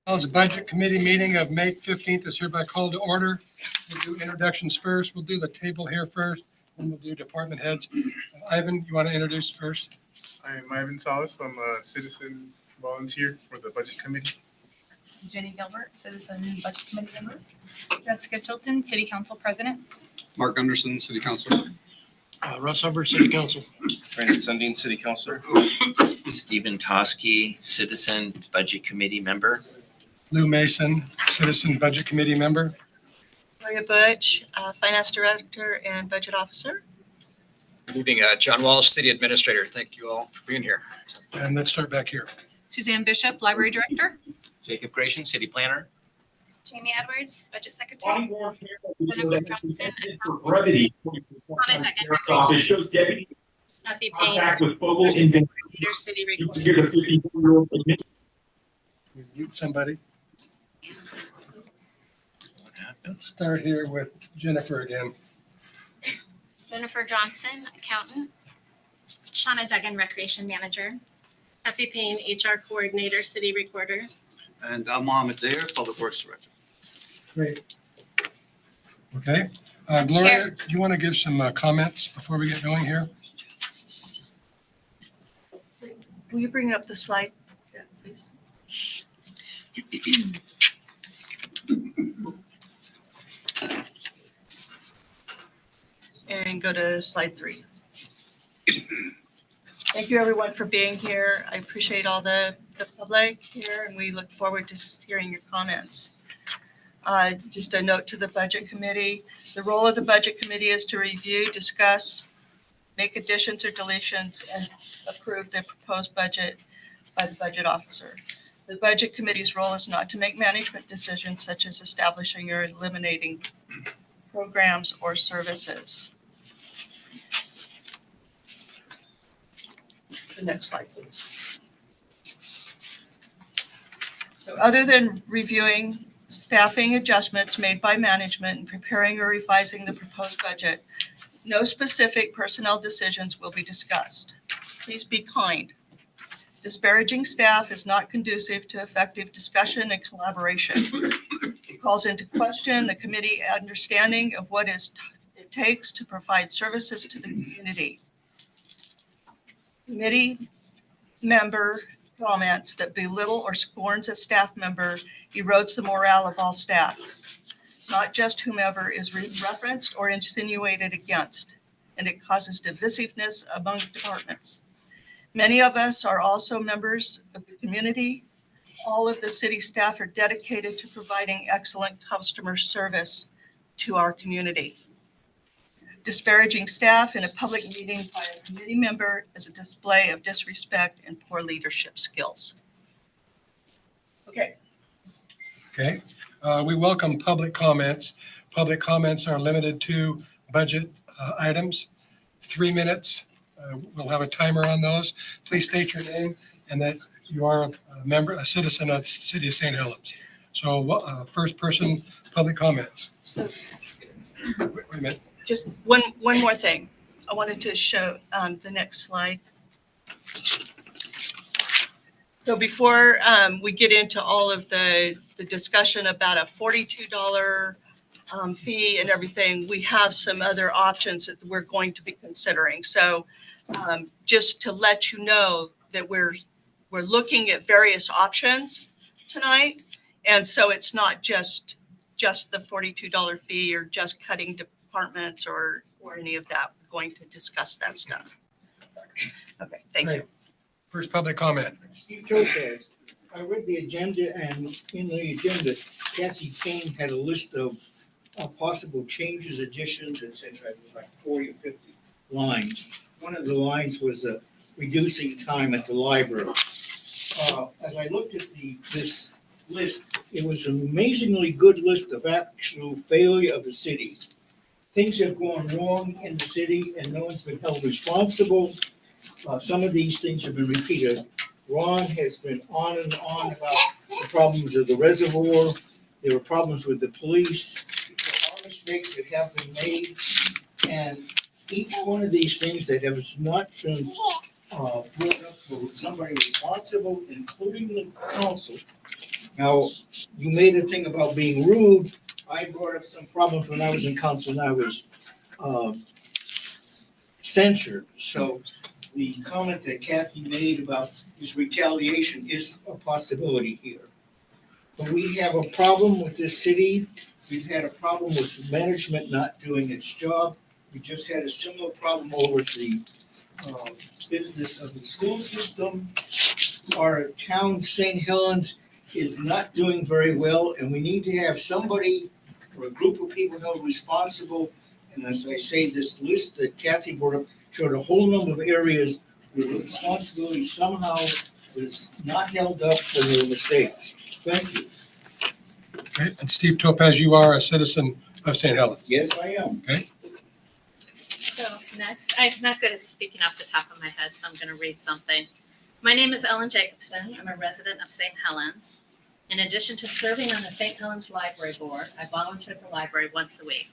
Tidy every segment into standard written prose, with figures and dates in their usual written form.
The Budget Committee meeting of May 15th is hereby called to order. We'll do introductions first. We'll do the table here first, and we'll do department heads. Ivan, you want to introduce first? I'm Ivan Salas. I'm a citizen volunteer for the Budget Committee. Jenny Gilbert, Citizen Budget Committee member. Jessica Chilton, City Council President. Mark Anderson, City Councilor. Russ Hubbard, City Council. Brandon Sundin, City Councilor. Stephen Toskey, Citizen Budget Committee member. Lou Mason, Citizen Budget Committee member. Maria Butch, Finance Director and Budget Officer. Good evening, John Walsh, City Administrator. Thank you all for being here. And let's start back here. Suzanne Bishop, Library Director. Jacob Gratian, City Planner. Jamie Edwards, Budget Secretary. Jennifer Johnson, Brevity. Sheriff's Office shows deputy Duffy Payne, contact with Fogle and Coordinator, City Recorder. Mute somebody. Let's start here with Jennifer again. Jennifer Johnson, Accountant. Shauna Duggan, Recreation Manager. Duffy Payne, HR Coordinator, City Recorder. And I'm Mohammed Zaire, Public Works Director. Great. Okay. Chair. Gloria, do you want to give some comments before we get going here? Will you bring up the slide, please? And go to slide 3. Thank you everyone for being here. I appreciate all the public here and we look forward to hearing your comments. Just a note to the Budget Committee. The role of the Budget Committee is to review, discuss, make additions or deletions, and approve the proposed budget by the Budget Officer. The Budget Committee's role is not to make management decisions such as establishing or eliminating programs or services. The next slide, please. So other than reviewing staffing adjustments made by management and preparing or revising the proposed budget, no specific personnel decisions will be discussed. Please be kind. Disparaging staff is not conducive to effective discussion and collaboration. It calls into question the committee understanding of what it takes to provide services to the community. Committee member comments that belittle or scorns a staff member erodes the morale of all staff, not just whomever is referenced or insinuated against, and it causes divisiveness among departments. Many of us are also members of the community. All of the city staff are dedicated to providing excellent customer service to our community. Disparaging staff in a public meeting by a committee member is a display of disrespect and poor leadership skills. Okay. Okay. We welcome public comments. Public comments are limited to budget items. 3 minutes. We'll have a timer on those. Please state your name and that you are a member, a citizen of the City of St. Helens. So first person, public comments. So Wait a minute. just one more thing. I wanted to show the next slide. So before we get into all of the discussion about a $42 fee and everything, we have some other options that we're going to be considering. So just to let you know that we're we're looking at various options tonight. And so it's not just the $42 fee or just cutting departments or any of that. We're going to discuss that stuff. Okay, thank you. Great. First public comment. Steve Topaz, I read the agenda, and in the agenda, Kathy Payne had a list of possible changes, additions, et cetera. It was like 40 or 50 lines. One of the lines was reducing time at the library. As I looked at this list, it was an amazingly good list of actual failure of the city. Things have gone wrong in the city and no one's been held responsible. Some of these things have been repeated. Ron has been on and on about the problems of the reservoir. There were problems with the police. There are mistakes that have been made. And each one of these things that has not been brought up for somebody responsible, including the council. Now, you made a thing about being rude. I brought up some problems when I was in council and I was censured. So the comment that Kathy made about this retaliation is a possibility here. But we have a problem with this city. We've had a problem with management not doing its job. We just had a similar problem over the business of the school system. Our town, St. Helens, is not doing very well, and we need to have somebody or a group of people held responsible. And as I say, this list that Kathy brought up showed a whole number of areas where the responsibility somehow was not held up for their mistakes. Thank you. Okay, and Steve Topaz, you are a citizen of St. Helens. Yes, I am. Okay. So next, I'm not good at speaking off the top of my head, so I'm going to read something. My name is Ellen Jacobson. I'm a resident of St. Helens. In addition to serving on the St. Helens Library Board, I volunteer at the library once a week.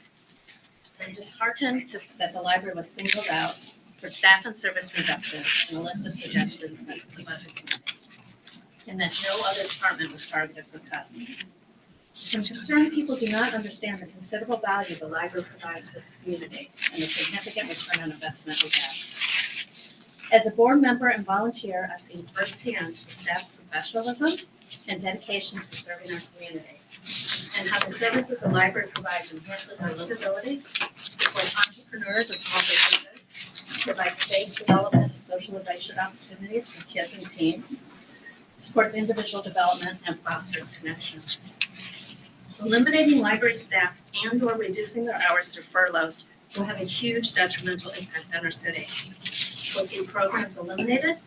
I'm disheartened that the library was singled out for staff and service reductions in a list of suggestions sent to the budget committee, and that no other department was targeted for cuts. I'm concerned people do not understand the considerable value the library provides to the community and the significant return on investment we get. As a board member and volunteer, I've seen firsthand the staff's professionalism and dedication to serving our community, and how the services the library provides enhances our livability, supports entrepreneurs and small businesses, provides safe development and socialization opportunities for kids and teens, supports individual development, and fosters connections. Eliminating library staff and or reducing their hours through furloughs will have a huge detrimental impact on our city. We'll see programs eliminated,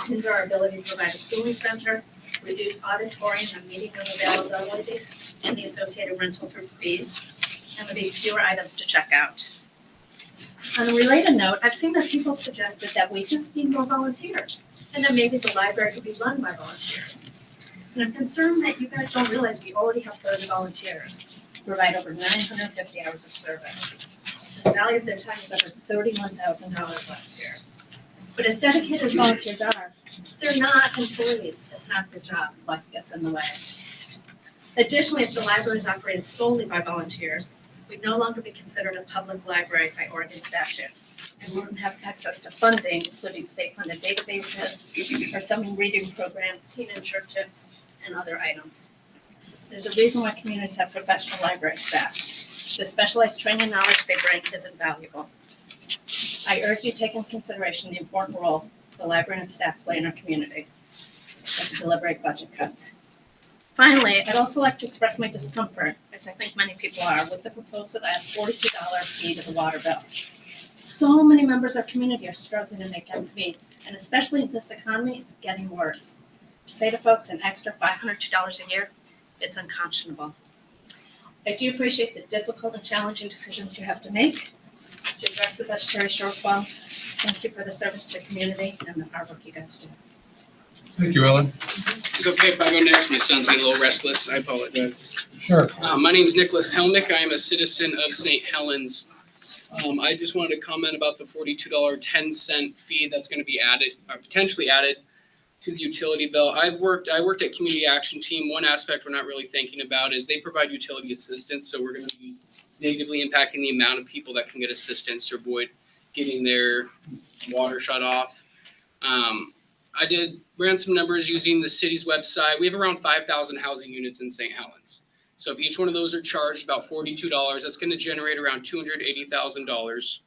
hinder our ability to provide a cooling center, reduce auditorium and meeting room availability, and the associated rental for fees, and there'll be fewer items to check out. On a related note, I've seen that people have suggested that we just need more volunteers, and that maybe the library could be run by volunteers. And I'm concerned that you guys don't realize we already have 30 volunteers who provide over 950 hours of service. The value of their time is over $31,000 last year. But as dedicated as volunteers are, they're not employees. That's not their job. Life gets in the way. Additionally, if the library is operated solely by volunteers, we'd no longer be considered a public library by Oregon statute, and wouldn't have access to funding, including state-funded databases, or some reading program, teen internships, and other items. There's a reason why communities have professional library staff. The specialized training and knowledge they bring is invaluable. I urge you to take into consideration the important role the library and staff play in our community and to deliberate budget cuts. Finally, I'd also like to express my discomfort, as I think many people are, with the proposal to add $42 fee to the water bill. So many members of our community are struggling to make ends meet, and especially in this economy, it's getting worse. To say to folks an extra $502 a year, it's unconscionable. I do appreciate the difficult and challenging decisions you have to make to address the budgetary shortfall. Thank you for the service to the community and the hard work you guys do. Thank you, Ellen. It's okay if I go next. My son's getting a little restless. I apologize. Sure. My name is Nicholas Helmick. I am a citizen of St. Helens. I just wanted to comment about the $42.10 fee that's going to be added, or potentially added, to the utility bill. I worked at Community Action Team. One aspect we're not really thinking about is they provide utility assistance, so we're going to be negatively impacting the amount of people that can get assistance to avoid getting their water shut off. ran some numbers using the city's website. We have around 5,000 housing units in St. Helens. So if each one of those are charged about $42, that's going to generate around $280,000,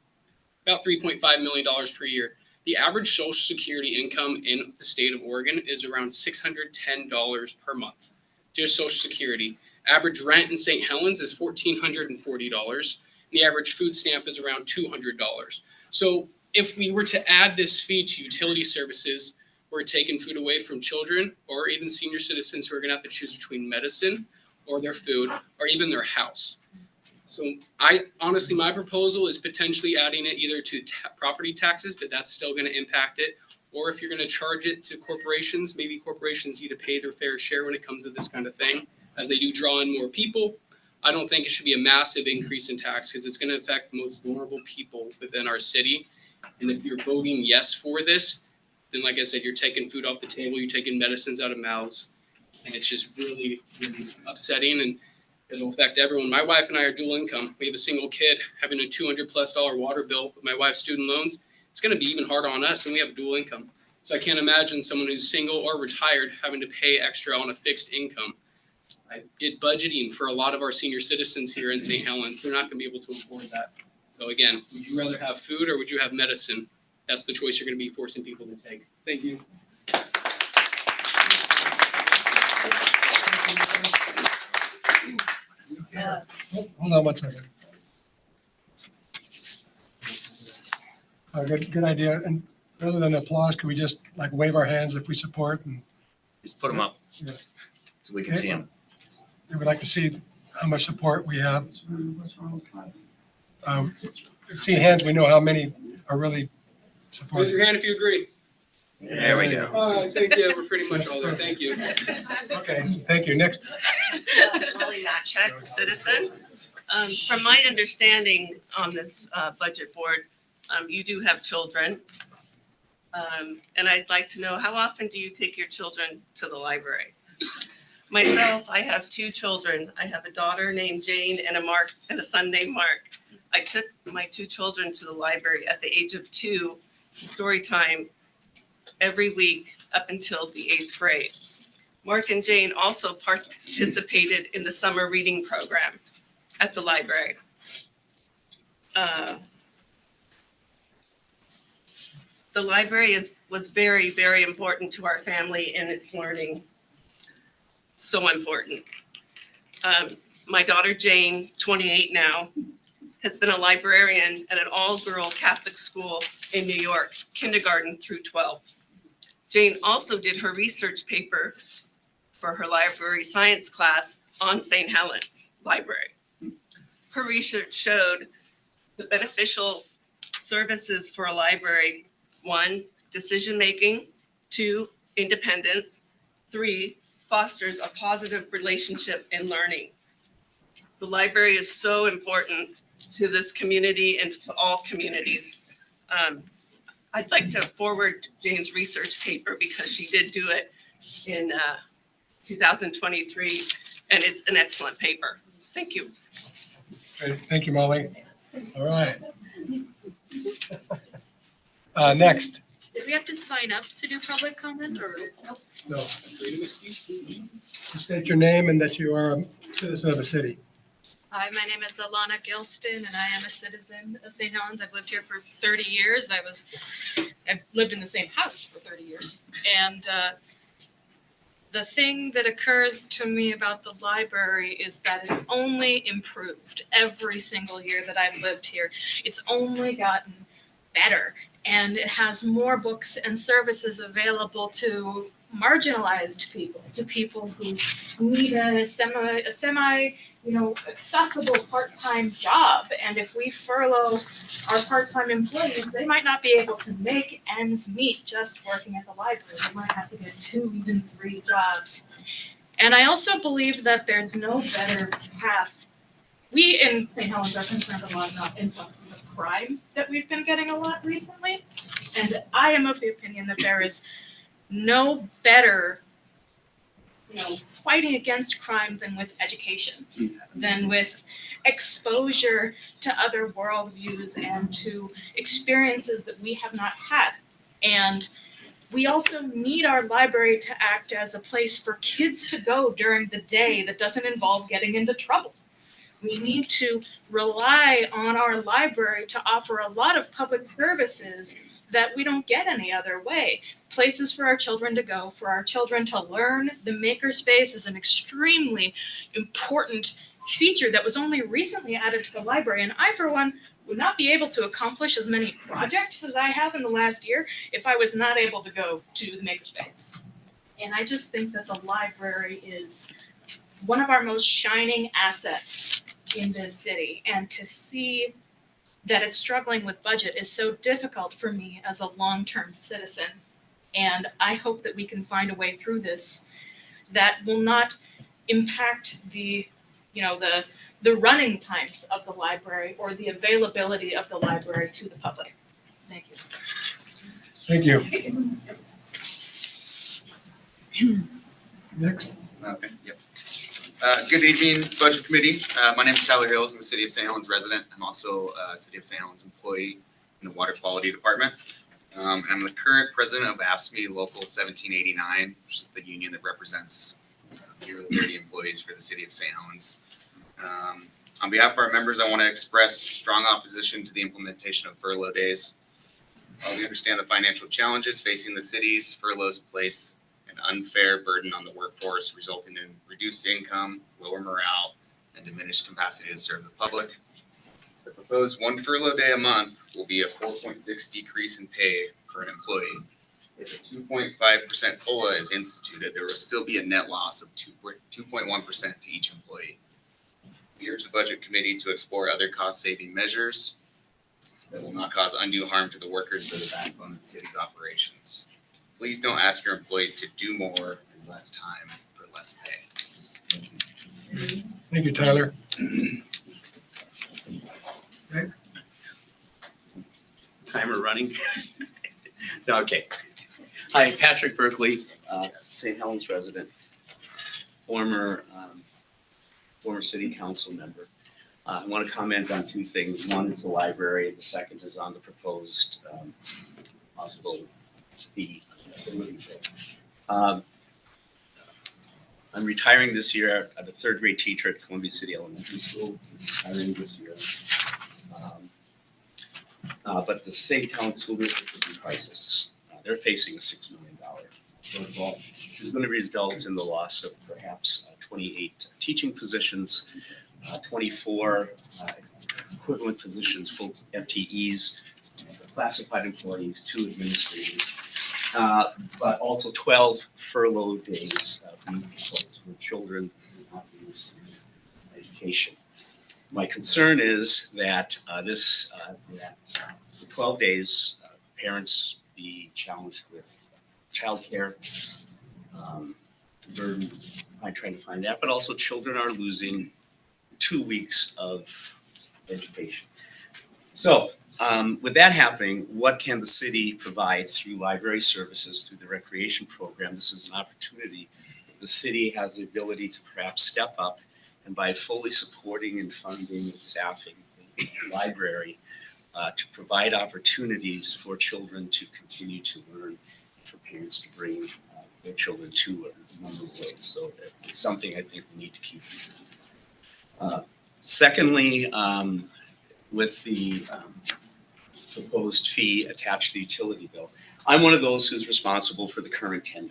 about $3.5 million per year. The average Social Security income in the state of Oregon is around $610 per month. Just Social Security. Average rent in St. Helens is $1,440. The average food stamp is around $200. So if we were to add this fee to utility services, we're taking food away from children or even senior citizens who are going to have to choose between medicine or their food or even their house. So my proposal is potentially adding it either to property taxes, but that's still going to impact it. Or if you're going to charge it to corporations, maybe corporations need to pay their fair share when it comes to this kind of thing, as they do draw in more people. I don't think it should be a massive increase in tax because it's going to affect the most vulnerable people within our city. And if you're voting yes for this, then like I said, you're taking food off the table, you're taking medicines out of mouths. And it's just really, really upsetting, and it'll affect everyone. My wife and I are dual income. We have a single kid having a $200+ water bill with my wife's student loans. It's going to be even harder on us, and we have dual income. So I can't imagine someone who's single or retired having to pay extra on a fixed income. I did budgeting for a lot of our senior citizens here in St. Helens. They're not going to be able to afford that. So again, would you rather have food or would you have medicine? That's the choice you're going to be forcing people to take. Thank you. Hold on one second. Good idea. And rather than applause, could we just like wave our hands if we support? And Just put them up Yeah. so we can see them. we would like to see how much support we have. See hands, we know how many are really Raise supporting. your hand if you agree. There we go. Thank you. We're pretty much all there. Thank you. Okay, thank you. Next. Molly Natchek, citizen. From my understanding on this budget board, you do have children. And I'd like to know, how often do you take your children to the library? Myself, I have 2 children. I have a daughter named Jane and a son named Mark. I took my 2 children to the library at the age of 2, story time, every week up until the 8th grade. Mark and Jane also participated in the summer reading program at the library. The library was very, very important to our family in its learning. So important. My daughter Jane, 28 now, has been a librarian at an all-girl Catholic school in New York, kindergarten through 12. Jane also did her research paper for her library science class on St. Helens Library. Her research showed the beneficial services for a library: 1, decision-making; 2, independence; 3, fosters a positive relationship in learning. The library is so important to this community and to all communities. I'd like to forward Jane's research paper because she did do it in 2023, and it's an excellent paper. Thank you. Great. Thank you, Molly. All right. Next. Did we have to sign up to do public comment or? No. Just state your name and that you are a citizen of the city. Hi, my name is Alana Gilston, and I am a citizen of St. Helens. I've lived here for 30 years. I've lived in the same house for 30 years. And the thing that occurs to me about the library is that it's only improved every single year that I've lived here. It's only gotten better, and it has more books and services available to marginalized people, to people who need a semi accessible part-time job. And if we furlough our part-time employees, they might not be able to make ends meet just working at the library. They might have to get 2, even 3 jobs. And I also believe that there's no better path. We in St. Helens are concerned a lot about influxes of crime that we've been getting a lot recently. And I am of the opinion that there is no better fighting against crime than with education, than with exposure to other worldviews and to experiences that we have not had. And We also need our library to act as a place for kids to go during the day that doesn't involve getting into trouble. We need to rely on our library to offer a lot of public services that we don't get any other way. Places for our children to go, for our children to learn. The makerspace is an extremely important feature that was only recently added to the library. And I, for one, would not be able to accomplish as many projects as I have in the last year if I was not able to go to the makerspace. And I just think that the library is one of our most shining assets in this city. And to see that it's struggling with budget is so difficult for me as a long-term citizen. And I hope that we can find a way through this that will not impact the running times of the library or the availability of the library to the public. Thank you. Thank you. Next. Okay, yep. Good evening, Budget Committee. My name is Tyler Hills. I'm a City of St. Helens resident. I'm also a City of St. Helens employee in the Water Quality Department. I'm the current president of AFSCME Local 1789, which is the union that represents nearly 30 employees for the City of St. Helens. On behalf of our members, I want to express strong opposition to the implementation of furlough days. We understand the financial challenges facing the cities. Furloughs place an unfair burden on the workforce, resulting in reduced income, lower morale, and diminished capacity to serve the public. The proposed one furlough day a month will be a 4.6 decrease in pay for an employee. If a 2.5% COLA is instituted, there will still be a net loss of 2.1% to each employee. We urge the Budget Committee to explore other cost-saving measures that will not cause undue harm to the workers that are the backbone of the city's operations. Please don't ask your employees to do more in less time for less pay. Thank you, Tyler. Okay. Timer running. No, okay. Hi, Patrick Berkeley, St. Helens resident, former city council member. I want to comment on two things. One is the library, and the second is on the proposed possible fee. I'm retiring this year. I'm a third grade teacher at Columbia City Elementary School. Retiring this year. But the St. Helens School District is in crisis. They're facing a $6 million shortfall. It's going to result in the loss of perhaps 28 teaching positions, 24 equivalent positions, full FTEs, classified employees, 2 administrators, but also 12 furlough days being proposed for children who not lose education. My concern is that for 12 days, parents be challenged with childcare burden. I'm trying to find that, but also children are losing 2 weeks of education. So with that happening, what can the city provide through library services, through the recreation program? This is an opportunity. The city has the ability to perhaps step up, and by fully supporting and funding and staffing the library to provide opportunities for children to continue to learn, for parents to bring their children to a number of ways. So it's something I think we need to keep. Secondly, with the proposed fee attached to the utility bill, I'm one of those who's responsible for the current $10.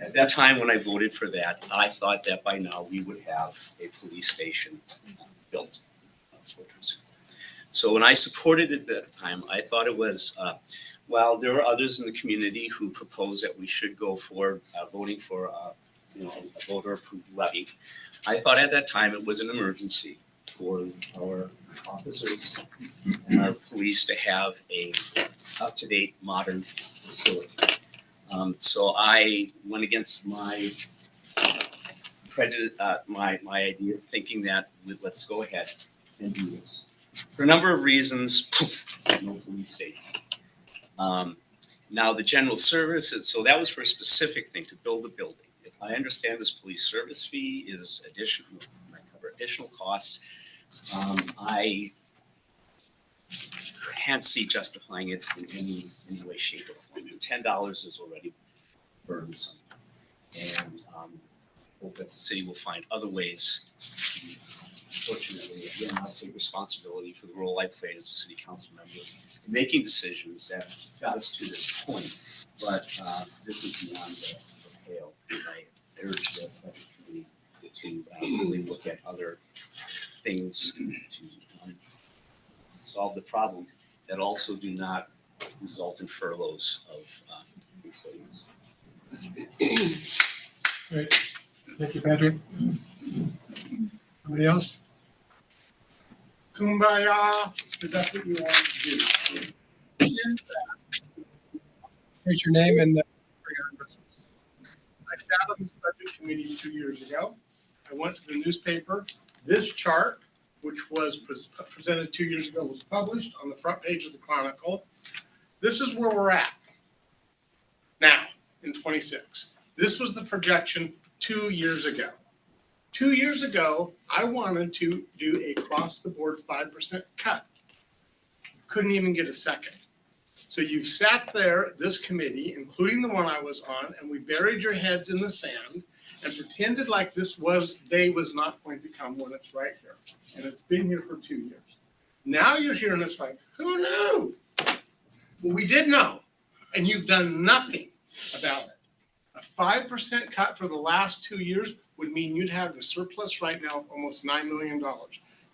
At that time when I voted for that, I thought that by now we would have a police station built. So when I supported it at that time, I thought it was, while there were others in the community who proposed that we should go for voting for a voter-approved levy, I thought at that time it was an emergency for our officers and our police to have a up-to-date modern facility. So I went against my idea, thinking that let's go ahead and do this. For a number of reasons, no police station. Now the general services, so that was for a specific thing, to build a building. If I understand this police service fee is additional, might cover additional costs. I can't see justifying it in any way, shape, or form. $10 is already burdensome. And hope that the city will find other ways. Fortunately, again, I'll take responsibility for the role I played as a city council member in making decisions that got us to this point. But this is beyond the pale. And I urge the committee to really look at other things to solve the problem that also do not result in furloughs of employees. Great. Thank you, Patrick. Somebody else? Kumbaya, is that what you want to do? State your name and I sat on this budget committee 2 years ago. I went to the newspaper. This chart, which was presented 2 years ago, was published on the front page of the Chronicle. This is where we're at now in 26. This was the projection 2 years ago. 2 years ago, I wanted to do a across-the-board 5% cut. Couldn't even get a second. So you sat there, this committee, including the one I was on, and we buried your heads in the sand and pretended like this day was not going to come when it's right here. And it's been here for 2 years. Now you're here and it's like, who knew? Well, we did know, and you've done nothing about it. A 5% cut for the last 2 years would mean you'd have a surplus right now of almost $9 million.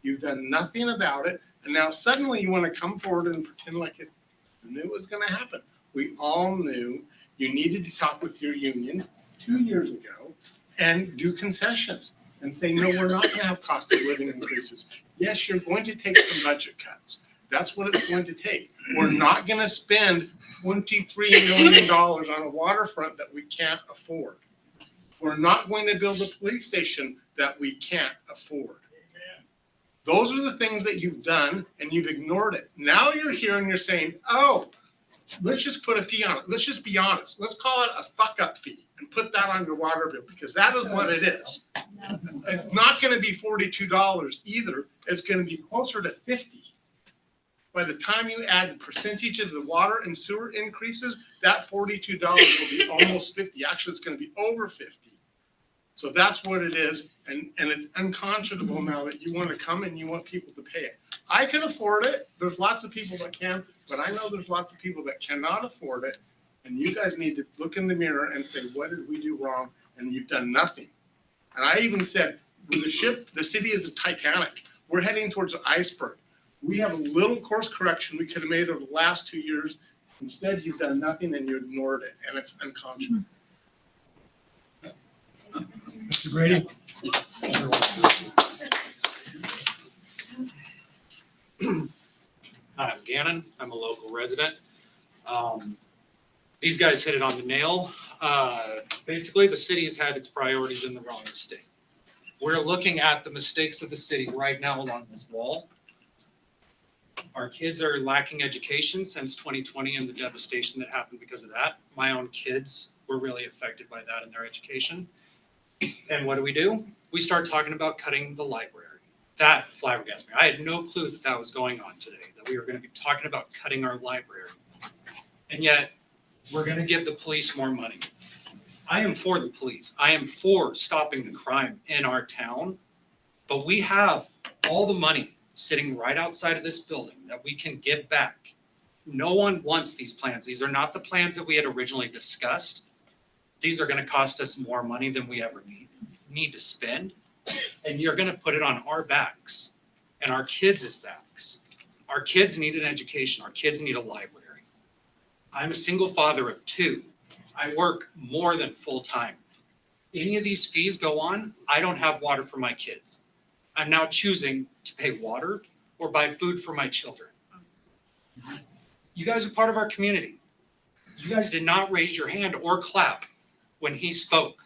You've done nothing about it, and now suddenly you want to come forward and pretend like you knew it was going to happen. We all knew you needed to talk with your union 2 years ago and do concessions and say, no, we're not going to have cost of living increases. Yes, you're going to take some budget cuts. That's what it's going to take. We're not going to spend $23 million on a waterfront that we can't afford. We're not going to build a police station that we can't afford. Those are the things that you've done, and you've ignored it. Now you're here and you're saying, oh, let's just put a fee on it. Let's just be honest. Let's call it a fuck-up fee and put that on your water bill, because that is what it is. It's not going to be $42 either. It's going to be closer to $50. By the time you add the percentage of the water and sewer increases, that $42 will be almost $50. Actually, it's going to be over $50. So that's what it is. And it's unconscionable now that you want to come and you want people to pay it. I can afford it. There's lots of people that can, but I know there's lots of people that cannot afford it. And you guys need to look in the mirror and say, what did we do wrong? And you've done nothing. And I even said, with the city is a Titanic. We're heading towards an iceberg. We have a little course correction we could have made over the last 2 years. Instead, you've done nothing and you ignored it, and it's unconscionable. Mr. Brady. Hi, I'm Ganon. I'm a local resident. These guys hit it on the nail. Basically, the city has had its priorities in the wrong state. We're looking at the mistakes of the city right now along this wall. Our kids are lacking education since 2020 and the devastation that happened because of that. My own kids were really affected by that in their education. And what do? We start talking about cutting the library. That flabbergasted me. I had no clue that that was going on today, that we were going to be talking about cutting our library. And yet, we're going to give the police more money. I am for the police. I am for stopping the crime in our town. But we have all the money sitting right outside of this building that we can give back. No one wants these plans. These are not the plans that we had originally discussed. These are going to cost us more money than we ever need to spend. And you're going to put it on our backs and our kids' backs. Our kids need an education. Our kids need a library. I'm a single father of 2. I work more than full time. Any of these fees go on, I don't have water for my kids. I'm now choosing to pay water or buy food for my children. You guys are part of our community. You guys did not raise your hand or clap when he spoke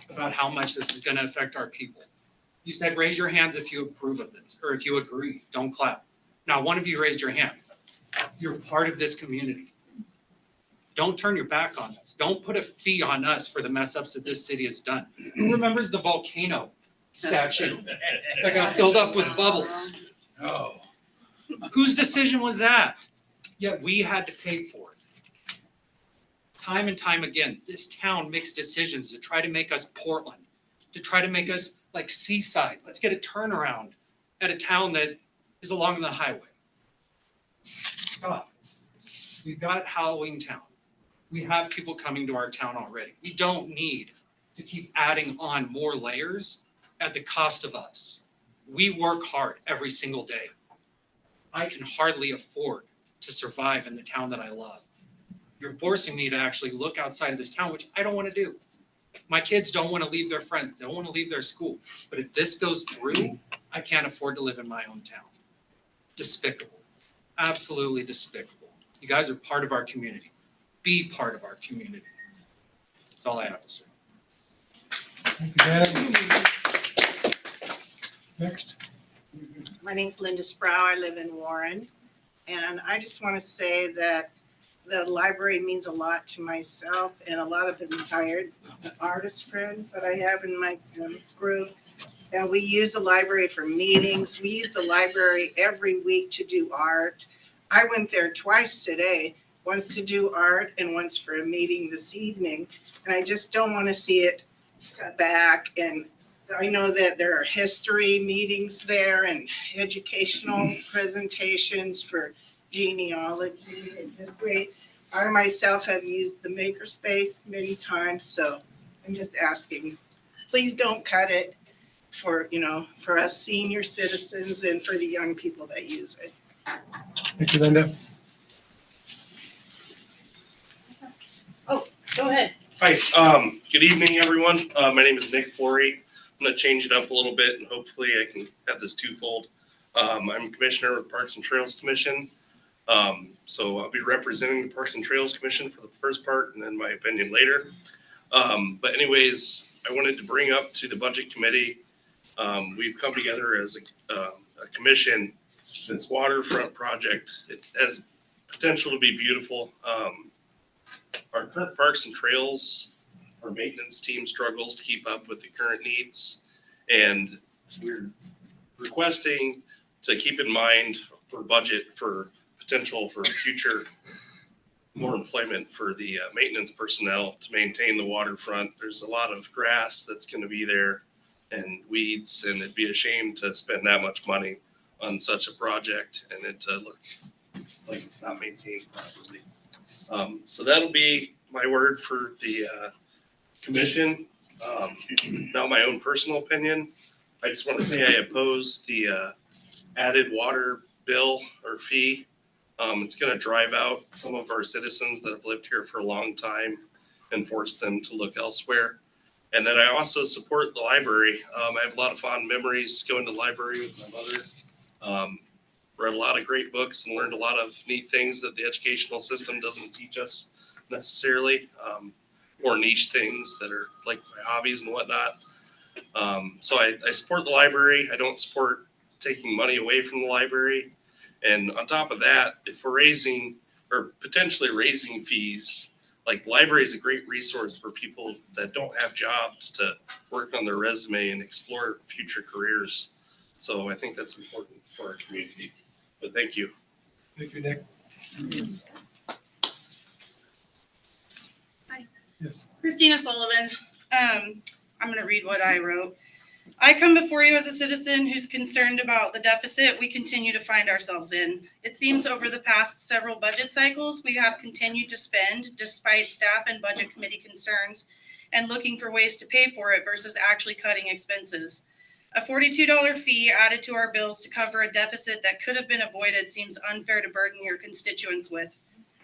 about how much this is going to affect our people. You said raise your hands if you approve of this or if you agree. Don't clap. Now, one of you raised your hand. You're part of this community. Don't turn your back on us. Don't put a fee on us for the mess ups that this city has done. Who remembers the volcano statue that got filled up with bubbles? Oh. Whose decision was that? yet we had to pay for it. Time and time again, this town makes decisions to try to make us Portland, to try to make us like Seaside. Let's get a turnaround at a town that is along the highway. Stop. We've got Halloween Town. We have people coming to our town already. We don't need to keep adding on more layers at the cost of us. We work hard every single day. I can hardly afford to survive in the town that I love. You're forcing me to actually look outside of this town, which I don't want to do. My kids don't want to leave their friends. They don't want to leave their school. But if this goes through, I can't afford to live in my own town. Despicable. Absolutely despicable. You guys are part of our community. Be part of our community. That's all I have to say. Thank you, Dan. Next. My name's Linda Sproul. I live in Warren. And I just want to say that the library means a lot to myself and a lot of the retired artist friends that I have in my group. And we use the library for meetings. We use the library every week to do art. I went there twice today, once to do art and once for a meeting this evening. And I just don't want to see it cut back. And I know that there are history meetings there and educational presentations for genealogy and history. I myself have used the makerspace many times, so I'm just asking, please don't cut it for, for us senior citizens and for the young people that use it. Thank you, Linda. Oh, go ahead. Hi, good evening, everyone. My name is Nick Flory. I'm gonna change it up a little bit and hopefully I can have this twofold. I'm Commissioner with Parks and Trails Commission. So I'll be representing the Parks and Trails Commission for the first part and then my opinion later. But anyways, I wanted to bring up to the Budget Committee, we've come together as a commission. This waterfront project, it has potential to be beautiful. Our current Parks and Trails, our maintenance team struggles to keep up with the current needs. And we're requesting to keep in mind for budget for potential for future more employment for the maintenance personnel to maintain the waterfront. There's a lot of grass that's going to be there and weeds, and it'd be a shame to spend that much money on such a project and it to look like it's not maintained properly. So that'll be my word for the commission. Now my own personal opinion, I just want to say I oppose the added water bill or fee. It's going to drive out some of our citizens that have lived here for a long time and force them to look elsewhere. And then I also support the library. I have a lot of fond memories going to the library with my mother. Read a lot of great books and learned a lot of neat things that the educational system doesn't teach us necessarily, or niche things that are like my hobbies and whatnot. So I support the library. I don't support taking money away from the library. And on top of that, if we're raising or potentially raising fees, like the library is a great resource for people that don't have jobs to work on their resume and explore future careers. So I think that's important for our community. But thank you. Thank you, Nick. Hi. Yes. Christina Sullivan. I'm going to read what I wrote. I come before you as a citizen who's concerned about the deficit we continue to find ourselves in. It seems over the past several budget cycles, we have continued to spend despite staff and budget committee concerns and looking for ways to pay for it versus actually cutting expenses. A $42 fee added to our bills to cover a deficit that could have been avoided seems unfair to burden your constituents with.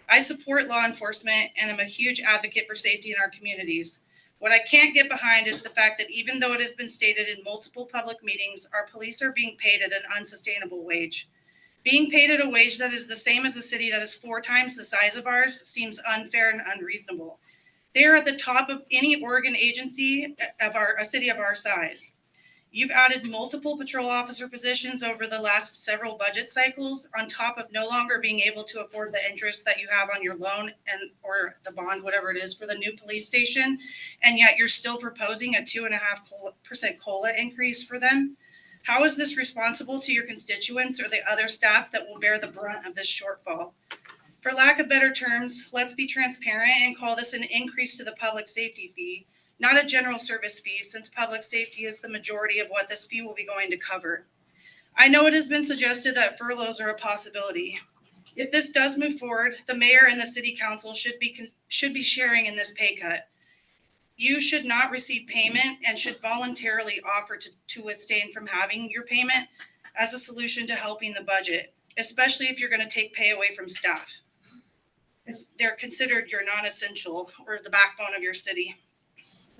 I support law enforcement and am a huge advocate for safety in our communities. What I can't get behind is the fact that even though it has been stated in multiple public meetings, our police are being paid at an unsustainable wage. Being paid at a wage that is the same as a city that is 4 times the size of ours seems unfair and unreasonable. They are at the top of any Oregon agency of a city of our size. You've added multiple patrol officer positions over the last several budget cycles on top of no longer being able to afford the interest that you have on your loan and or the bond, whatever it is, for the new police station. And yet you're still proposing a 2.5% COLA increase for them. How is this responsible to your constituents or the other staff that will bear the brunt of this shortfall? For lack of better terms, let's be transparent and call this an increase to the public safety fee, not a general service fee, since public safety is the majority of what this fee will be going to cover. I know it has been suggested that furloughs are a possibility. If this does move forward, the mayor and the city council should be sharing in this pay cut. You should not receive payment and should voluntarily offer to abstain from having your payment as a solution to helping the budget, especially if you're going to take pay away from staff. They're considered your non-essential or the backbone of your city.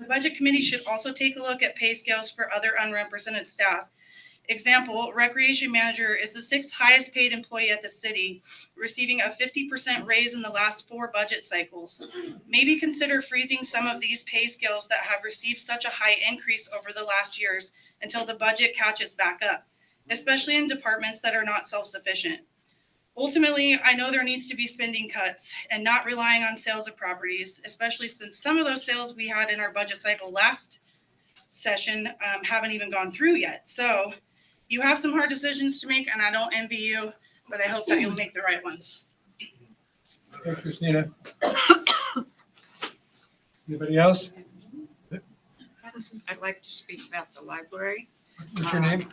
The budget committee should also take a look at pay scales for other unrepresented staff. Example, recreation manager is the 6th highest paid employee at the city, receiving a 50% raise in the last 4 budget cycles. Maybe consider freezing some of these pay scales that have received such a high increase over the last years until the budget catches back up, especially in departments that are not self-sufficient. Ultimately, I know there needs to be spending cuts and not relying on sales of properties, especially since some of those sales we had in our budget cycle last session haven't even gone through yet. So you have some hard decisions to make, and I don't envy you, but I hope that you'll make the right ones. Thanks, Christina. Anybody else? I'd like to speak about the library. What's your name?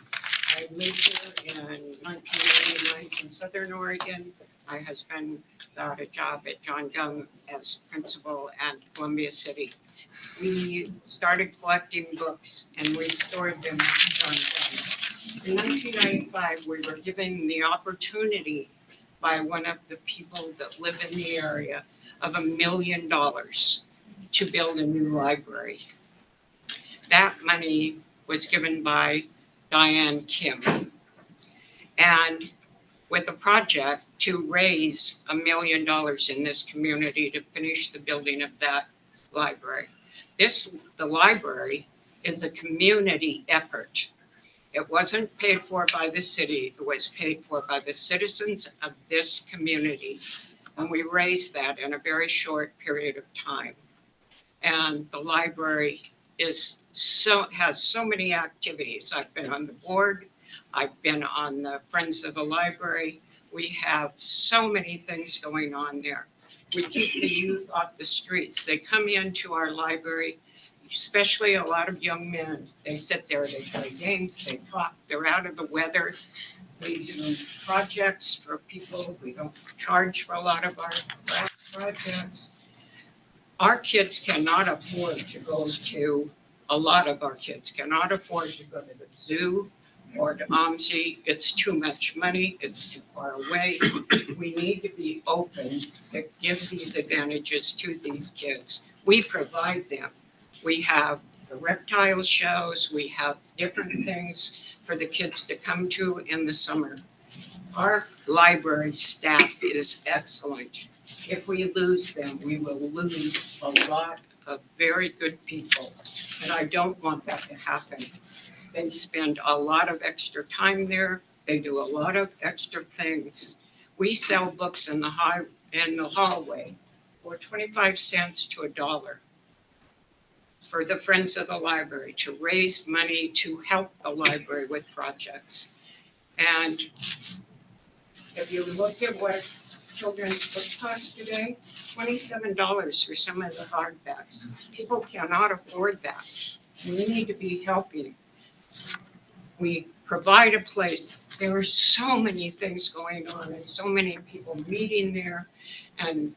I lived here in 1989 in Southern Oregon. My husband got a job at John Young as principal at Columbia City. We started collecting books and we stored them at John Young. In 1995, we were given the opportunity by one of the people that live in the area of $1 million to build a new library. That money was given by Diane Kim. And with a project to raise $1 million in this community to finish the building of that library. The library is a community effort. It wasn't paid for by the city, it was paid for by the citizens of this community. And we raised that in a very short period of time. And the library has so many activities. I've been on the board, I've been on the Friends of the Library. We have so many things going on there. We keep the youth off the streets. They come into our library, especially a lot of young men. They sit there, they play games, they talk, they're out of the weather. We do projects for people. We don't charge for a lot of our projects. Our kids cannot afford to go to, a lot of our kids cannot afford to go to the zoo or to OMSI. It's too much money, it's too far away. We need to be open to give these advantages to these kids. We provide them. We have the reptile shows, we have different things for the kids to come to in the summer. Our library staff is excellent. If we lose them, we will lose a lot of very good people. And I don't want that to happen. They spend a lot of extra time there. They do a lot of extra things. We sell books in the hallway for 25 cents to $1 for the Friends of the Library to raise money to help the library with projects. And if you look at what children's books cost today, $27 for some of the hardbacks. People cannot afford that. We need to be helping. We provide a place. There are so many things going on and so many people meeting there and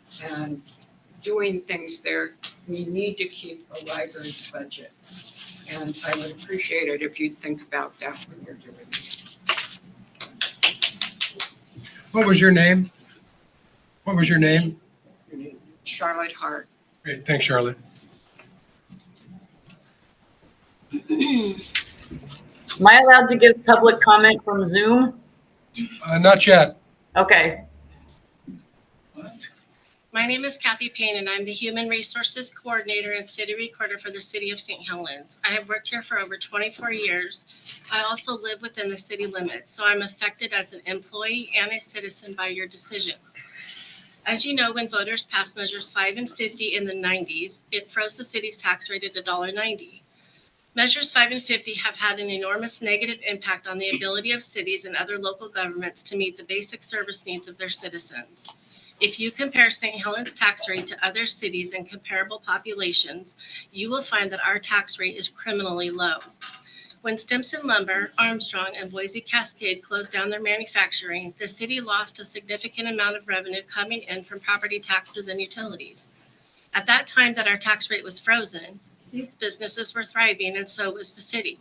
doing things there. We need to keep the library's budget. And I would appreciate it if you'd think about that when you're doing it. What was your name? What was your name? Charlotte Hart. Great, thanks, Charlotte. Am I allowed to give public comment from Zoom? Not yet. Okay. My name is Kathy Payne, and I'm the Human Resources Coordinator and City Recorder for the City of St. Helens. I have worked here for over 24 years. I also live within the city limits, so I'm affected as an employee and a citizen by your decisions. As you know, when voters passed Measures 5 and 50 in the 90s, it froze the city's tax rate at $1.90. Measures 5 and 50 have had an enormous negative impact on the ability of cities and other local governments to meet the basic service needs of their citizens. If you compare St. Helens tax rate to other cities and comparable populations, you will find that our tax rate is criminally low. When Stimson Lumber, Armstrong, and Boise Cascade closed down their manufacturing, the city lost a significant amount of revenue coming in from property taxes and utilities. At that time that our tax rate was frozen, these businesses were thriving, and so was the city.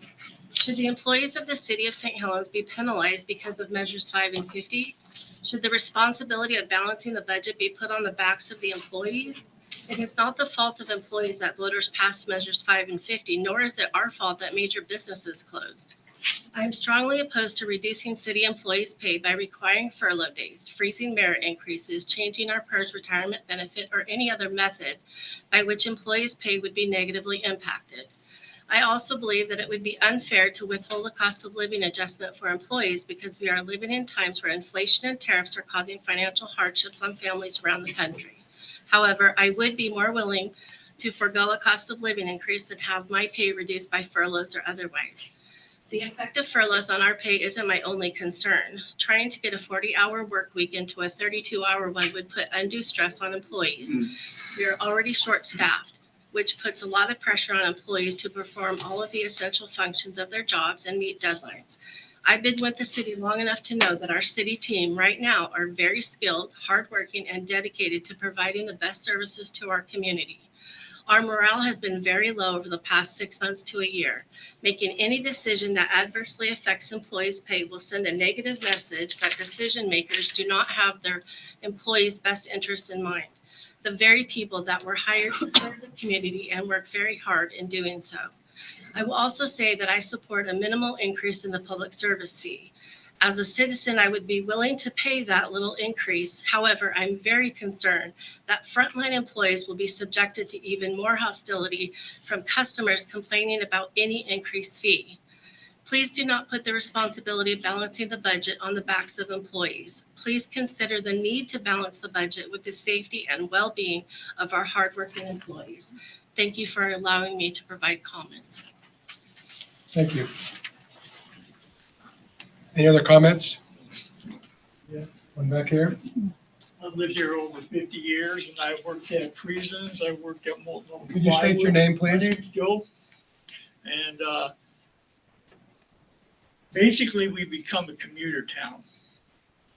Should the employees of the city of St. Helens be penalized because of measures 5 and 50? Should the responsibility of balancing the budget be put on the backs of the employees? It is not the fault of employees that voters passed measures 5 and 50, nor is it our fault that major businesses closed. I am strongly opposed to reducing city employees' pay by requiring furlough days, freezing merit increases, changing our PERS retirement benefit, or any other method by which employees' pay would be negatively impacted. I also believe that it would be unfair to withhold a cost of living adjustment for employees because we are living in times where inflation and tariffs are causing financial hardships on families around the country. However, I would be more willing to forego a cost of living increase than have my pay reduced by furloughs or otherwise. The effect of furloughs on our pay isn't my only concern. Trying to get a 40-hour work week into a 32-hour one would put undue stress on employees. We are already short-staffed, which puts a lot of pressure on employees to perform all of the essential functions of their jobs and meet deadlines. I've been with the city long enough to know that our city team right now are very skilled, hardworking, and dedicated to providing the best services to our community. Our morale has been very low over the past 6 months to a year. Making any decision that adversely affects employees' pay will send a negative message that decision makers do not have their employees' best interest in mind. The very people that were hired to serve the community and work very hard in doing so. I will also say that I support a minimal increase in the public service fee. As a citizen, I would be willing to pay that little increase. However, I'm very concerned that frontline employees will be subjected to even more hostility from customers complaining about any increased fee. Please do not put the responsibility of balancing the budget on the backs of employees. Please consider the need to balance the budget with the safety and well-being of our hardworking employees. Thank you for allowing me to provide comment. Thank you. Any other comments? Yeah. One back here. I've lived here over 50 years and I've worked at Friesens, I've worked at Molten. Could you state your name, please? My name's Joe. And basically we've become a commuter town.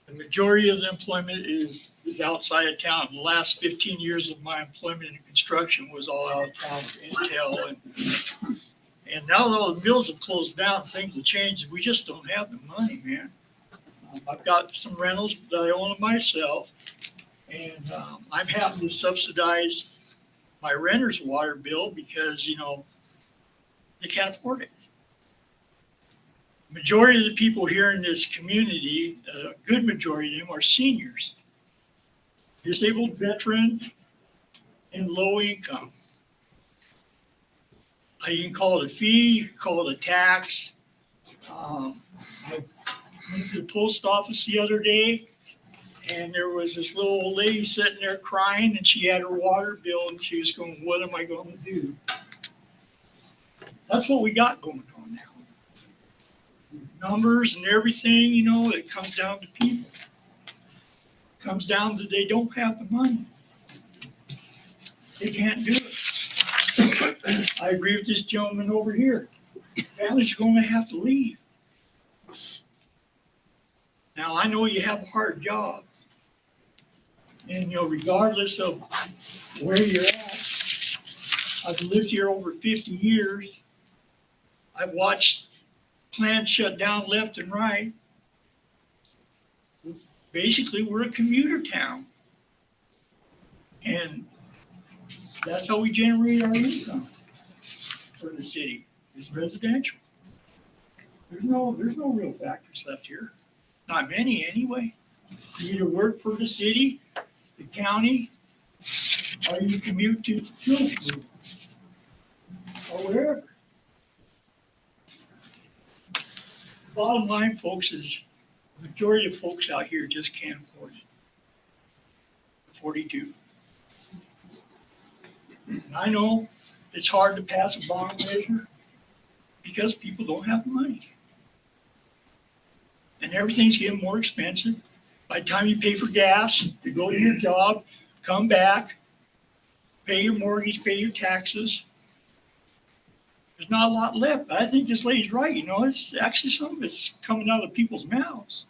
The majority of the employment is outside of town. The last 15 years of my employment in construction was all out of town with Intel. And now though the mills have closed down, things have changed. We just don't have the money, man. I've got some rentals that I own myself, and I'm having to subsidize my renter's water bill because, you know, they can't afford it. Majority of the people here in this community, a good majority of them are seniors, disabled veterans, and low income. You can call it a fee, you can call it a tax. I went to the post office the other day, and there was this little old lady sitting there crying, and she had her water bill, and she was going, "What am I going to do?" That's what we got going on now. Numbers and everything, you know, it comes down to people. It comes down to they don't have the money. They can't do it. I agree with this gentleman over here. Families are going to have to leave. Now, I know you have a hard job. And, you know, regardless of where you're at, I've lived here over 50 years. I've watched plants shut down left and right. Basically, we're a commuter town. And that's how we generate our income for the city, is residential. There's no real factories left here. Not many anyway. You either work for the city, the county, or you commute to Hillsborough or wherever. Bottom line, folks, is the majority of folks out here just can't afford it. 42. And I know it's hard to pass a bond measure because people don't have the money. And everything's getting more expensive. By the time you pay for gas, you go to your job, come back, pay your mortgage, pay your taxes. There's not a lot left. I think this lady's right, it's actually some of it's coming out of people's mouths.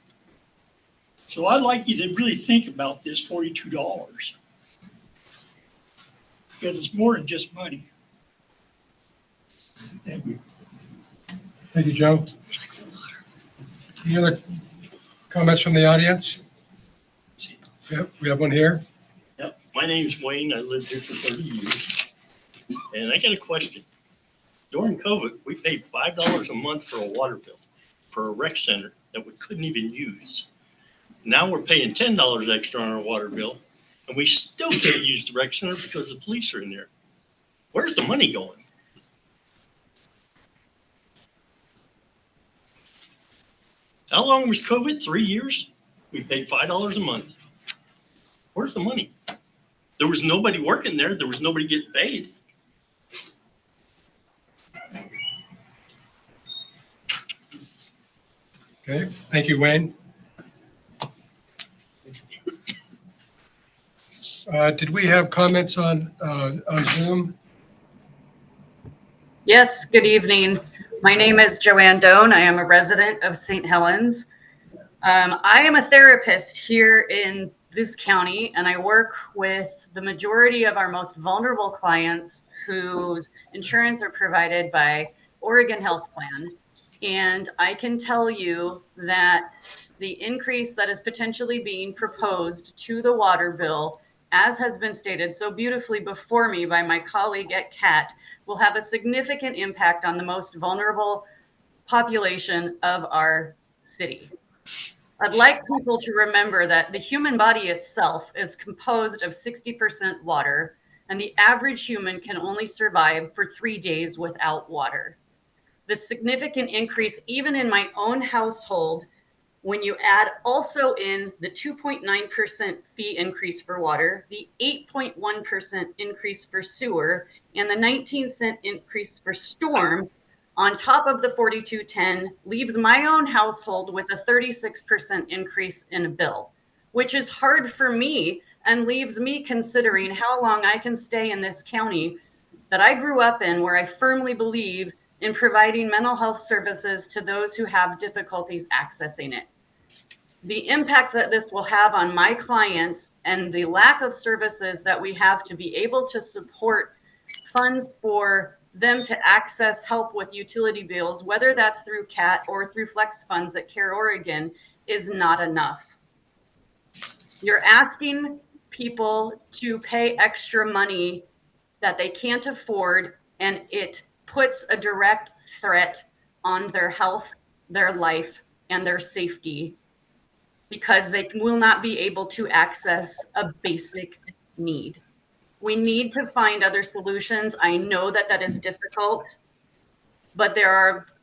So I'd like you to really think about this $42. Because it's more than just money. Thank you. Thank you, Joe. Any other comments from the audience? Yep, we have one here. Yep, my name's Wayne. I lived here for 30 years. And I got a question. During COVID, we paid $5 a month for a water bill for a rec center that we couldn't even use. Now we're paying $10 extra on our water bill, and we still can't use the rec center because the police are in there. Where's the money going? How long was COVID? 3 years? We paid $5 a month. Where's the money? There was nobody working there. There was nobody getting paid. Okay, thank you, Wayne. Did we have comments on Zoom? Yes, good evening. My name is Joanne Doan. I am a resident of St. Helens. I am a therapist here in this county, and I work with the majority of our most vulnerable clients whose insurance are provided by Oregon Health Plan. And I can tell you that the increase that is potentially being proposed to the water bill, as has been stated so beautifully before me by my colleague at CAT, will have a significant impact on the most vulnerable population of our city. I'd like people to remember that the human body itself is composed of 60% water, and the average human can only survive for 3 days without water. The significant increase, even in my own household, when you add also in the 2.9% fee increase for water, the 8.1% increase for sewer, and the 19-cent increase for storm, on top of the 4210, leaves my own household with a 36% increase in a bill, which is hard for me and leaves me considering how long I can stay in this county that I grew up in, where I firmly believe in providing mental health services to those who have difficulties accessing it. The impact that this will have on my clients and the lack of services that we have to be able to support funds for them to access help with utility bills, whether that's through CAT or through flex funds at Care Oregon, is not enough. You're asking people to pay extra money that they can't afford, and it puts a direct threat on their health, their life, and their safety, because they will not be able to access a basic need. We need to find other solutions. I know that that is difficult, but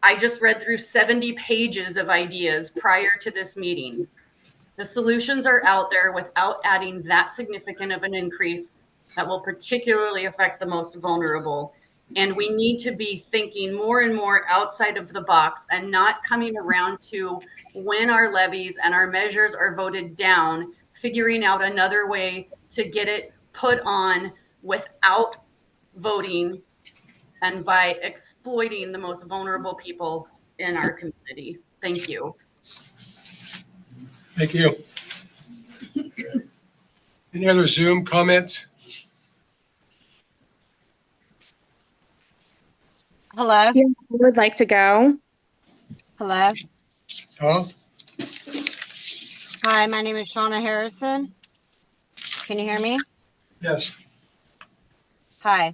I just read through 70 pages of ideas prior to this meeting. The solutions are out there without adding that significant of an increase that will particularly affect the most vulnerable. And we need to be thinking more and more outside of the box and not coming around to, when our levies and our measures are voted down, figuring out another way to get it put on without voting and by exploiting the most vulnerable people in our community. Thank you. Thank you. Any other Zoom comments? Hello? Yeah, I would like to go. Hello? Hello? Hi, my name is Shauna Harrison. Can you hear me? Yes. Hi.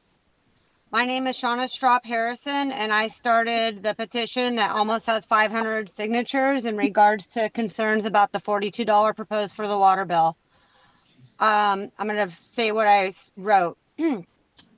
My name is Shauna Strop Harrison, and I started the petition that almost has 500 signatures in regards to concerns about the $42 proposed for the water bill. I'm going to say what I wrote.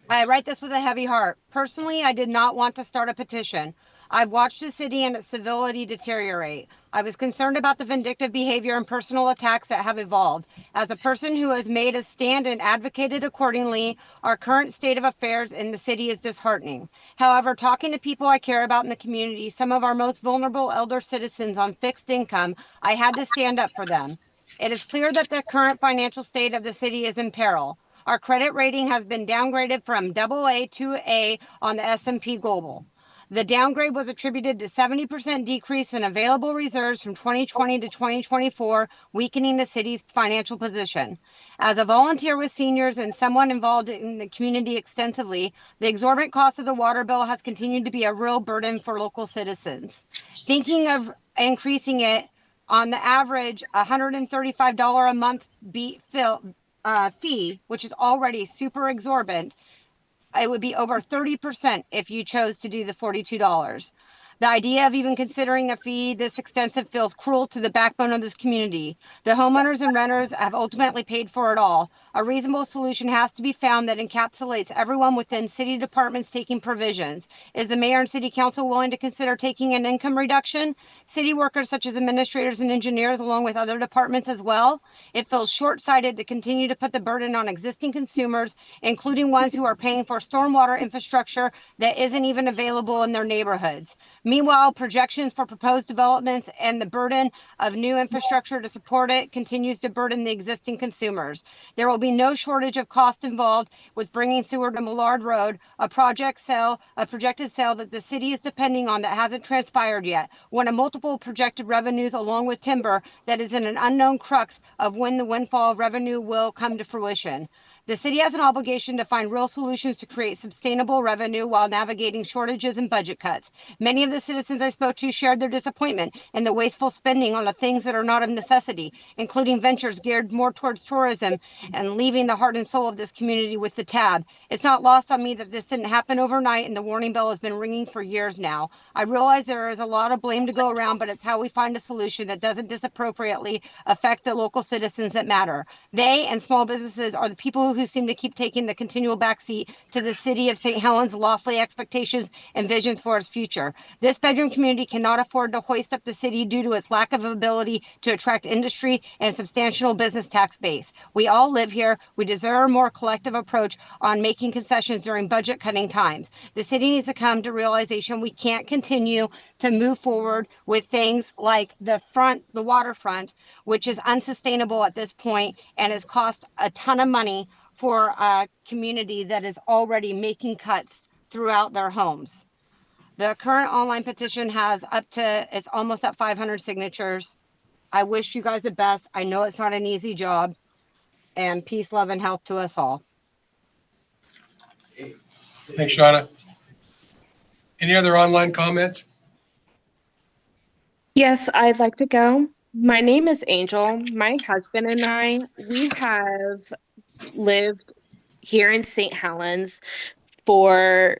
I write this with a heavy heart. Personally, I did not want to start a petition. I've watched the city and its civility deteriorate. I was concerned about the vindictive behavior and personal attacks that have evolved. As a person who has made a stand and advocated accordingly, our current state of affairs in the city is disheartening. However, talking to people I care about in the community, some of our most vulnerable elder citizens on fixed income, I had to stand up for them. It is clear that the current financial state of the city is in peril. Our credit rating has been downgraded from AA to A on the S&P Global. The downgrade was attributed to 70% decrease in available reserves from 2020 to 2024, weakening the city's financial position. As a volunteer with seniors and someone involved in the community extensively, the exorbitant cost of the water bill has continued to be a real burden for local citizens. Thinking of increasing it on the average $135 a month fee, which is already super exorbitant, it would be over 30% if you chose to do the $42. The idea of even considering a fee this extensive feels cruel to the backbone of this community. The homeowners and renters have ultimately paid for it all. A reasonable solution has to be found that encapsulates everyone within city departments taking provisions. Is the mayor and city council willing to consider taking an income reduction? City workers such as administrators and engineers, along with other departments as well. It feels short-sighted to continue to put the burden on existing consumers, including ones who are paying for stormwater infrastructure that isn't even available in their neighborhoods. Meanwhile, projections for proposed developments and the burden of new infrastructure to support it continues to burden the existing consumers. There will be no shortage of cost involved with bringing sewer to Millard Road, a projected sale that the city is depending on that hasn't transpired yet. One of multiple projected revenues along with timber that is in an unknown crux of when the windfall revenue will come to fruition. The city has an obligation to find real solutions to create sustainable revenue while navigating shortages and budget cuts. Many of the citizens I spoke to shared their disappointment in the wasteful spending on the things that are not of necessity, including ventures geared more towards tourism and leaving the heart and soul of this community with the tab. It's not lost on me that this didn't happen overnight and the warning bell has been ringing for years now. I realize there is a lot of blame to go around, but it's how we find a solution that doesn't disappropriately affect the local citizens that matter. They and small businesses are the people who seem to keep taking the continual backseat to the city of St. Helens' lofty expectations and visions for its future. This bedroom community cannot afford to hoist up the city due to its lack of ability to attract industry and a substantial business tax base. We all live here. We deserve a more collective approach on making concessions during budget cutting times. The city needs to come to realization we can't continue to move forward with things like the waterfront, which is unsustainable at this point and has cost a ton of money for a community that is already making cuts throughout their homes. The current online petition it's almost at 500 signatures. I wish you guys the best. I know it's not an easy job, and peace, love, and health to us all. Thanks, Shauna. Any other online comments? Yes, I'd like to go. My name is Angel. My husband and I, we have lived here in St. Helens for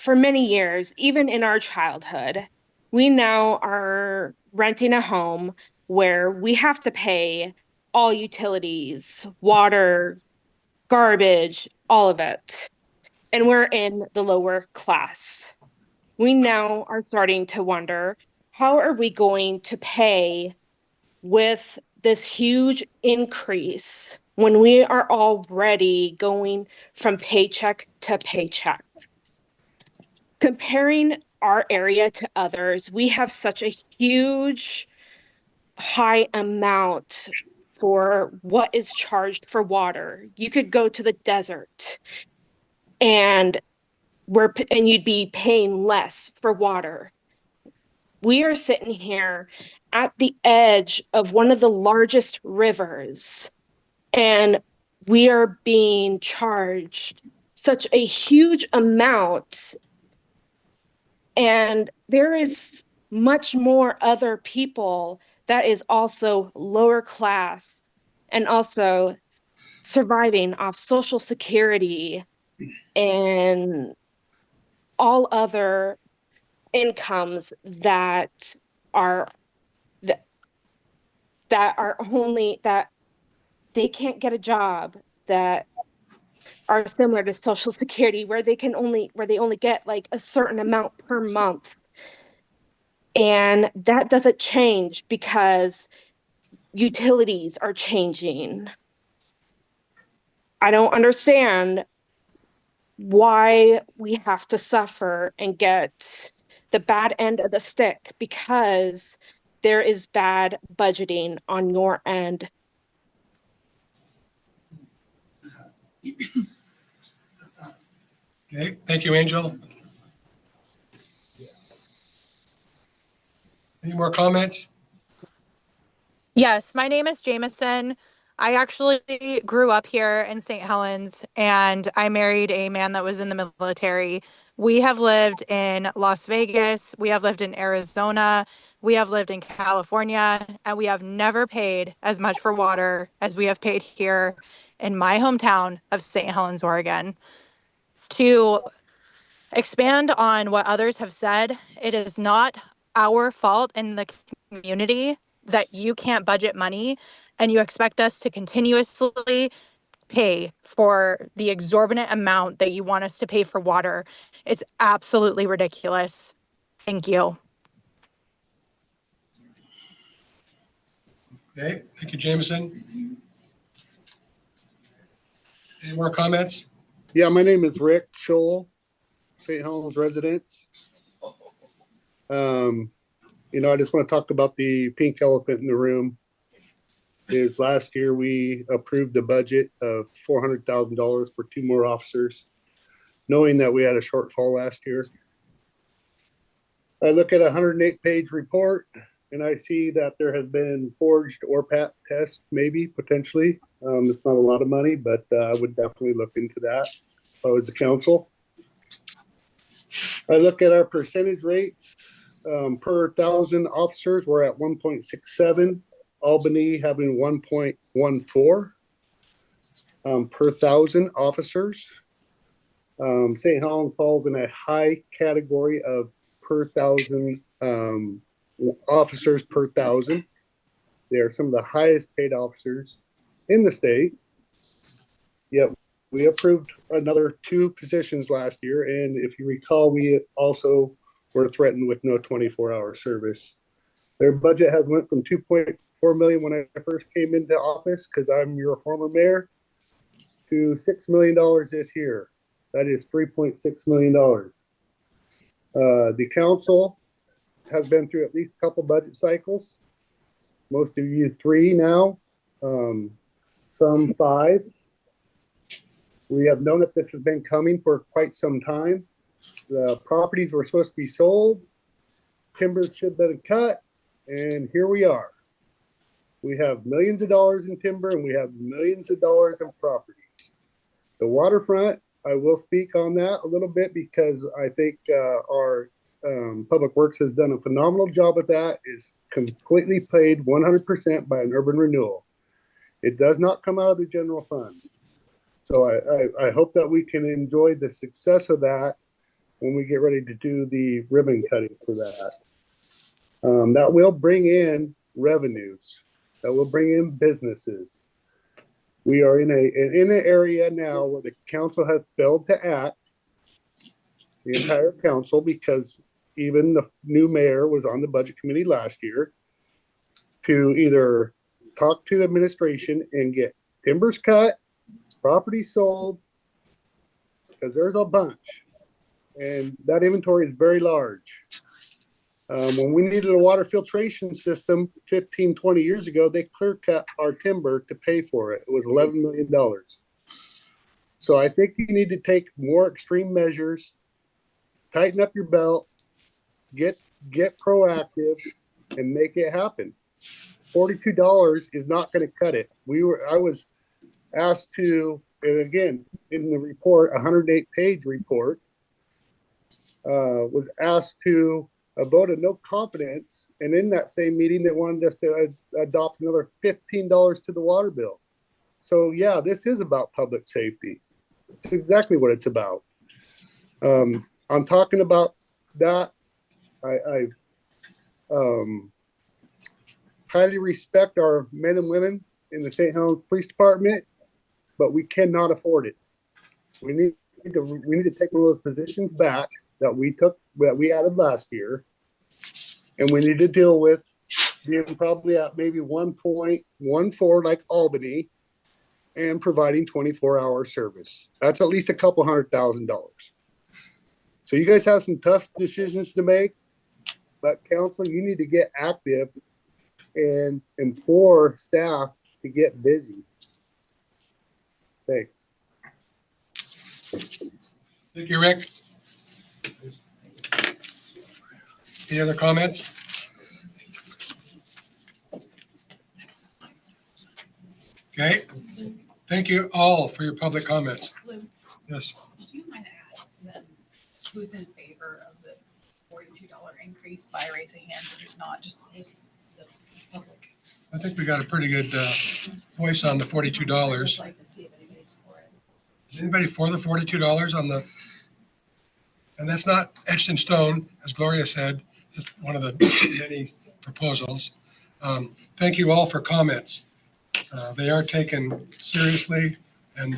many years, even in our childhood. We now are renting a home where we have to pay all utilities, water, garbage, all of it. And we're in the lower class. We now are starting to wonder, how are we going to pay with this huge increase when we are already going from paycheck to paycheck? Comparing our area to others, we have such a huge high amount for what is charged for water. You could go to the desert and you'd be paying less for water. We are sitting here at the edge of one of the largest rivers, and we are being charged such a huge amount. And there is much more other people that is also lower class and also surviving off Social Security and all other incomes that are only that they can't get a job that are similar to Social Security where they only get like a certain amount per month. And that doesn't change because utilities are changing. I don't understand why we have to suffer and get the bad end of the stick, because there is bad budgeting on your end. Okay, thank you, Angel. Any more comments? Yes, my name is Jameson. I actually grew up here in St. Helens and I married a man that was in the military. We have lived in Las Vegas, we have lived in Arizona, we have lived in California, and we have never paid as much for water as we have paid here in my hometown of St. Helens, Oregon. To expand on what others have said, it is not our fault in the community that you can't budget money and you expect us to continuously pay for the exorbitant amount that you want us to pay for water. It's absolutely ridiculous. Thank you. Okay, thank you, Jameson. Any more comments? Yeah, my name is Rick Schol, St. Helens resident. I just want to talk about the pink elephant in the room. Is last year we approved a budget of $400,000 for 2 more officers, knowing that we had a shortfall last year. I look at a 108-page report and I see that there has been forged ORPAT tests, maybe potentially. It's not a lot of money, but I would definitely look into that if I was the council. I look at our percentage rates per 1,000 officers. We're at 1.67. Albany having 1.14 per 1,000 officers. St. Helens falls in a high category of per 1,000 officers per 1,000. They are some of the highest paid officers in the state. Yet we approved another 2 positions last year, and if you recall, we also were threatened with no 24-hour service. Their budget has went from $2.4 million when I first came into office, because I'm your former mayor, to $6 million this year. That is $3.6 million. The council has been through at least a couple budget cycles. Most of you 3 now, some 5. We have known that this has been coming for quite some time. The properties were supposed to be sold, timbers should have been cut, and here we are. We have millions of dollars in timber and we have millions of dollars in properties. The waterfront, I will speak on that a little bit because I think our Public Works has done a phenomenal job with that. It's completely paid 100% by an urban renewal. It does not come out of the general fund. So I hope that we can enjoy the success of that when we get ready to do the ribbon cutting for that. That will bring in revenues. That will bring in businesses. We are in an area now where the council has failed to act, the entire council, because even the new mayor was on the budget committee last year to either talk to administration and get timbers cut, property sold, because there's a bunch. And that inventory is very large. When we needed a water filtration system 15, 20 years ago, they clear cut our timber to pay for it. It was $11 million. So I think you need to take more extreme measures, tighten up your belt, get proactive, and make it happen. $42 is not going to cut it. I was asked to, and again, in the report, a 108-page report, was asked to vote of no confidence, and in that same meeting, they wanted us to adopt another $15 to the water bill. So yeah, this is about public safety. It's exactly what it's about. I'm talking about that. I highly respect our men and women in the St. Helens Police Department, but we cannot afford it. We need to take one of those positions back that we added last year, and we need to deal with being probably at maybe 1.14 like Albany and providing 24-hour service. That's at least a couple $100,000. So you guys have some tough decisions to make, but council, you need to get active and implore staff to get busy. Thanks. Thank you, Rick. Any other comments? Okay, thank you all for your public comments. Yes. Do you mind asking them who's in favor of the $42 increase by raising hands, or who's not, just the public? I think we got a pretty good voice on the $42. I'd like to see if anybody's for it. Is anybody for the $42 on the, and that's not etched in stone, as Gloria said, it's one of the many proposals. Thank you all for comments. They are taken seriously, and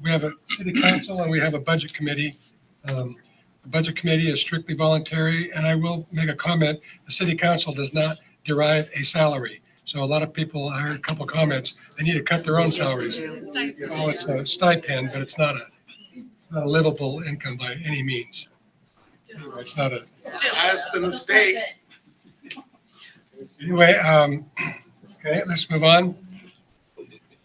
we have a city council and we have a budget committee. The budget committee is strictly voluntary, and I will make a comment. The city council does not derive a salary. So a lot of people, I heard a couple comments, they need to cut their own salaries. Oh, it's a stipend, but it's not a livable income by any means. It's not a. That's the mistake. Anyway, okay, let's move on.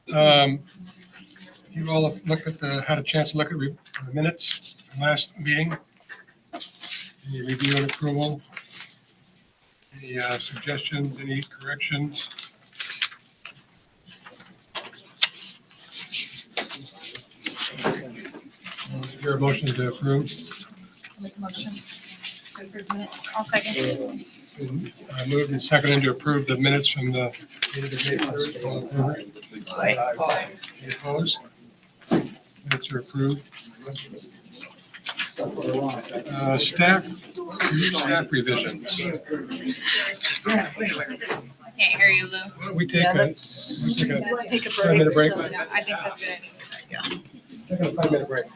You all have looked at had a chance to look at the minutes from last meeting. Any review and approval? Any suggestions, any corrections? Is there a motion to approve? Make a motion to approve minutes. I'll second. Moved and seconded to approve the minutes from the meeting of May 3rd. All in favor? Any opposed? Minutes are approved. Staff revisions. I can't hear you, Lou. We take a 5-minute break. I think that's a good idea. Take a 5-minute break.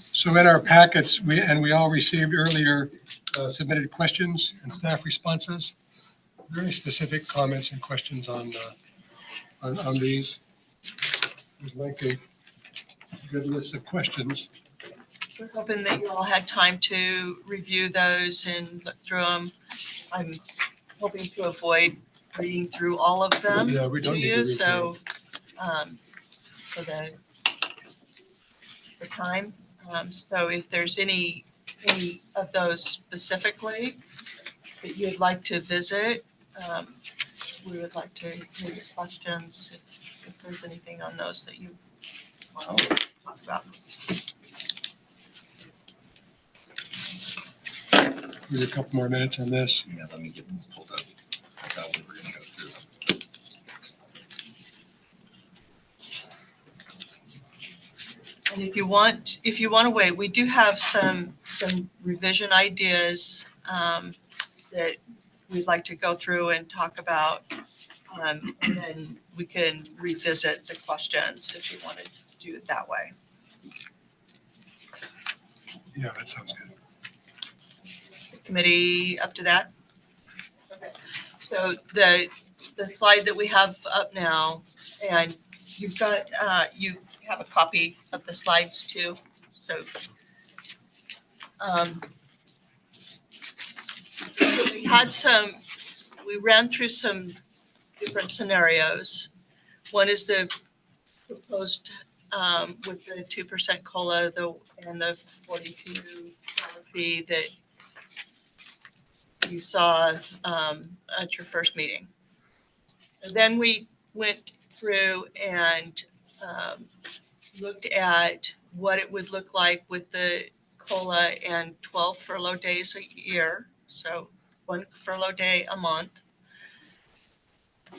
So in our packets, we all received earlier submitted questions and staff responses. Are there any specific comments and questions on these? There's like a good list of questions. We're hoping that you all had time to review those and look through them. I'm hoping to avoid reading through all of them Yeah, we to don't need to you, read so for the time. So if there's any of those specifically that you'd like to visit, we would like to hear your questions if there's anything on those that you want to talk about. There's a couple more minutes on this. Yeah, let me get this pulled up. I thought we were gonna go through them. And if you want to wait, we do have some revision ideas that we'd like to go through and talk about. And then we can revisit the questions if you want to do it that way. Yeah, that sounds good. Committee up to that? Okay. So the slide that we have up now, and you've got, you have a copy of the slides too. So we ran through some different scenarios. One is the proposed with the 2% COLA and the $42 fee that you saw at your first meeting. And then we went through and looked at what it would look like with the COLA and 12 furlough days a year. So 1 furlough day a month.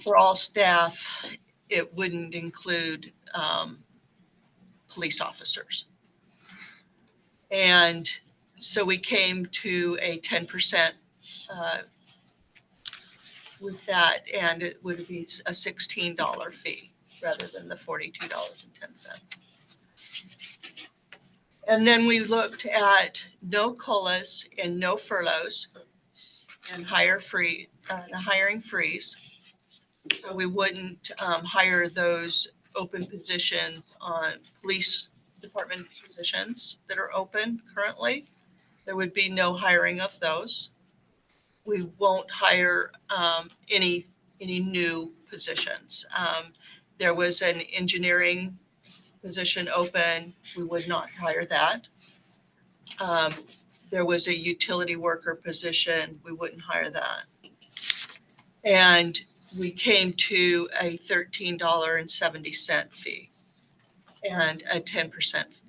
For all staff, it wouldn't include police officers. And so we came to a 10% with that, and it would be a $16 fee rather than the $42.10. And then we looked at no COLAs and no furloughs and a hiring freeze. So we wouldn't hire those open positions on police department positions that are open currently. There would be no hiring of those. We won't hire any new positions. There was an engineering position open. We would not hire that. There was a utility worker position. We wouldn't hire that. And we came to a $13.70 fee and a 10%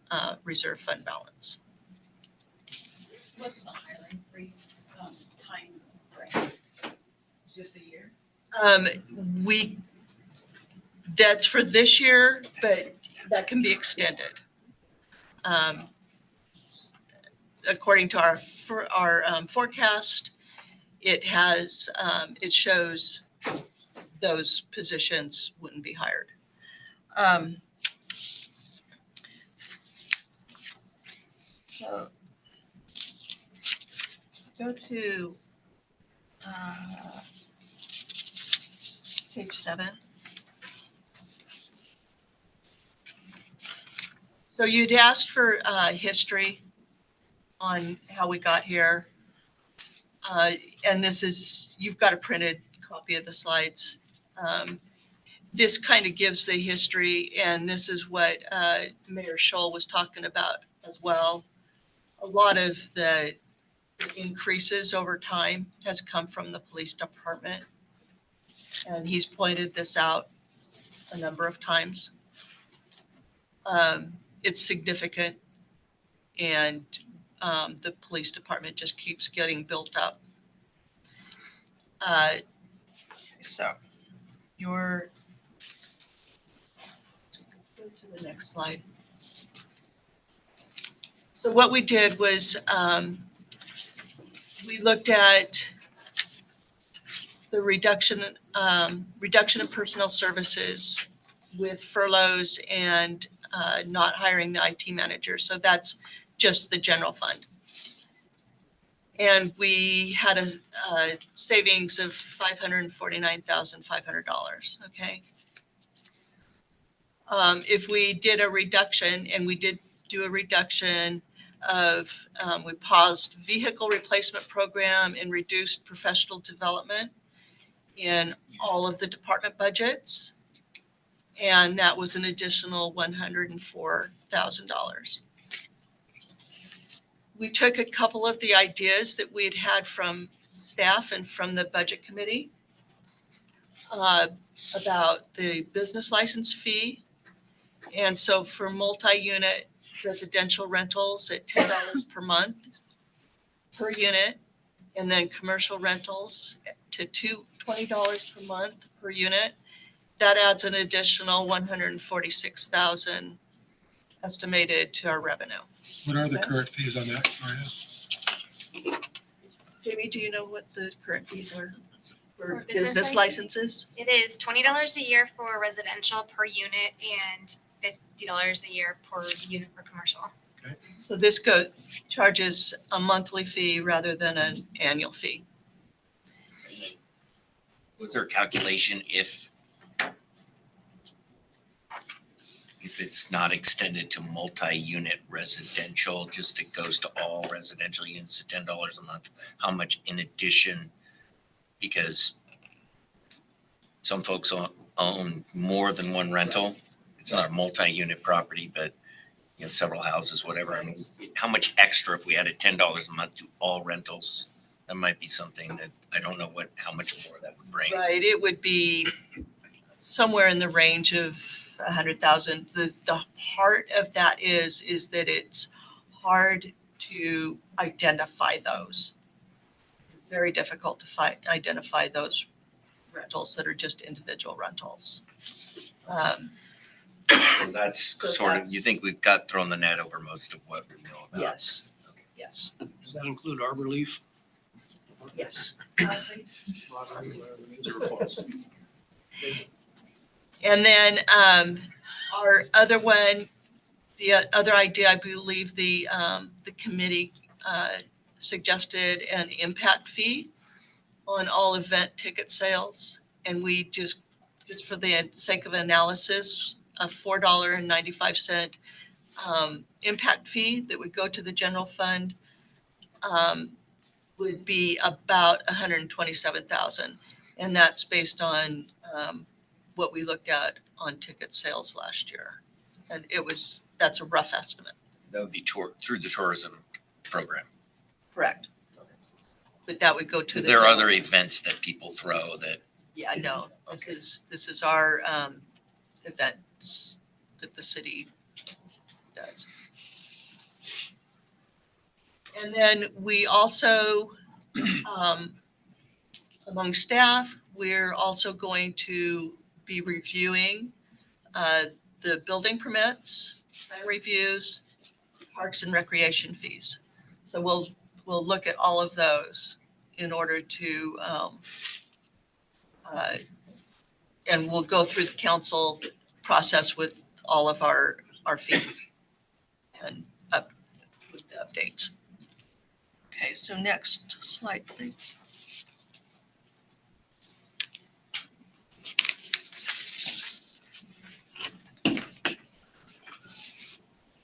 reserve fund balance. What's the hiring freeze time frame? Just a year? That's for this year, but that can be extended. According to our forecast, it shows those positions wouldn't be hired. So go to page 7. So you'd asked for history on how we got here. And you've got a printed copy of the slides. This kind of gives the history, and this is what Mayor Schol was talking about as well. A lot of the increases over time has come from the police department. And he's pointed this out a number of times. It's significant, and the police department just keeps getting built up. So go to the next slide. So what we did was, we looked at the reduction in personnel services with furloughs and not hiring the IT manager. So that's just the general fund. And we had a savings of $549,500, okay? If we did a reduction, and we did do a reduction of, we paused vehicle replacement program and reduced professional development in all of the department budgets. And that was an additional $104,000. We took a couple of the ideas that we had had from staff and from the budget committee about the business license fee. And so for multi-unit residential rentals at $10 per month per unit, and then commercial rentals to $20 per month per unit, that adds an additional $146,000 estimated to our revenue. What are the current fees on that, Maria? Jamie, do you know what the current fees are for For business business licenses? It is $20 a year for residential per unit and $50 a year per unit for commercial. So this charges a monthly fee rather than an annual fee. Was there a calculation if it's not extended to multi-unit residential, just it goes to all residential units at $10 a month, how much in addition? Because some folks own more than one rental. It's not a multi-unit property, but several houses, whatever. I mean, how much extra if we added $10 a month to all rentals? That might be something that I don't know how much more that would bring. Right, it would be somewhere in the range of 100,000. The part of that is that it's hard to identify those. Very difficult to identify those rentals that are just individual rentals. So that's sort of, you think we've got thrown the net over most of what we know about? Yes, yes, Does that include arbor leaf? yes. You're close. And then our other one, the other idea, I believe the committee suggested an impact fee on all event ticket sales. And we just for the sake of analysis, a $4.95 impact fee that would go to the general fund would be about $127,000. And that's based on what we looked at on ticket sales last year. And that's a rough estimate. That would be through the tourism program. Correct. But that would go to There are other events that people throw that. Yeah, no, this is our events that the city does. And then we also, among staff, we're also going to be reviewing the building permits, plan reviews, parks and recreation fees. So we'll look at all of those in order to, and we'll go through the council process with all of our fees and with the updates. Okay, so next slide, please.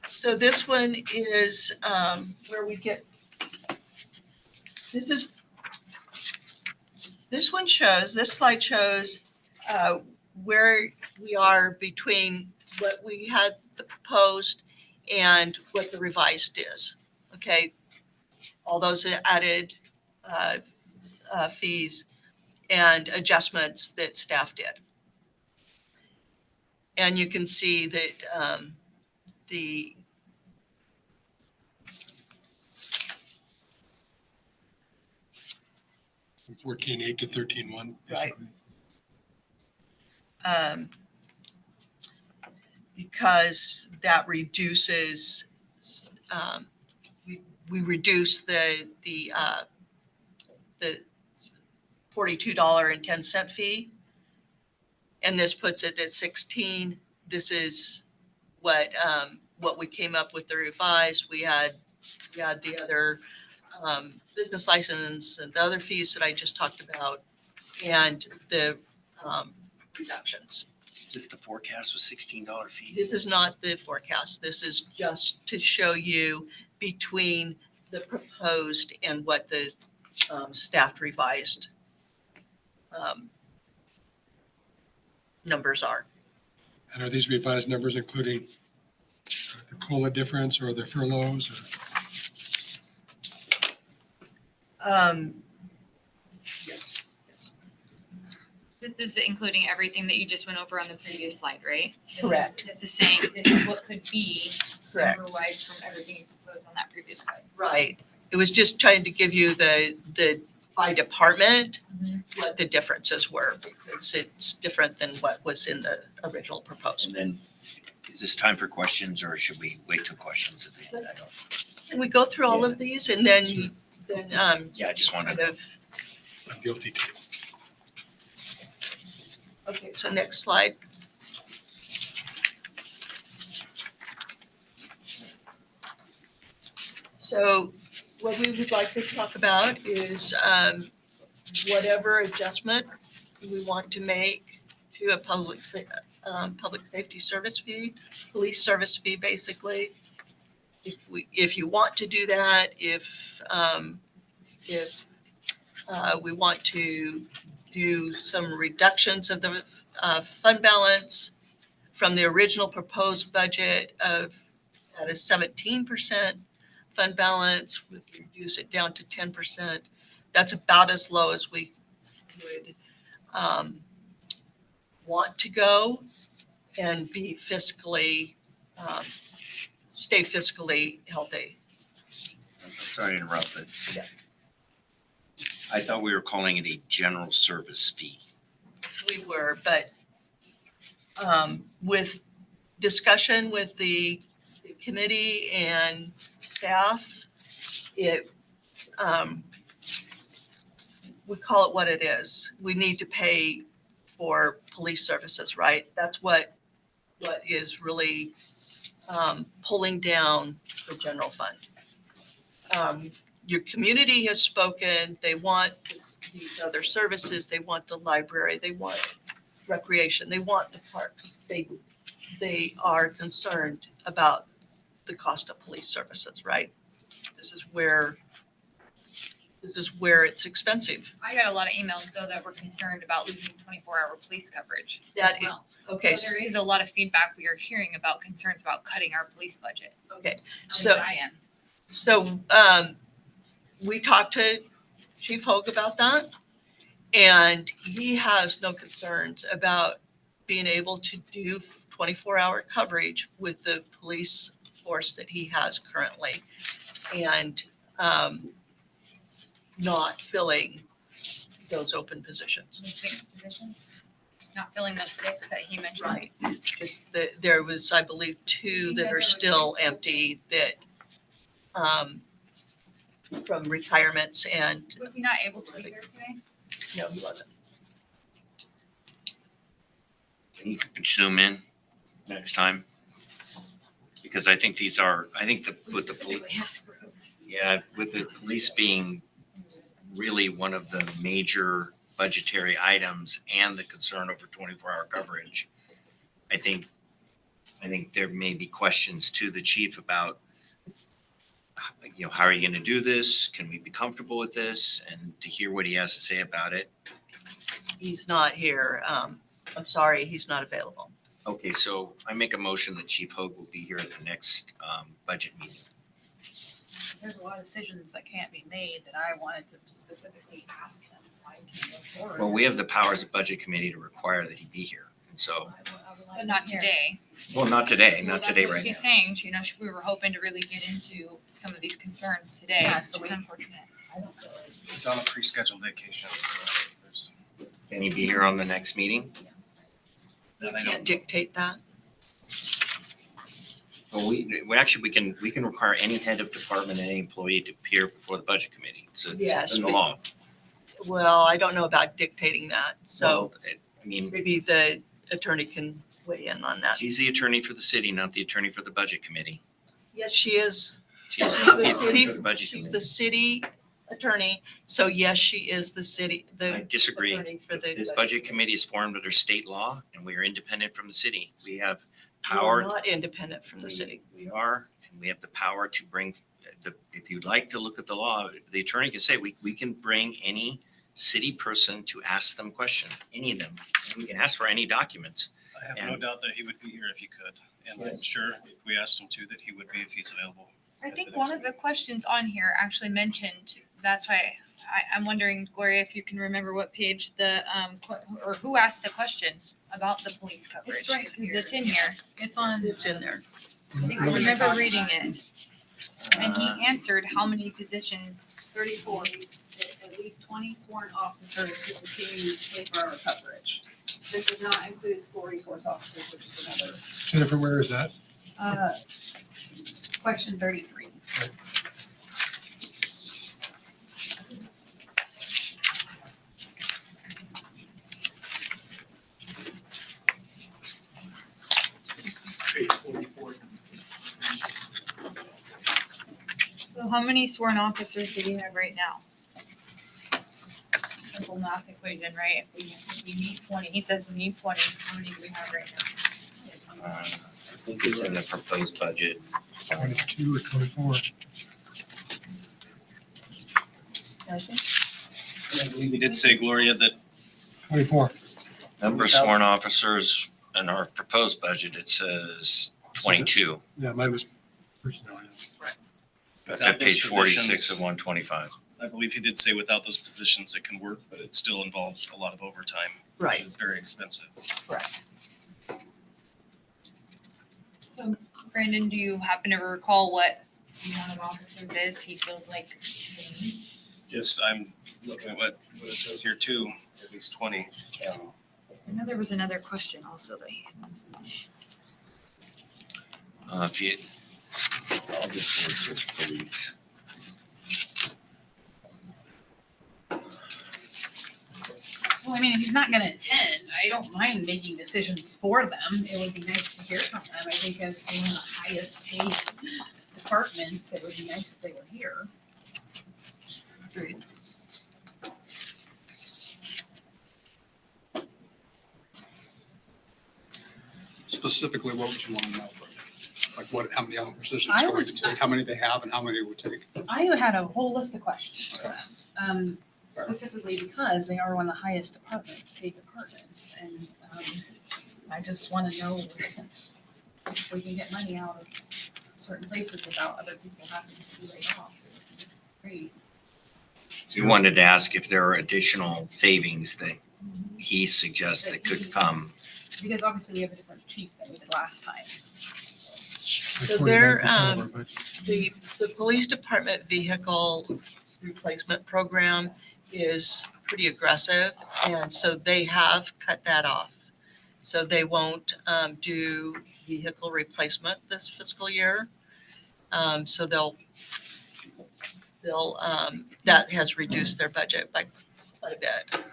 So this one is where we get, this slide shows where we are between what we had the proposed and what the revised is. Okay, all those added fees and adjustments that staff did. And you can see that the From 14.8 to 13.1. Right. Because that reduces we reduced the $42.10 fee. And this puts it at 16. This is what we came up with the revised. We had the other business license and the other fees that I just talked about, and the reductions. Is this the forecast with $16 fees? This is not the forecast. This is just to show you between the proposed and what the staff revised numbers are. And are these revised numbers including the COLA difference or the furloughs? Yes. This is including everything that you just went over on the previous slide, right? Correct. This is saying this is what could be Correct. number-wise from everything you proposed on that previous slide. Right. It was just trying to give you the by department, what the differences were, because it's different than what was in the original proposal. And then, is this time for questions or should we wait till questions at the end? I don't. Can we go through all of these and then Yeah, I just wanted to. I'm guilty too. Okay, so next slide. So what we would like to talk about is whatever adjustment we want to make to a public safety service fee, police service fee, basically. If you want to do that, if we want to do some reductions of the fund balance from the original proposed budget of at a 17% fund balance, we reduce it down to 10%. That's about as low as we would want to go and be fiscally, stay fiscally healthy. I'm sorry to interrupt, but Yeah. I thought we were calling it a general service fee. We were, but with discussion with the committee and staff, we call it what it is. We need to pay for police services, right? That's what is really pulling down the general fund. Your community has spoken. They want these other services. They want the library. They want recreation. They want the parks. They are concerned about the cost of police services, right? This is where it's expensive. I got a lot of emails though that were concerned about losing 24-hour police coverage That as well. Okay. So there is a lot of feedback we are hearing about concerns about cutting our police budget. Okay. At So least I am. So we talked to Chief Hogue about that, and he has no concerns about being able to do 24-hour coverage with the police force that he has currently, and not filling those open positions. The 6th position, not filling those 6 that he mentioned. Right. Just that there was, I believe, 2 that are still empty that from retirements and. Was he not able to be here today? No, he wasn't. You could zoom in next time. Because I think with the police, with the police being really one of the major budgetary items and the concern over 24-hour coverage, I think there may be questions to the chief about, how are you going to do this? Can we be comfortable with this? And to hear what he has to say about it. He's not here. I'm sorry, he's not available. Okay, so I make a motion that Chief Hogue will be here at the next budget meeting. There's a lot of decisions that can't be made that I wanted to specifically ask him, so I can go forward. Well, we have the powers of budget committee to require that he be here. And so, But not today. well, not today, Well, not today that's what right now. she's saying, we were hoping to really get into some of these concerns today. Yeah, so It's we- unfortunate. He's on a pre-scheduled vacation, so there's. Can he be here on the next meeting? You can't dictate that. Well, we actually, we can require any head of department, any employee to appear before the budget committee. So Yes, it's in the we- law. Well, I don't know about dictating that, so Well, I mean, maybe the attorney can weigh in on that. she's the attorney for the city, not the attorney for the budget committee. Yes, she is. She's She's not the the attorney city, for the budget she's committee. the city attorney, so yes, she is the city, I the disagree. attorney for the. This budget committee is formed under state law and we are independent from the city. We have We're power. not independent from the city. We are, and we have the power to bring, if you'd like to look at the law, the attorney can say, we can bring any city person to ask them questions, any of them. We can ask for any documents. I have no doubt that he would be here if he could. And I'm sure if we asked him to, that he would be if he's available. I think one of the questions on here actually mentioned, that's why I'm wondering, Gloria, if you can remember what page or who asked the question about the police coverage. It's right here. It's in here. It's on. It's in there. I think I remember reading it. And he answered how many positions? 34, at least 20 sworn officers, this is who you pay for our coverage. This does not include school resource officers, which is another, Jennifer, where is that? question 33. Right. So how many sworn officers do we have right now? Simple math equation, right? If we need 20, he says we need 20, how many do we have right now? I think it's in the proposed budget. 22 or 24? I believe he did say, Gloria, that 24. Number of sworn officers in our proposed budget, it says 22. Yeah, mine was personnel. That's without at those page 46 positions- of 125. I believe he did say without those positions it can work, but it still involves a lot of overtime. Right. Which is very expensive. So Brandon, do you happen to recall what the amount of officers is he feels like we need? Just, I'm looking at what it says here too, at least 20. I know there was another question also that he had. If you, I'll just research police. Well, I mean, if he's not gonna attend, I don't mind making decisions for them. It would be nice to hear from them. I think as one of the highest paid departments, it would be nice if they were here. Agreed. Specifically, what would you want to know? Like what, how many officers I it's going was- to take, how many they have and how many it would take? I had a whole list of questions for them, specifically because they are one of the highest paid departments, and I just want to know if we can get money out of certain places without other people having to be laid off. Great. We wanted to ask if there are additional savings that he suggests that could come. Because obviously we have a different chief than we did last time. So there, the police department vehicle replacement program is pretty aggressive, and so they have cut that off. So they won't do vehicle replacement this fiscal year. So they'll that has reduced their budget by quite a bit.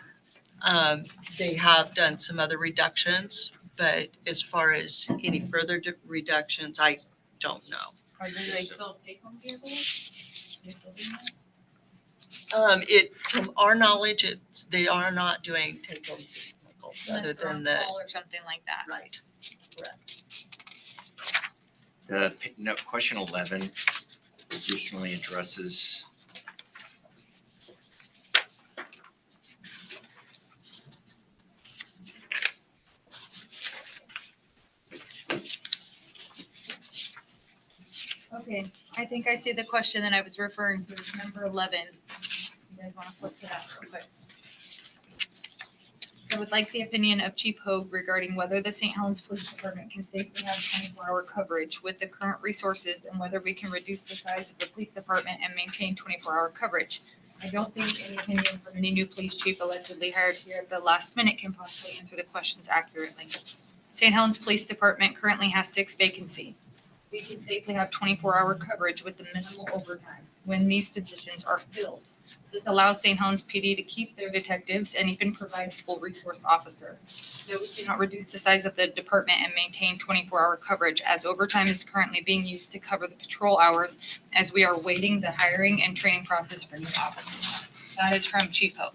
They have done some other reductions, but as far as any further reductions, I don't know. Or do they still take home vehicles? Do they still do that? From our knowledge, they are not doing take-home vehicles other Unless they're than on the. call or something like that. Right, correct. No, question 11 additionally addresses Okay, I think I see the question that I was referring to, it's number 11. You guys wanna flip to that real quick? So I would like the opinion of Chief Hoag regarding whether the St. Helens Police Department can safely have 24-hour coverage with the current resources and whether we can reduce the size of the police department and maintain 24-hour coverage. I don't think any opinion from any new police chief allegedly hired here at the last minute can possibly answer the questions accurately. St. Helens Police Department currently has 6 vacancies. we can safely have 24-hour coverage with the minimal overtime when these positions are filled. This allows St. Helens PD to keep their detectives and even provide school resource officer. No, we cannot reduce the size of the department and maintain 24-hour coverage as overtime is currently being used to cover the patrol hours as we are waiting the hiring and training process for new officers. That is from Chief Hope.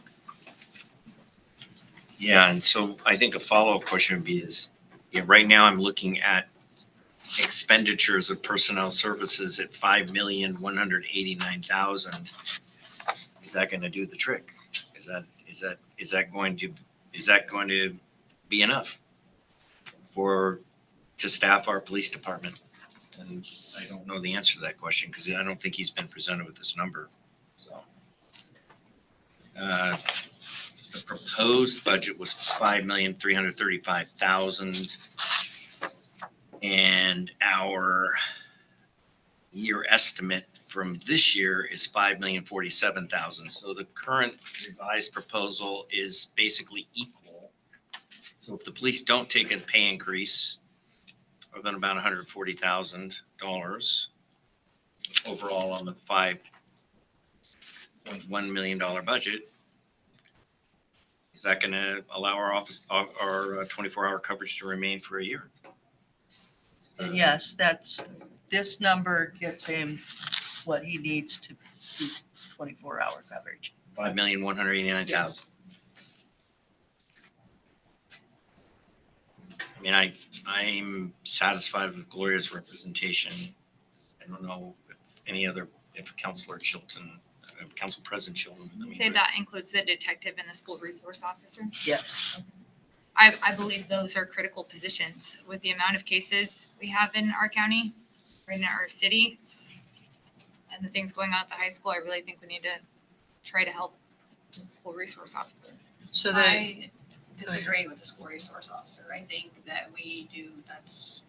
Yeah, and so I think a follow-up question would be is, right now I'm looking at expenditures of personnel services at $5,189,000. Is that going to do the trick? Is that going to be enough to staff our police department? And I don't know the answer to that question because I don't think he's been presented with this number. So the proposed budget was $5,335,000, and our year estimate from this year is $5,047,000. So the current revised proposal is basically equal. So if the police don't take a pay increase, we're going about $140,000 overall on the $5.1 million budget. Is that going to allow our 24-hour coverage to remain for a year? And yes, this number gets him what he needs to do 24-hour coverage. $5,189,000. Yes. I mean, I'm satisfied with Gloria's representation. I don't know if Council President Chilton. Say that includes the detective and the school resource officer? Yes. I believe those are critical positions with the amount of cases we have in our county, right in our city, and the things going on at the high school. I really think we need to try to help the school resource officer. So I disagree with the school resource officer. I think that that's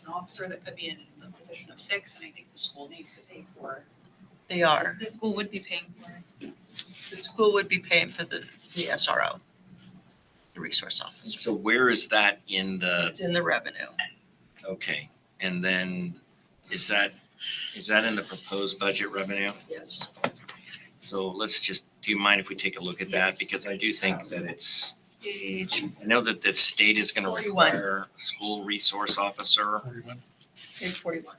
an officer that could be in the position of 6, and I think the school needs to pay for. They are. The school would be paying for it. The school would be paying for the SRO, the resource officer. So where is that in the? It's in the revenue. Okay, and then is that in the proposed budget revenue? Yes. So do you mind if we take a look at that? Because I do think that it's, I know that the state is going to 41. require a school resource officer. 41. Page 41.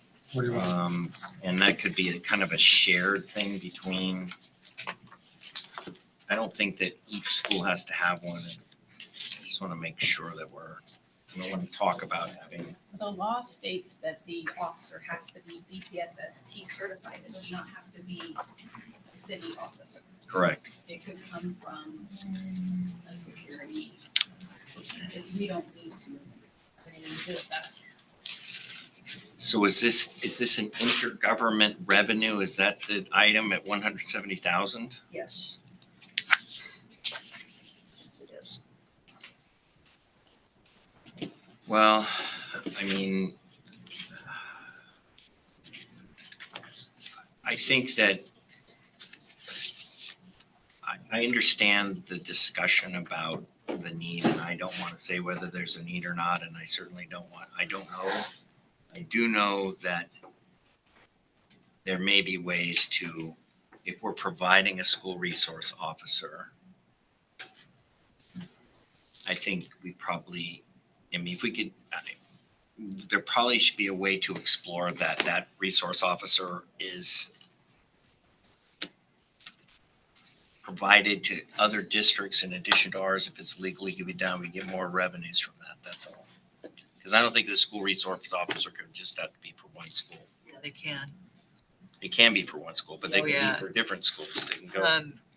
And that could be a kind of a shared thing between, I don't think that each school has to have one. I just want to make sure that we don't want to talk about having. The law states that the officer has to be BPSST certified. It does not have to be a city officer. Correct. It could come from a security. We don't need to. I mean, do it best. So is this an intergovernment revenue? Is that the item at 170,000? Yes. Yes, it is. Well, I mean, I think that I understand the discussion about the need, and I don't want to say whether there's a need or not, and I certainly don't know. I do know that there may be ways to, if we're providing a school resource officer, I think we probably, if we could, there probably should be a way to explore that resource officer is provided to other districts in addition to ours. If it's legally can be done, we get more revenues from that. That's all. Because I don't think the school resource officer could just have to be for one school. Yeah, they can. They can be for one school, but they can yeah. be for different schools. They can go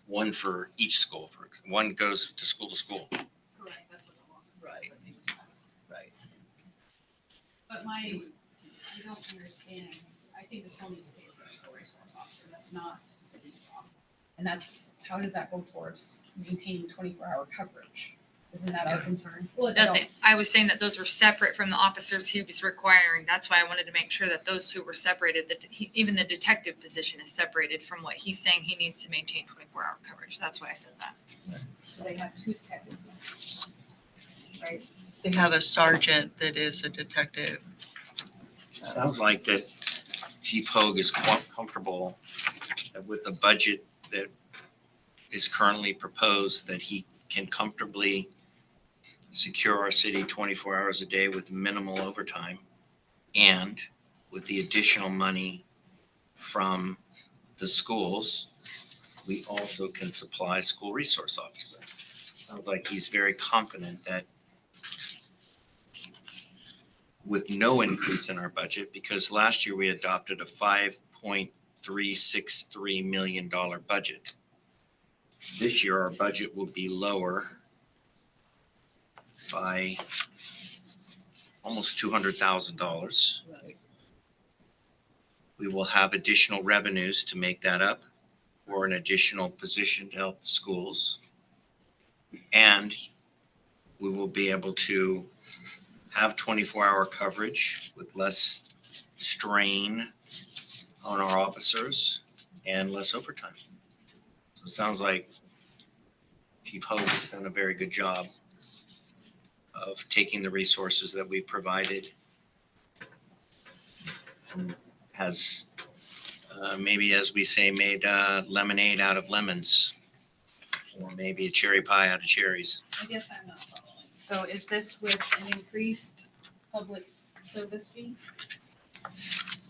one for each school. One goes to school to school. Correct, that's what the law says. Right. Right. But I don't understand, I think the school needs to pay for a school resource officer. That's not the city's job. And how does that go towards maintaining 24-hour coverage? Isn't that our concern? Well, it doesn't. I was saying that those were separate from the officers he was requiring. That's why I wanted to make sure that those two were separated, that even the detective position is separated from what he's saying he needs to maintain 24-hour coverage. That's why I said that. So they have 2 detectives now. Right? They have a sergeant that is a detective. Sounds like that Chief Hogue is quite comfortable that with the budget that is currently proposed, that he can comfortably secure our city 24 hours a day with minimal overtime, and with the additional money from the schools, we also can supply school resource officer. Sounds like he's very confident that with no increase in our budget, because last year we adopted a $5.363 million budget. This year, our budget will be lower by almost $200,000. We will have additional revenues to make that up, or an additional position to help the schools. And we will be able to have 24-hour coverage with less strain on our officers and less overtime. So it sounds like Chief Hogue has done a very good job of taking the resources that we've provided, and has maybe, as we say, made lemonade out of lemons, or maybe a cherry pie out of cherries. I guess I'm not following. So is this with an increased public service fee?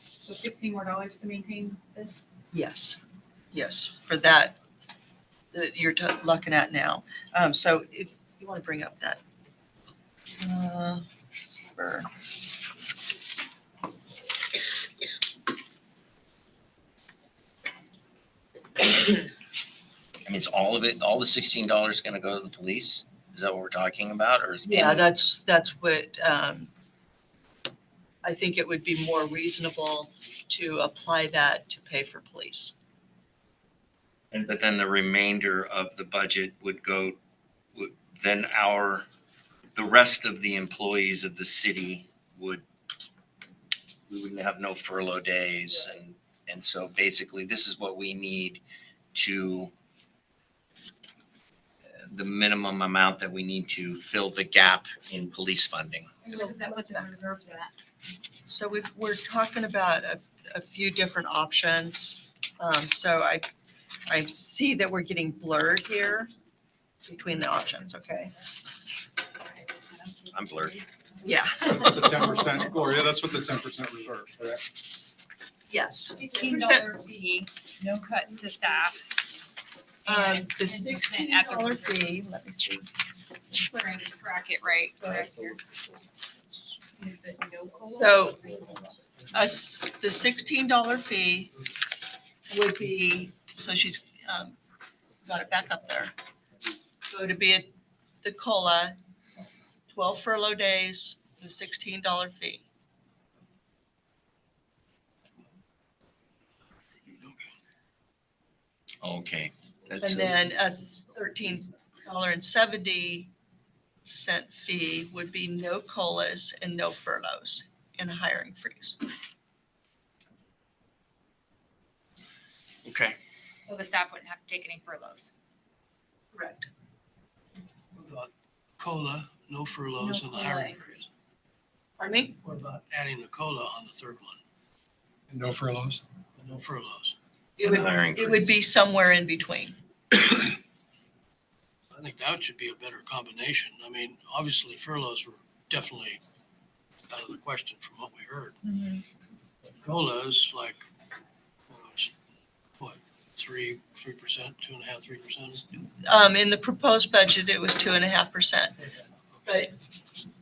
So $16 more to maintain this? Yes, yes, for that you're looking at now. So if you want to bring up that. For- I mean, is all of it, all the $16 gonna go to the police? Is that what we're talking about, or is? Yeah, that's what, I think it would be more reasonable to apply that to pay for police. And but then the remainder of the budget would go, then the rest of the employees of the city we wouldn't have no furlough days, and so basically this is what we need to, the minimum amount that we need to fill the gap in police funding. What does that put the reserves at? So we're talking about a few different options. So I see that we're getting blurred here between the options, okay? I'm blurred. Yeah. That's what the 10%, Gloria, that's what the 10% reserve, correct? Yes. $16 fee, no cuts to staff. The $16 fee, let me see. Trying to track it right here. So the $16 fee would be, so she's got it back up there. So to be the COLA, 12 furlough days, the $16 fee. Okay. And then a $13.70 fee would be no COLAs and no furloughs and a hiring freeze. Okay. So the staff wouldn't have to take any furloughs. Correct. What about COLA, no furloughs, No and the COLA hiring increase. freeze? Pardon me? What about adding the COLA on the third one? No furloughs? No furloughs. It would be somewhere in between. I think that should be a better combination. I mean, obviously furloughs were definitely out of the question from what we heard. COLA is like, it's what, 3%, 2.5%, 3%? In the proposed budget, it was 2.5%. But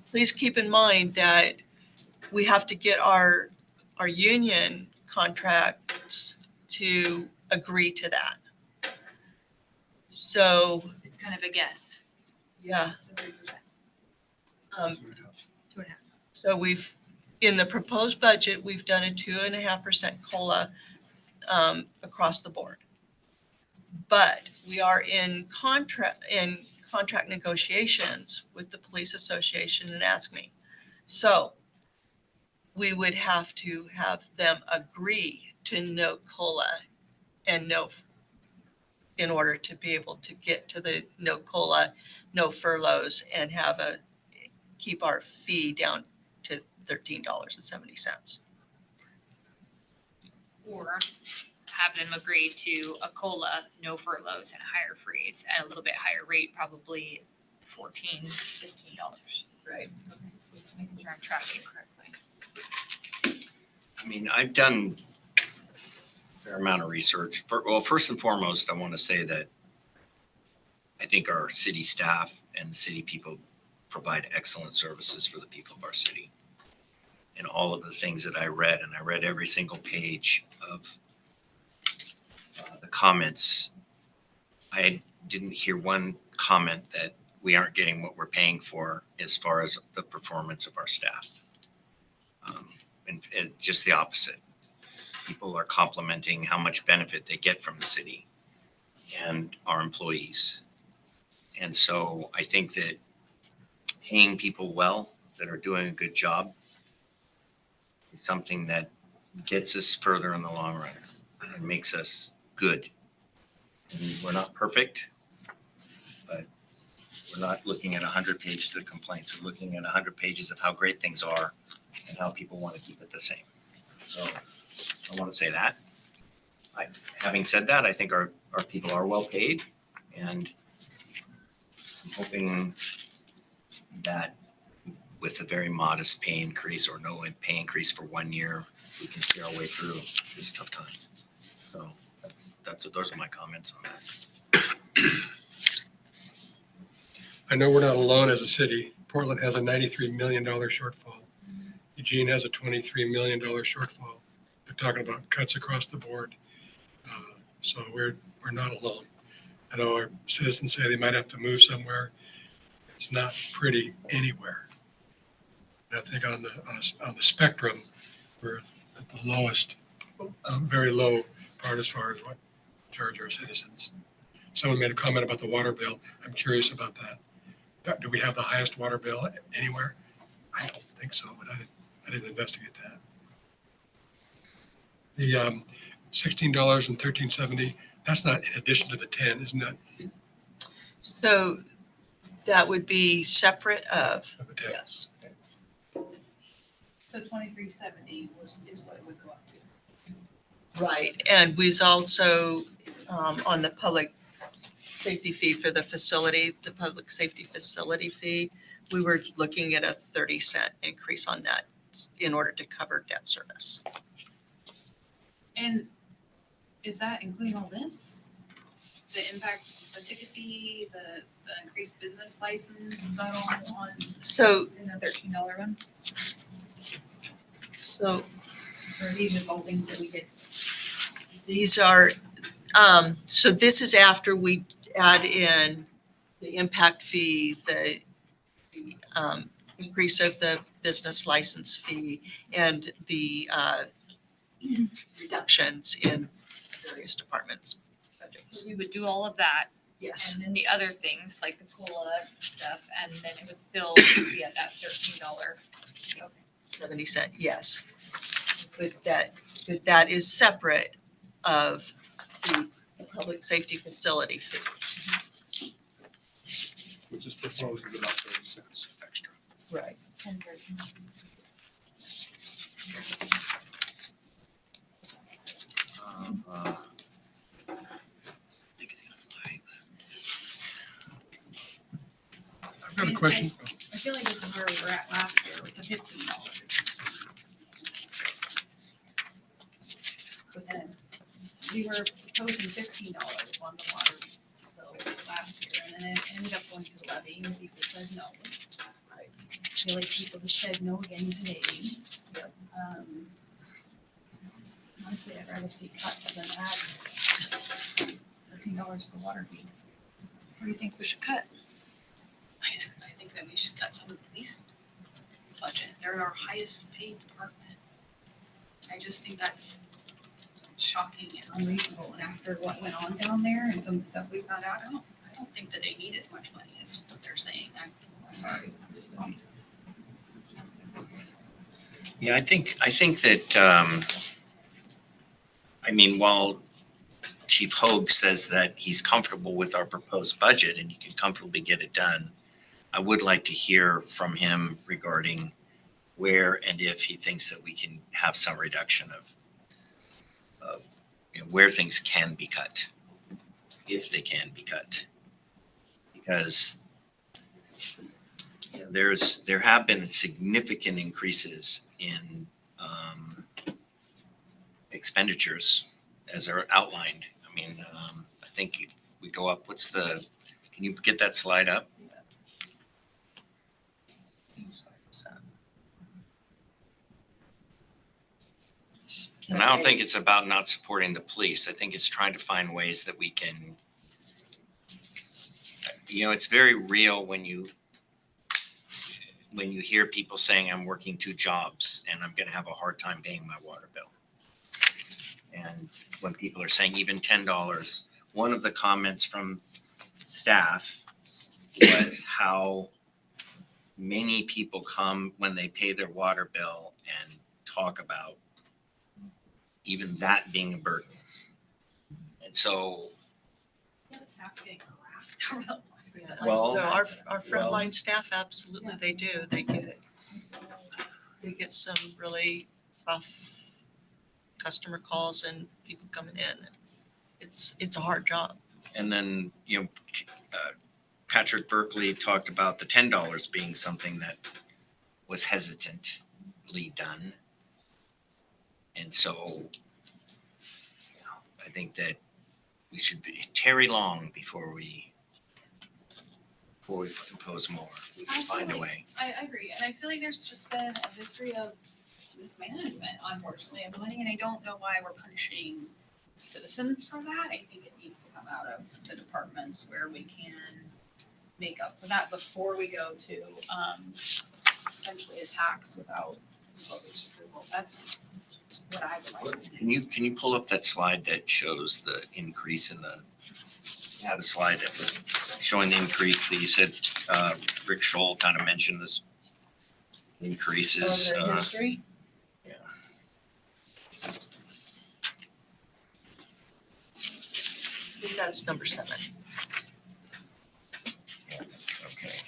please keep in mind that we have to get our union contracts to agree to that. So, It's kind of a guess. yeah. 2.5. So in the proposed budget, we've done a 2.5% COLA across the board. But we are in contract negotiations with the police association and ASME. So we would have to have them agree to no COLA and no, in order to be able to get to the no COLA, no furloughs, and keep our fee down to $13.70. or have them agree to a COLA, no furloughs, and a higher freeze at a little bit higher rate, probably $14, $15. Right. Just making sure I'm tracking correctly. I mean, I've done a fair amount of research. Well, first and foremost, I want to say that I think our city staff and the city people provide excellent services for the people of our city. And all of the things that I read, and I read every single page of the comments, I didn't hear one comment that we aren't getting what we're paying for as far as the performance of our staff. And it's just the opposite. People are complimenting how much benefit they get from the city and our employees. And so I think that paying people well that are doing a good job is something that gets us further in the long run. It makes us good. And we're not perfect, but we're not looking at 100 pages of complaints. We're looking at 100 pages of how great things are and how people want to keep it the same. So I want to say that. Having said that, I think our people are well paid, and I'm hoping that with a very modest pay increase or no pay increase for 1 year, we can see our way through this tough time. So those are my comments on that. I know we're not alone as a city. Portland has a $93 million shortfall. Eugene has a $23 million shortfall. They're talking about cuts across the board. So we're not alone. I know our citizens say they might have to move somewhere. It's not pretty anywhere. And I think on the spectrum, we're at the lowest, very low part as far as what charge our citizens. Someone made a comment about the water bill. I'm curious about that. Do we have the highest water bill anywhere? I don't think so, but I didn't investigate that. The $16 and $13.70, that's not in addition to the 10, isn't that? So that would be separate of, yes. So 2370 is what it would go up to. Right, and we also, on the public safety fee for the facility, the public safety facility fee, we were looking at a 30-cent increase on that in order to cover debt service. And is that including all this? The impact, the ticket fee, the increased business license, is that all on? So. In the $13 one? So. Or are these just all things that we did? These are, so this is after we add in the impact fee, the increase of the business license fee, and the reductions in various departments' budgets. So we would do all of that. Yes. And then the other things like the COLA stuff, and then it would still be at that $13. 70-cent, yes. But that is separate of the public safety facility fee. Which is proposed at about 30 cents extra. Right. I've got a question. I feel like this is where we were at last year with the $15. But then we were proposing $15 on the water bill last year, and then it ended up going to the levy, and people said no. I feel like people just said no again today. Honestly, I'd rather see cuts than add $13 to the water fee. What do you think we should cut? I think that we should cut some of the police budget. They're our highest paid department. I just think that's shocking and unreasonable. And after what went on down there and some of the stuff we found out, I don't think that they need as much money as what they're saying. I'm sorry, I just don't. Yeah, I think that, I mean, while Chief Hogue says that he's comfortable with our proposed budget and he can comfortably get it done, I would like to hear from him regarding where and if he thinks that we can have some reduction where things can be cut, if they can be cut. Because there have been significant increases in expenditures as are outlined. I mean, I think if we go up, can you get that slide up? And I don't think it's about not supporting the police. I think it's trying to find ways that we can, it's very real when you hear people saying I'm working 2 jobs and I'm going to have a hard time paying my water bill. And when people are saying even $10, one of the comments from staff was how many people come when they pay their water bill and talk about even that being a burden. And so, So our frontline staff, absolutely, they do. They get some really tough customer calls and people coming in. It's a hard job. and then, Patrick Berkeley talked about the $10 being something that was hesitantly done. And so I think that we should tarry long before we impose more. We can find a way. I agree, and I feel like there's just been a history of mismanagement, unfortunately, of money, and I don't know why we're punishing citizens for that. I think it needs to come out of the departments where we can make up for that before we go to essentially a tax without voters' approval. That's what I would like to see. Can you pull up that slide that shows the increase in the slide that was showing the increase that you said, Rick Schol kind of mentioned this increases. The history? Yeah. I think that's number 7. Okay.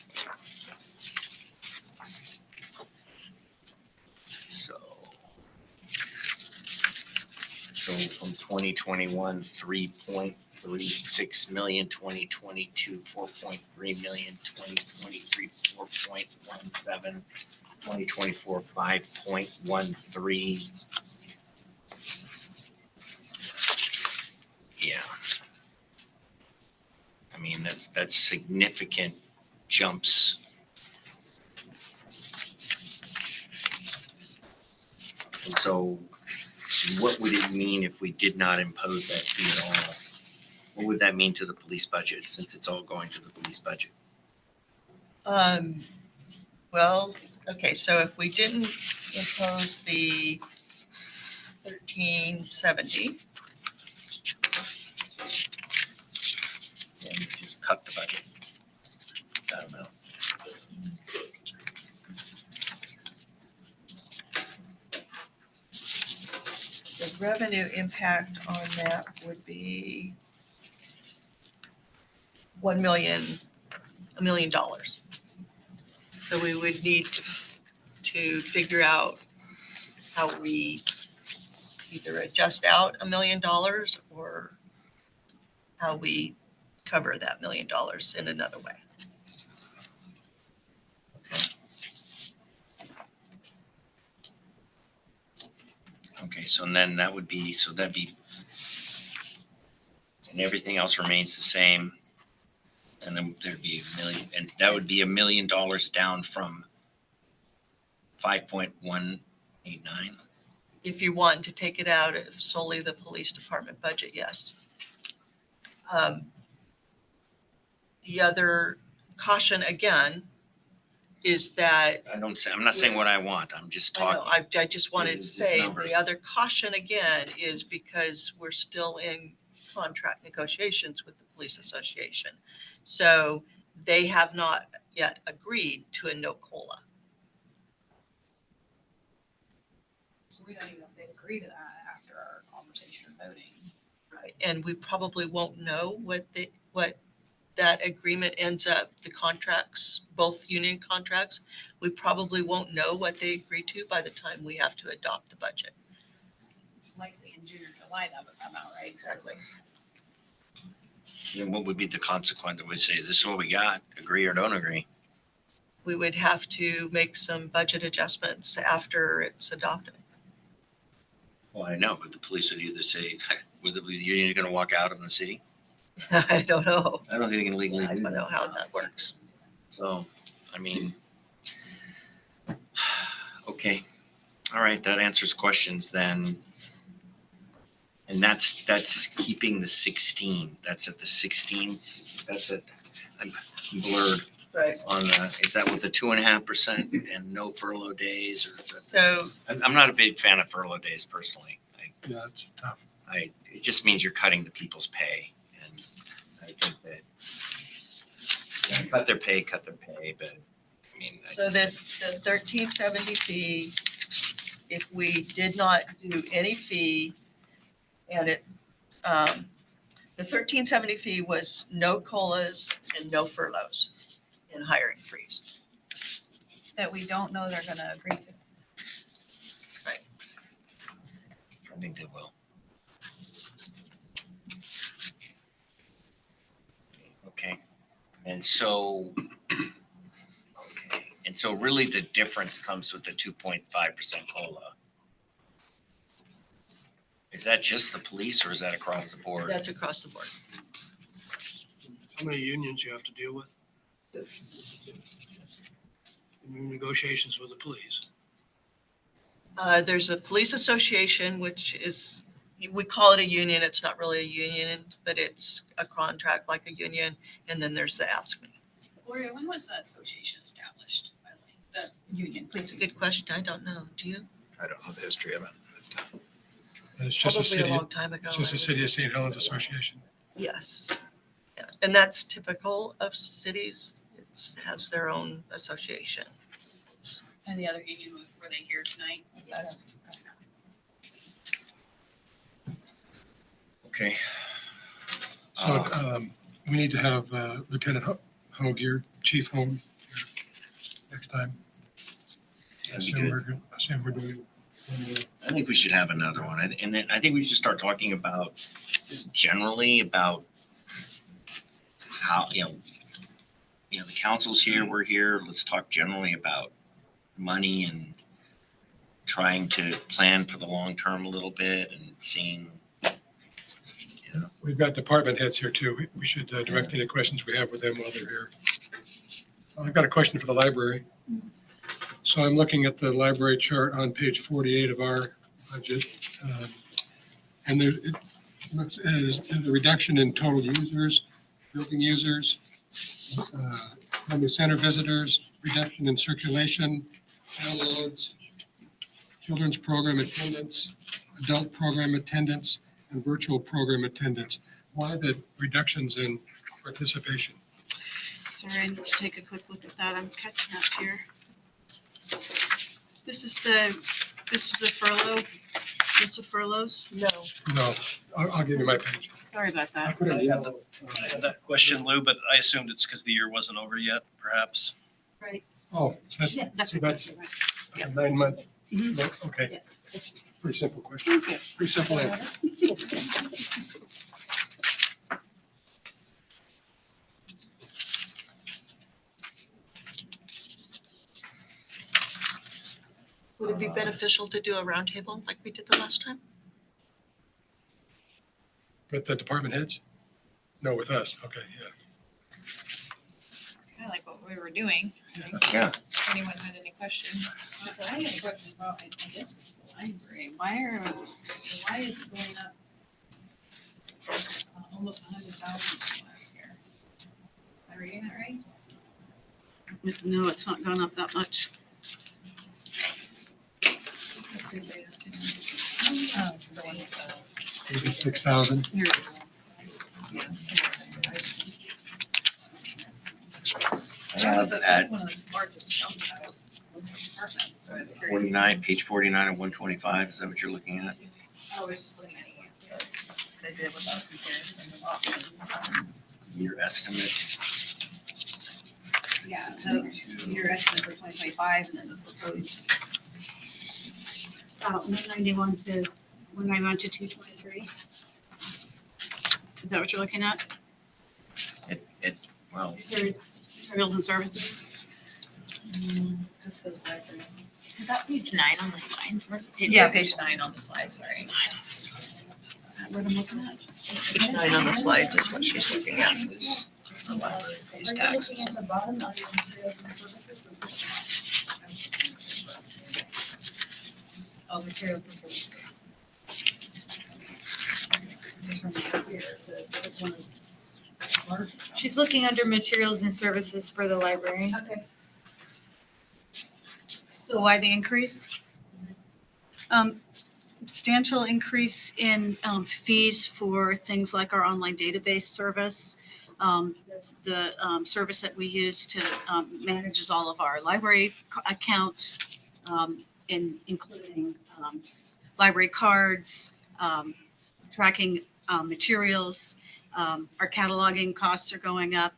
So from 2021, 3.36 million, 2022, 4.3 million, 2023, 4.17, 2024, 5.13. Yeah. I mean, that's significant jumps. And so what would it mean if we did not impose that fee at all? What would that mean to the police budget, since it's all going to the police budget? Well, okay, so if we didn't impose the 1370, And just cut the budget. I don't know. the revenue impact on that would be $1 million. So we would need to figure out how we either adjust out $1 million or how we cover that $1 million in another way. Okay, so then that'd be, and everything else remains the same. And then there'd be $1 million, and that would be $1 million down from 5.189. If you want to take it out of solely the police department budget, yes. The other caution again is that I'm not saying what I want, I'm just talking. I just wanted to Just say, numbers. the other caution again is because we're still in contract negotiations with the police association. So they have not yet agreed to a no COLA. So we don't even know if they agree to that after our conversation and voting. Right, and we probably won't know what that agreement ends up, the contracts, both union contracts, we probably won't know what they agree to by the time we have to adopt the budget. Likely in June or line that would come out, right? Exactly. Then what would be the consequence that we say, this is what we got, agree or don't agree? We would have to make some budget adjustments after it's adopted. Well, I know, but the police would either say, whether the union is gonna walk out of the city. I don't know. I don't think they can legally I do don't know that. how that works. So, I mean, okay, all right, that answers questions then. And that's keeping the 16, that's at the 16, that's it, I'm blurred Right. on the, is that with the 2.5% and no furlough days or? Is that, So I'm not a big fan of furlough days personally. Yeah, it's tough. It just means you're cutting the people's pay, and I think that cut their pay, but I mean. So the 1370 fee, if we did not do any fee and the 1370 fee was no COLAs and no furloughs and hiring freeze. That we don't know they're gonna agree to. Right. I think they will. Okay, and so, really the difference comes with the 2.5% COLA. Is that just the police or is that across the board? That's across the board. How many unions you have to deal with? In your negotiations with the police? There's a police association, which is, we call it a union. It's not really a union, but it's a contract like a union. And then there's the ASME. Gloria, when was that association established, by the way? The union, It's a good question. I don't know. Do you? I don't know the history of it. And it's just a Probably city, a long time ago. it's just a City of St. Helens Association. Yes. Yeah. And that's typical of cities. It has their own association. And the other union, were they here tonight? Was that Okay. So we need to have Lieutenant Hogue here, Chief Hogue here next time. That'd be good. Assume we're doing. I think we should have another one. And then I think we should start talking about, just generally about how, the council's here, we're here. Let's talk generally about money and trying to plan for the long term a little bit and seeing. We've got department heads here too. We should direct any questions we have with them while they're here. I've got a question for the library. So I'm looking at the library chart on page 48 of our budget. And there, it looks as the reduction in total users, building users, family center visitors, reduction in circulation, downloads, children's program attendance, adult program attendance, and virtual program attendance. Why the reductions in participation? Sorry, I need to take a quick look at that. I'm catching up here. This is the furlough. Just the furloughs? No. No, I'll give you my page. Sorry about that. put it in I had that question, Lou, but I assumed it's because the year wasn't over yet, perhaps. Right. Oh, so Yeah, that's 9 month. Mhm. Okay. Pretty simple question. Okay. Pretty simple answer. Would it be beneficial to do a roundtable like we did the last time? With the department heads? No, with us. Okay, yeah. Kind of like what we were doing. Yeah. If anyone had any questions. I had a question about, I guess, the library. Why is it going up almost 100,000 from last year? Am I reading that right? No, it's not gone up that much. Oh, the one with 86,000. Here it is. That's one of the largest jumps out of most departments, so I was curious. 49, page 49 and 125, is that what you're looking at? I was just looking at it. They did without comparison of options. Your estimate? Yeah, no, your estimate for 2025 and then the proposed. 191 to when I went to 223. Is that what you're looking at? Well, Materials and services? This says library. Is that page 9 on the slides? Yeah, Page 9 on the slide, sorry. What I'm looking at? Page 9 on the slides is what she's looking at. is the library pays taxes. the bottom on your materials and services? Oh, materials and services. She's looking under materials and services for the library. Okay. So why the increase? Substantial increase in fees for things like our online database service. That's the service that we use to manages all of our library accounts, including library cards, tracking materials. Our cataloging costs are going up.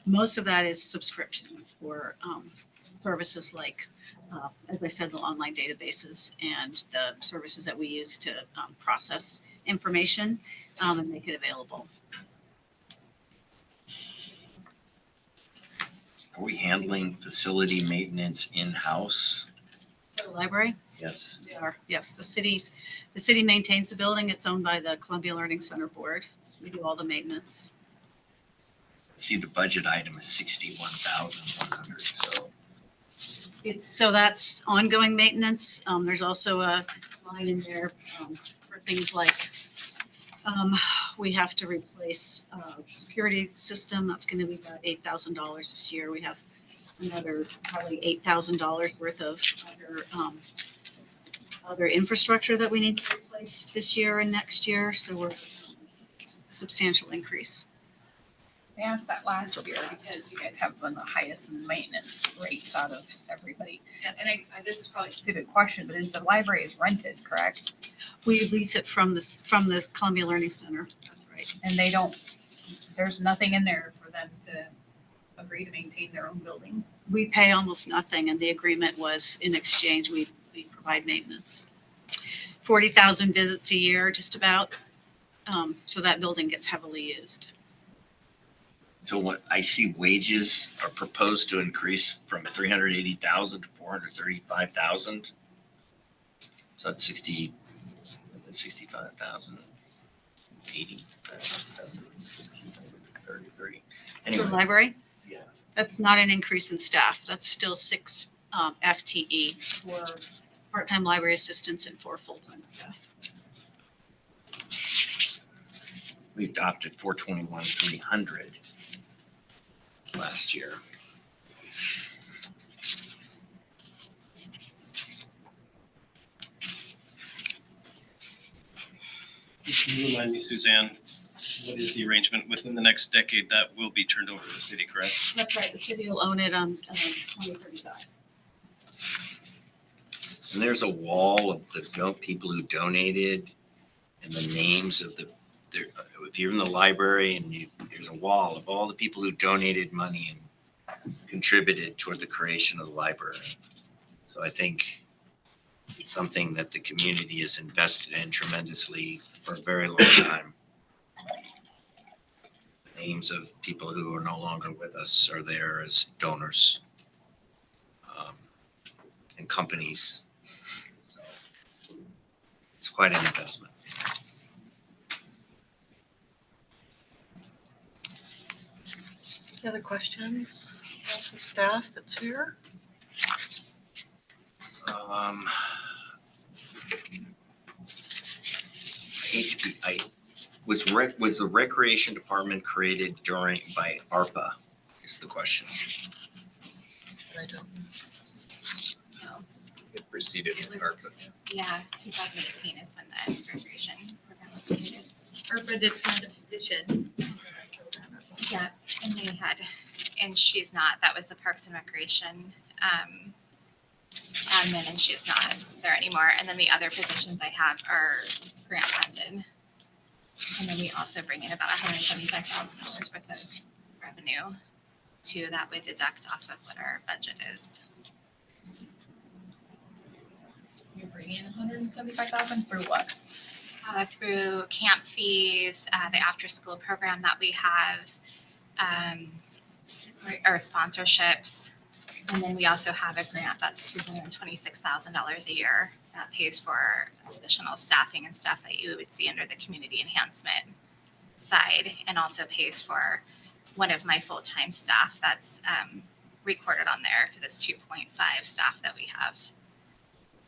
Most of that is subscriptions for services like, as I said, the online databases and the services that we use to process information and make it available. Are we handling facility maintenance in-house? The library? Yes. We are, yes. The city maintains the building. It's owned by the Columbia Learning Center Board. We do all the maintenance. See, the budget item is 61,100, so. So that's ongoing maintenance. There's also a line in there for things like we have to replace security system. That's going to be about $8,000 this year. We have another probably $8,000 worth of other infrastructure that we need to replace this year and next year. So we're substantial increase. I asked that last year because you guys have one of the highest maintenance rates out of everybody. And I this is probably a stupid question, but is the library is rented, correct? We lease it from the Columbia Learning Center. That's right. And they don't, there's nothing in there for them to agree to maintain their own building? We pay almost nothing, and the agreement was in exchange, we provide maintenance. 40,000 visits a year, just about. So that building gets heavily used. So what I see wages are proposed to increase from 380,000 to 435,000. So that's 65,000, 80, 33. Anyway. For the library? Yeah. That's not an increase in staff. That's still 6 FTE for part-time library assistants and 4 full-time staff. We adopted 421,300 last year. Can you remind me, Suzanne, what is the arrangement within the next decade that will be turned over to the city, correct? That's right. The city will own it on 2035. And there's a wall of the people who donated and the names of if you're in the library and there's a wall of all the people who donated money and contributed toward the creation of the library. So I think it's something that the community has invested in tremendously for a very long time. The names of people who are no longer with us are there as donors and companies. So it's quite an investment. Any other questions of the staff that's here? Was the recreation department created by ARPA is the question. I don't know. It preceded It was- ARPA. Yeah, 2018 is when the recreation program was created. ARPA did fund a position. Yeah, and they had, and she's not, that was the Parks and Recreation admin, and she's not there anymore. And then the other positions I have are grant funded. And then we also bring in about $175,000 worth of revenue too, that would deduct off of what our budget is. You're bringing 175,000 through what? Through camp fees, the after-school program that we have, our sponsorships. And then we also have a grant that's $226,000 a year that pays for additional staffing and stuff that you would see under the community enhancement side, and also pays for one of my full-time staff that's recorded on there because it's 2.5 staff that we have.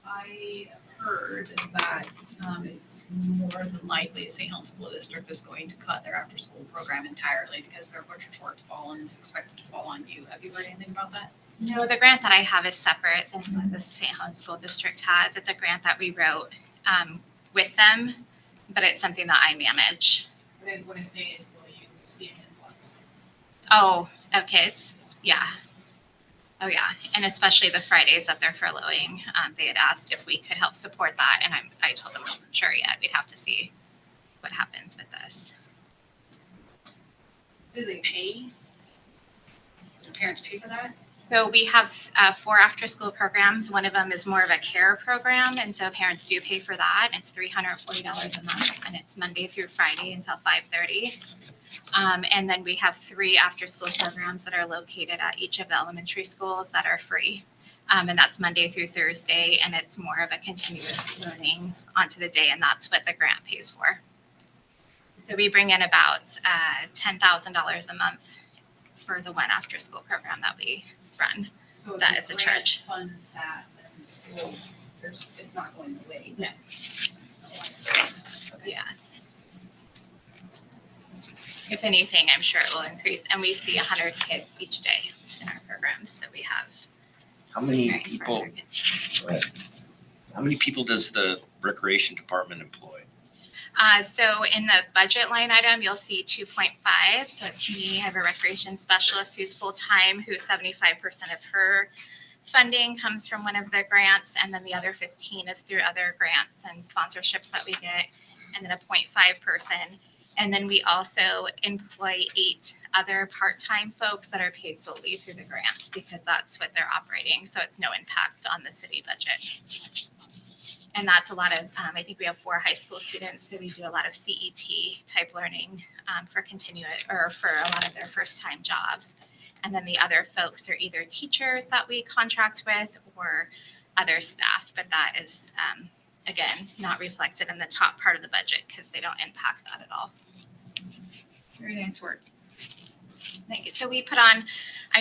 I heard that it's more than likely St. Helens School District is going to cut their after-school program entirely because their budget shortfall and is expected to fall on you. Have you heard anything about that? No, the grant that I have is separate than what the St. Helens School District has. It's a grant that we wrote with them, but it's something that I manage. What I'm saying is, will you see an influx? Oh, of kids? Yeah. Oh, yeah. And especially the Fridays that they're furloughing. They had asked if we could help support that, and I told them I wasn't sure yet. We'd have to see what happens with this. Do they pay? Do parents pay for that? So we have 4 after-school programs. One of them is more of a care program, and so parents do pay for that. It's $340 a month, and it's Monday through Friday until 5:30. And then we have 3 after-school programs that are located at each of the elementary schools that are free. And that's Monday through Thursday, and it's more of a continuous learning onto the day, and that's what the grant pays for. So we bring in about $10,000 a month for the one after-school program that we run. So if that the is a grant charge. funds that, then the school, it's not going away. No. Yeah. If anything, I'm sure it will increase, and we see 100 kids each day in our programs, so we have. How many caring for people, 100 kids. go ahead. How many people does the recreation department employ? So in the budget line item, you'll see 2.5. So it's me, I have a recreation specialist who's full-time, who 75% of her funding comes from one of the grants, and then the other 15 is through other grants and sponsorships that we get, and then a 0.5 person. And then we also employ 8 other part-time folks that are paid solely through the grant because that's what they're operating. So it's no impact on the city budget. And that's a lot of, I think we have 4 high school students, so we do a lot of CET type learning for for a lot of their first time jobs. And then the other folks are either teachers that we contract with or other staff, but that is, again, not reflected in the top part of the budget because they don't impact that at all. Very nice work. Thank you. So we put on,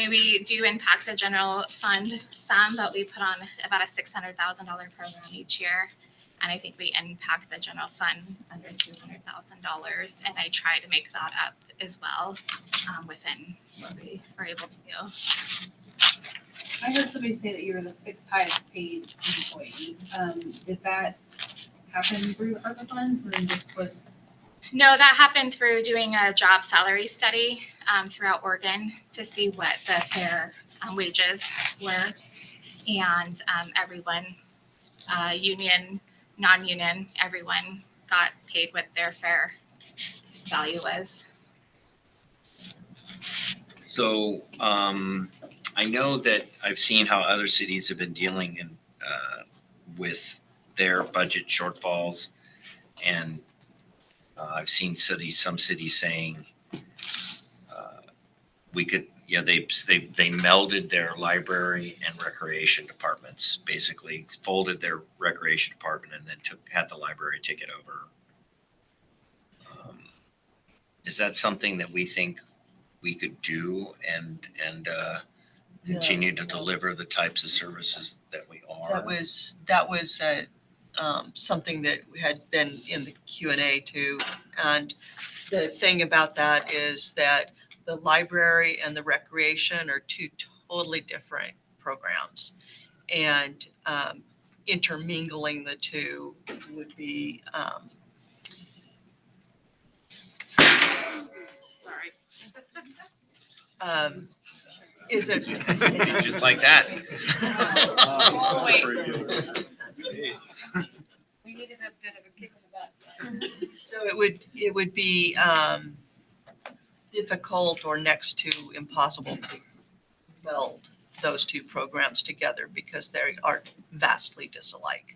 we do impact the general fund some, but we put on about a $600,000 program each year. And I think we impact the general fund under $200,000. And I try to make that up as well within what we are able to do. I heard somebody say that you were the 6th highest paid employee. Did that happen through ARPA funds, and then this was? No, that happened through doing a job salary study throughout Oregon to see what the fair wages were. And everyone, union, non-union, everyone got paid what their fair value was. So I know that I've seen how other cities have been dealing with their budget shortfalls, and I've seen some cities saying we could, they melded their library and recreation departments, basically folded their recreation department and then had the library take it over. Is that something that we think we could do and continue to deliver the types of services that we are? That was something that had been in the Q&A too. And the thing about that is that the library and the recreation are 2 totally different programs. And intermingling the 2 would be is it just like that? Oh, wait. We needed a bit of a kick in the butt. So it would be difficult or next to impossible to meld those 2 programs together because they are vastly disalike.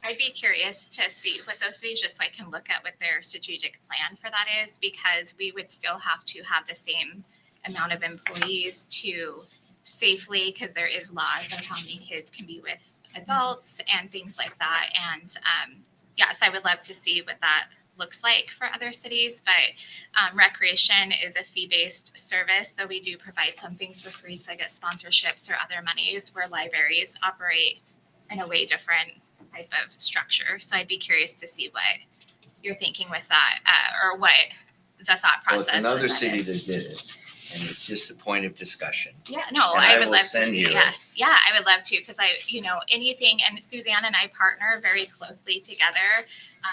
I'd be curious to see what those cities, just so I can look at what their strategic plan for that is, because we would still have to have the same amount of employees to safely, because there is laws of how many kids can be with adults and things like that. And yes, I would love to see what that looks like for other cities, but recreation is a fee-based service, though we do provide some things for free because I get sponsorships or other monies, where libraries operate in a way different type of structure. So I'd be curious to see what you're thinking with that, or what the thought Well, process. it's another of that city is. that did it, and it's just a point of discussion. Yeah, no, And I I would will love to send see. you Yeah, it. yeah, I would love to, because anything, and Suzanne and I partner very closely together,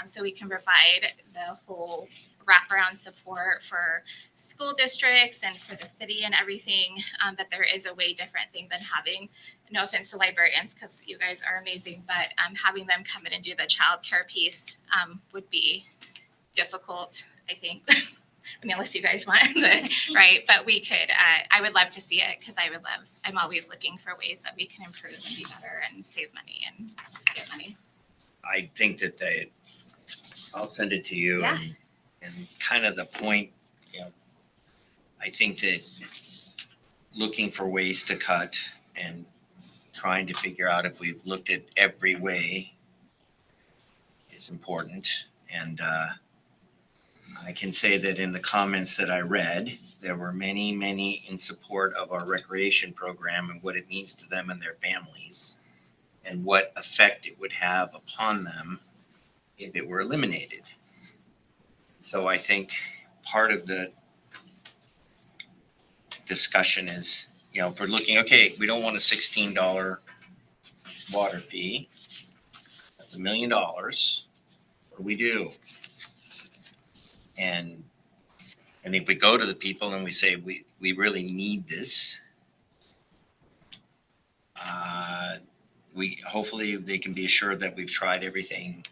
so we can provide the whole wraparound support for school districts and for the city and everything. But there is a way different thing than having, no offense to librarians, because you guys are amazing, but having them come in and do the childcare piece would be difficult, I think. I mean, unless you guys want the, right, but we could, I would love to see it, because I'm always looking for ways that we can improve and be better and save money and get money. I think that I'll send it to you. Yeah. And kind of the point, I think that looking for ways to cut and trying to figure out if we've looked at every way is important. And I can say that in the comments that I read, there were many, many in support of our recreation program and what it means to them and their families, and what effect it would have upon them if it were eliminated. So I think part of the discussion is, if we're looking, okay, we don't want a $16 water fee. That's $1 million. What do we do? And if we go to the people and we say, we really need this, hopefully they can be assured that we've tried everything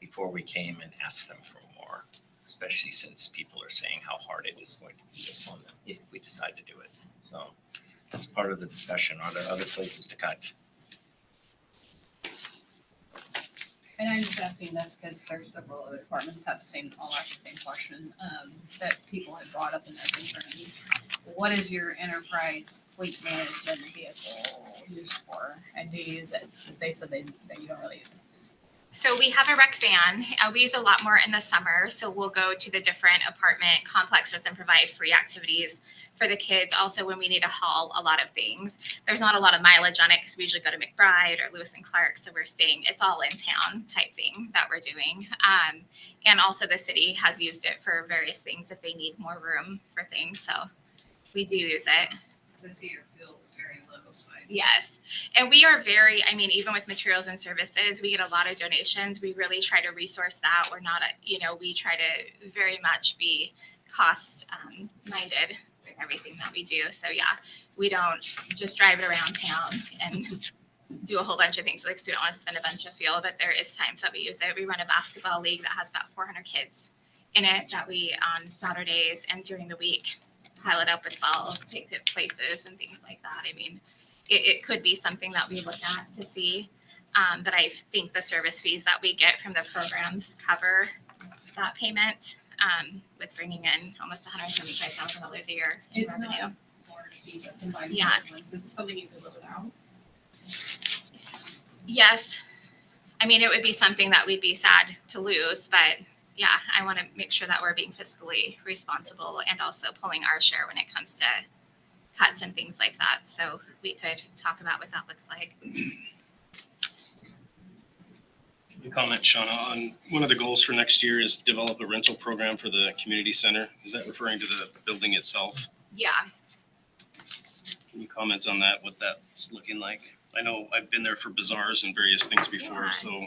before we came and asked them for more, especially since people are saying how hard it is going to be upon them if we decide to do it. So that's part of the discussion. Are there other places to cut? And I'm just asking this because there's several other departments have I'll ask the same question, that people have brought up in their concerns. What is your enterprise fleet management vehicle used for, and do you use it? They said that you don't really use it. So we have a rec van. We use a lot more in the summer. So we'll go to the different apartment complexes and provide free activities for the kids. Also, when we need to haul a lot of things, there's not a lot of mileage on it because we usually go to McBride or Lewis and Clark. So we're staying, it's all in town type thing that we're doing. And also the city has used it for various things if they need more room for things. So we do use it. Because I see your fuel is very low, so Yes. And we are very, even with materials and services, we get a lot of donations. We really try to resource that. We're not, we try to very much be cost minded with everything that we do. So yeah, we don't just drive it around town and do a whole bunch of things. Like, so we don't want to spend a bunch of fuel, but there is times that we use it. We run a basketball league that has about 400 kids in it that we, on Saturdays and during the week, pile it up with balls, take it places and things like that. It could be something that we look at to see. But I think the service fees that we get from the programs cover that payment, with bringing in almost $175,000 a year in It's revenue. not a large fee, but combined Yeah. is this something you could live without? Yes. It would be something that we'd be sad to lose, but yeah, I want to make sure that we're being fiscally responsible and also pulling our share when it comes to cuts and things like that. So we could talk about what that looks like. Can you comment, Shauna, on one of the goals for next year is develop a rental program for the community center? Is that referring to the building itself? Yeah. Can you comment on that, what that's looking like? I know I've been there for bazaars and various things before, Yeah. so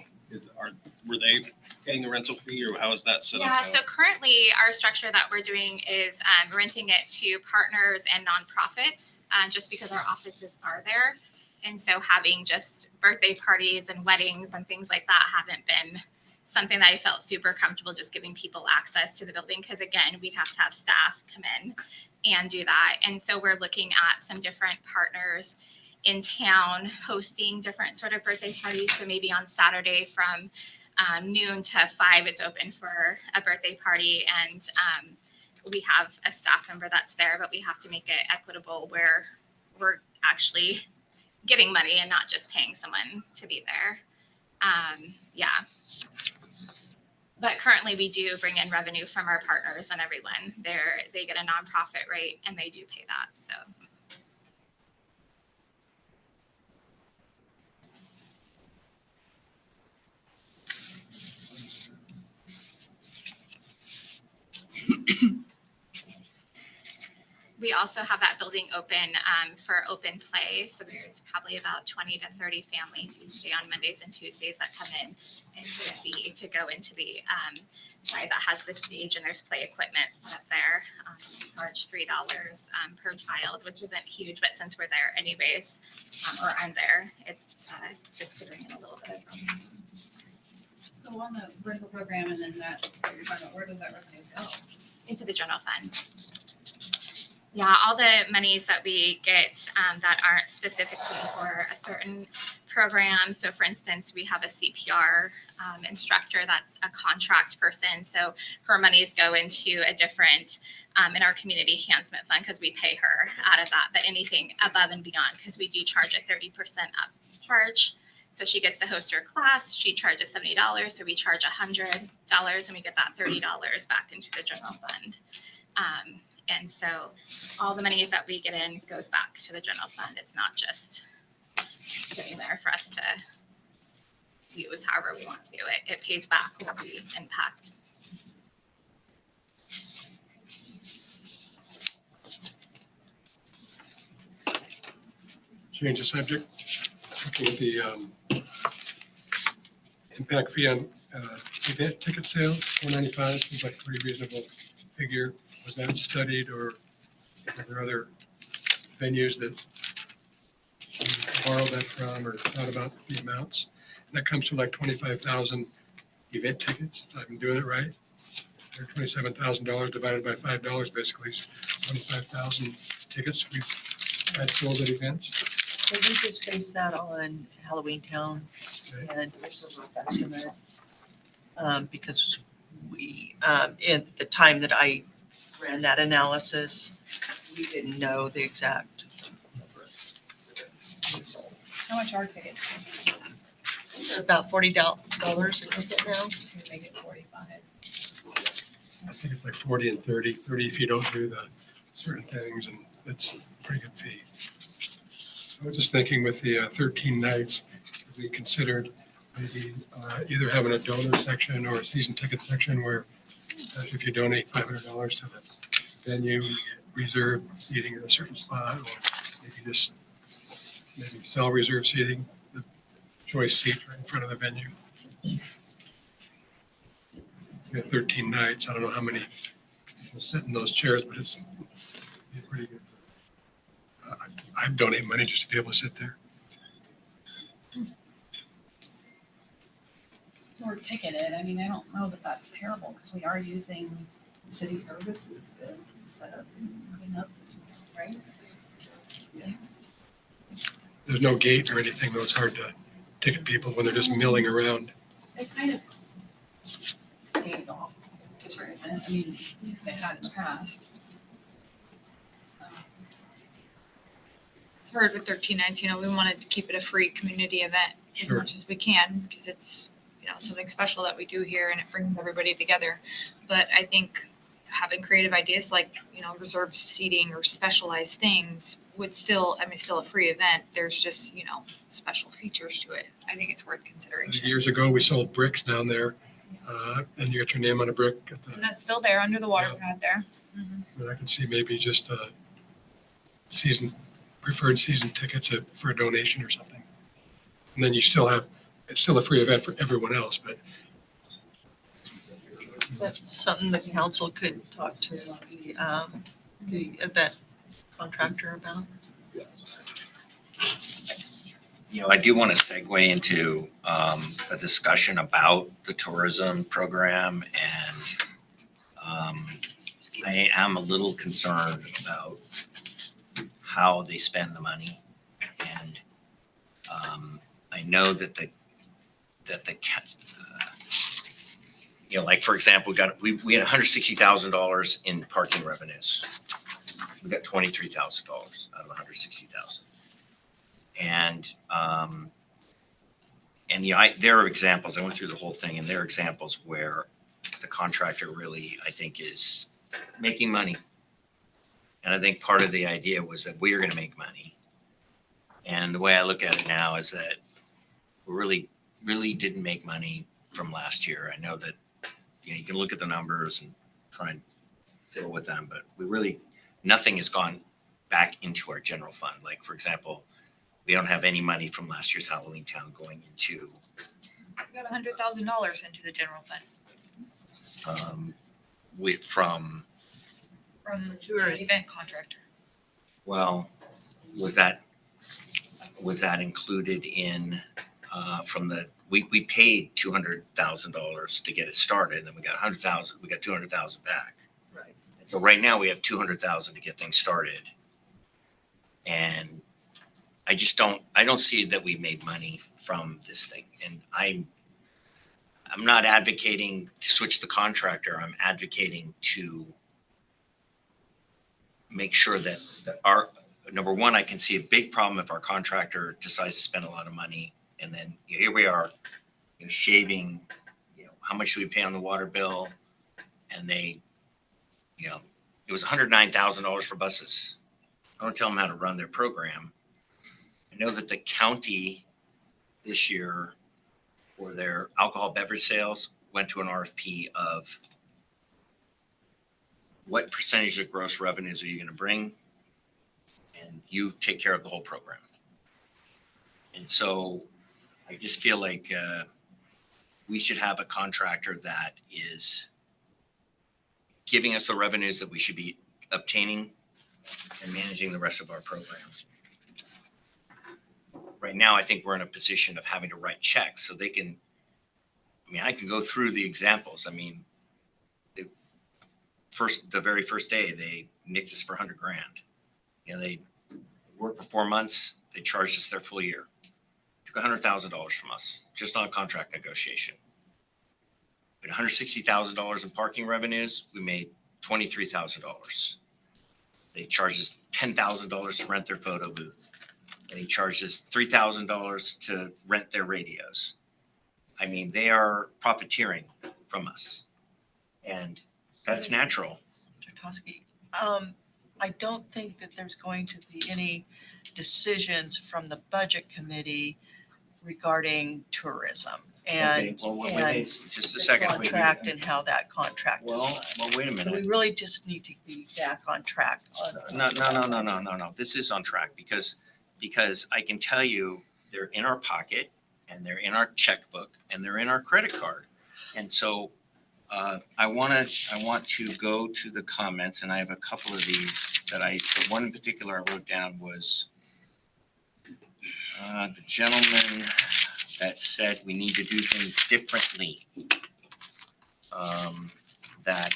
were they getting a rental fee, or how is that set up? Yeah, so currently our structure that we're doing is renting it to partners and nonprofits, just because our offices are there. And so having just birthday parties and weddings and things like that haven't been something that I felt super comfortable just giving people access to the building, because again, we'd have to have staff come in and do that. And so we're looking at some different partners in town hosting different sort of birthday parties. So maybe on Saturday from noon to 5, it's open for a birthday party, and we have a staff member that's there, but we have to make it equitable where we're actually getting money and not just paying someone to be there. Yeah. But currently we do bring in revenue from our partners and everyone. They get a nonprofit rate and they do pay that. So we also have that building open for open play. So there's probably about 20 to 30 families each day on Mondays and Tuesdays that come in and pay a fee to go into the play that has the stage, and there's play equipment set up there. We charge $3 per child, which isn't huge, but since we're there anyways, or I'm there, it's just to bring in a little bit of So on the rental program and then that you're talking about, where does that revenue go? into the general fund. Yeah, all the monies that we get that aren't specifically for a certain program. So for instance, we have a CPR instructor that's a contract person. So her monies go into a different, in our community enhancement fund, because we pay her out of that. But anything above and beyond, because we do charge a 30% up charge. So she gets to host her class. She charges $70. So we charge $100 and we get that $30 back into the general fund. And so all the monies that we get in goes back to the general fund. It's not just sitting there for us to use however we want to do it. It pays back what we impact. Change the subject. Looking at the impact fee on event ticket sales, $4.95 seems like a pretty reasonable figure. Was that studied, or are there other venues that you borrowed that from or thought about the amounts? And that comes to like 25,000 event tickets, if I'm doing it right. They're $27,000 divided by $5 basically, is 25,000 tickets we've had sold at events. So we just based that on Halloween Town and it's a rough estimate. Because we, in the time that I ran that analysis, we didn't know the exact numbers. How much are tickets? They're about $40 a ticket now. We make it 45. I think it's like 40 and 30 if you don't do the certain things, and it's a pretty good fee. I was just thinking with the 13 nights, we considered maybe either having a donor section or a season ticket section where if you donate $500 to the venue, you reserve seating in a certain spot, or maybe just sell reserve seating, the choice seat right in front of the venue. You have 13 nights. I don't know how many will sit in those chairs, but it's pretty good. I'd donate money just to be able to sit there. Or ticketed, I mean, I don't know that that's terrible, because we are using city services to set up and clean up, right? There's no gate or anything, though. It's hard to ticket people when they're just milling around. They kind of paid off to certain extent, I mean, they had in the past. It's hard with 13 nights, we wanted to keep it a free community event as Sure. much as we can, because it's, something special that we do here and it brings everybody together. But I think having creative ideas like, reserved seating or specialized things would still a free event. There's just, special features to it. I think it's worth consideration. Years ago, we sold bricks down there, and you got your name on a brick at the, And that's still there under the water pad there. but I can see maybe just a preferred season tickets for a donation or something. And then you still have, it's still a free event for everyone else, but That's something the council could talk to the event contractor about. I do want to segue into a discussion about the tourism program, and I am a little concerned about how they spend the money. And I know that like for example, we had $160,000 in parking revenues. We got $23,000 out of 160,000. And there are examples. I went through the whole thing, and there are examples where the contractor really, I think, is making money. And I think part of the idea was that we are going to make money. And the way I look at it now is that we really didn't make money from last year. I know that you can look at the numbers and try and fiddle with them, but nothing has gone back into our general fund. Like, for example, we don't have any money from last year's Halloween Town going into. We got $100,000 into the general fund. From the event contractor. Well, was that included in from the we paid $200,000 to get it started, and then we got $100,000. We got $200,000 back. Right. So right now we have $200,000 to get things started, and I don't see that we made money from this thing. And I'm not advocating to switch the contractor. I'm advocating to make sure that our number one, I can see a big problem if our contractor decides to spend a lot of money, and then here we are, shaving, how much do we pay on the water bill? And they, it was $109,000 for buses. I don't tell them how to run their program. I know that the county this year for their alcohol beverage sales went to an RFP of what percentage of gross revenues are you going to bring? And you take care of the whole program. And so I just feel like we should have a contractor that is giving us the revenues that we should be obtaining and managing the rest of our program. Right now, I think we're in a position of having to write checks so they can, I can go through the examples. The very first day, they nicked us for $100,000. They worked for 4 months. They charged us their full year. Took $100,000 from us, just on a contract negotiation. We had $160,000 in parking revenues. We made $23,000. They charged us $10,000 to rent their photo booth. They charged us $3,000 to rent their radios. They are profiteering from us. And that's natural. Tartowski, I don't think that there's going to be any decisions from the budget committee regarding tourism and just a second. Contract and how that contract. Well, wait a minute. We really just need to be back on track. No. This is on track because I can tell you they're in our pocket and they're in our checkbook and they're in our credit card. And so I want to go to the comments, and I have a couple of these the one in particular I wrote down was the gentleman that said we need to do things differently. That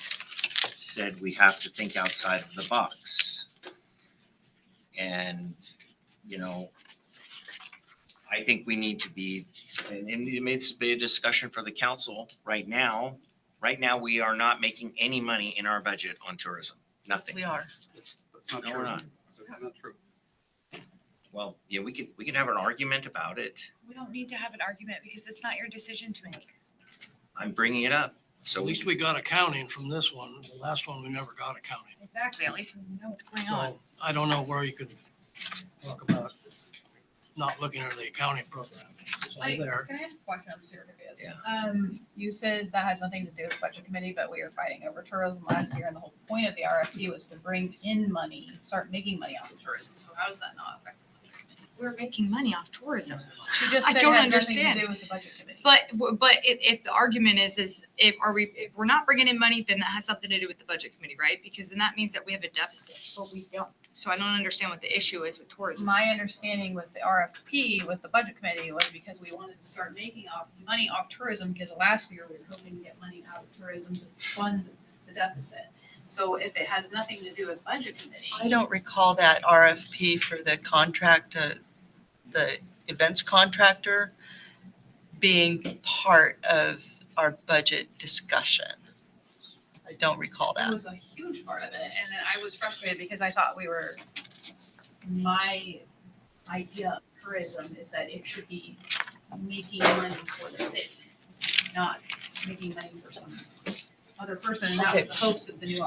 said we have to think outside of the box. And, I think we need to be, and it may be a discussion for the council right now. Right now, we are not making any money in our budget on tourism. Nothing. We are. That's not No, true. we're not. That's not true. Well, we can have an argument about it. We don't need to have an argument because it's not your decision to make. I'm bringing it up. So At least we got accounting from this one. The last one, we never got accounting. Exactly. At least we know what's going on. So I don't know where you could talk about not looking at the accounting program. It's all there. Can I ask a question? I'm serious. Yeah. You said that has nothing to do with budget committee, but we were fighting over tourism last year, and the whole point of the RFP was to bring in money, start making money off of tourism. So how does that not affect the budget committee? We're making money off tourism. She just I said don't it has nothing understand. to do with the budget committee. But if the argument is if we're not bringing in money, then that has something to do with the budget committee, right? Because then that means that we have a deficit, but we don't. So I don't understand what the issue is with tourism. My understanding with the RFP with the budget committee was because we wanted to start making money off tourism, because last year we were hoping to get money out of tourism to fund the deficit. So if it has nothing to do with budget committee. I don't recall that RFP for the contract, the events contractor being part of our budget discussion. I don't recall That that. was a huge part of it, and then I was frustrated because I thought my idea of tourism is that it should be making money for the city, not making money for some other person, and that was the hopes of the new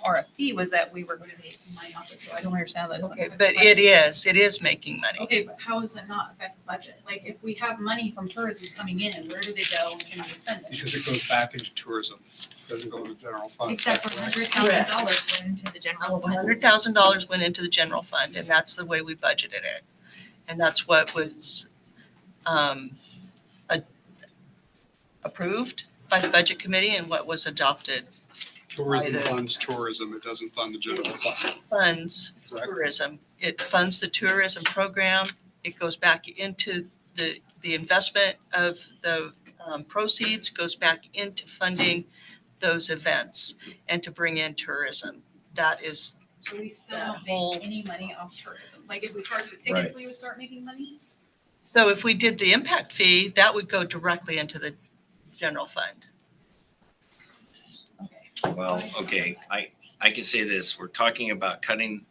RFP was that we were going to make money off it, so I don't understand that. Okay, but it is making money. Okay, but how does it not affect the budget? Like, if we have money from tourism coming in, where do they go and can we spend it? Because it goes back into tourism, it doesn't go to the general fund. Except for $100,000 went into the general fund. $100,000 went into the general fund, and that's the way we budgeted it. And that's what was approved by the budget committee and what was adopted. Tourism funds tourism, it doesn't fund the general fund. Funds Correct. tourism. It funds the tourism program. It goes back into the investment of the proceeds, goes back into funding those events and to bring in tourism. That is So we still that don't whole. make any money off tourism. Like, if we charge the tickets, we would start making money? So if we did the impact fee, that would go directly into the general fund. Well, okay, I can say this, we're talking about cutting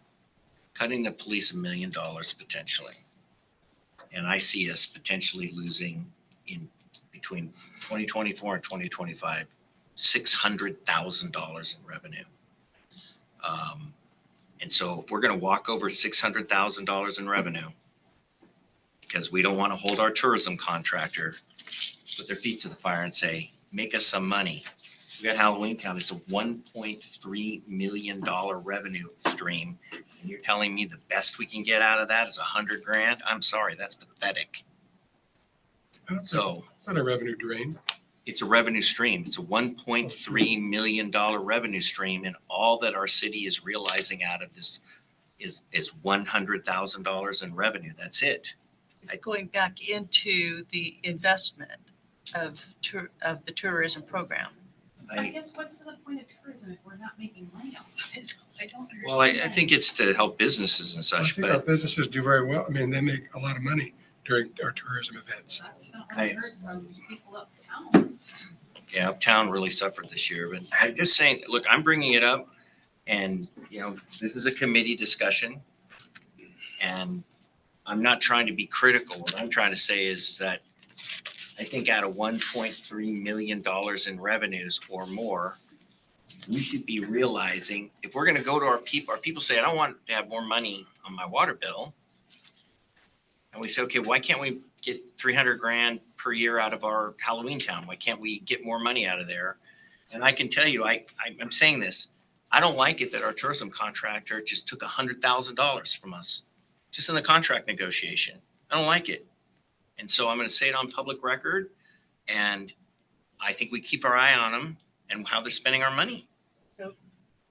the police $1 million potentially. And I see us potentially losing in between 2024 and 2025, $600,000 in revenue. And so if we're gonna walk over $600,000 in revenue, because we don't wanna hold our tourism contractor, put their feet to the fire and say, make us some money. We got Halloween Town, it's a $1.3 million revenue stream. And you're telling me the best we can get out of that is $100,000? I'm sorry, that's pathetic. So It's not a revenue drain. it's a revenue stream. It's a $1.3 million revenue stream. And all that our city is realizing out of this is $100,000 in revenue. That's it. Going back into the investment of the tourism program. I guess what's the point of tourism if we're not making money off of it? I don't understand. Well, I think it's to help businesses and I such, think our but businesses do very well. I mean, they make a lot of money during our tourism events. That's not what I heard from people uptown. yeah, Uptown really suffered this year. But I'm just saying, look, I'm bringing it up and, this is a committee discussion. And I'm not trying to be critical. What I'm trying to say is that I think out of $1.3 million in revenues or more, we should be realizing if we're going to go to our people say, I don't want to have more money on my water bill. And we say, okay, why can't we get $300,000 per year out of our Halloween Town? Why can't we get more money out of there? And I can tell you, I'm saying this, I don't like it that our tourism contractor just took $100,000 from us, just in the contract negotiation. I don't like it. And so I'm going to say it on public record, and I think we keep our eye on them and how they're spending our money. So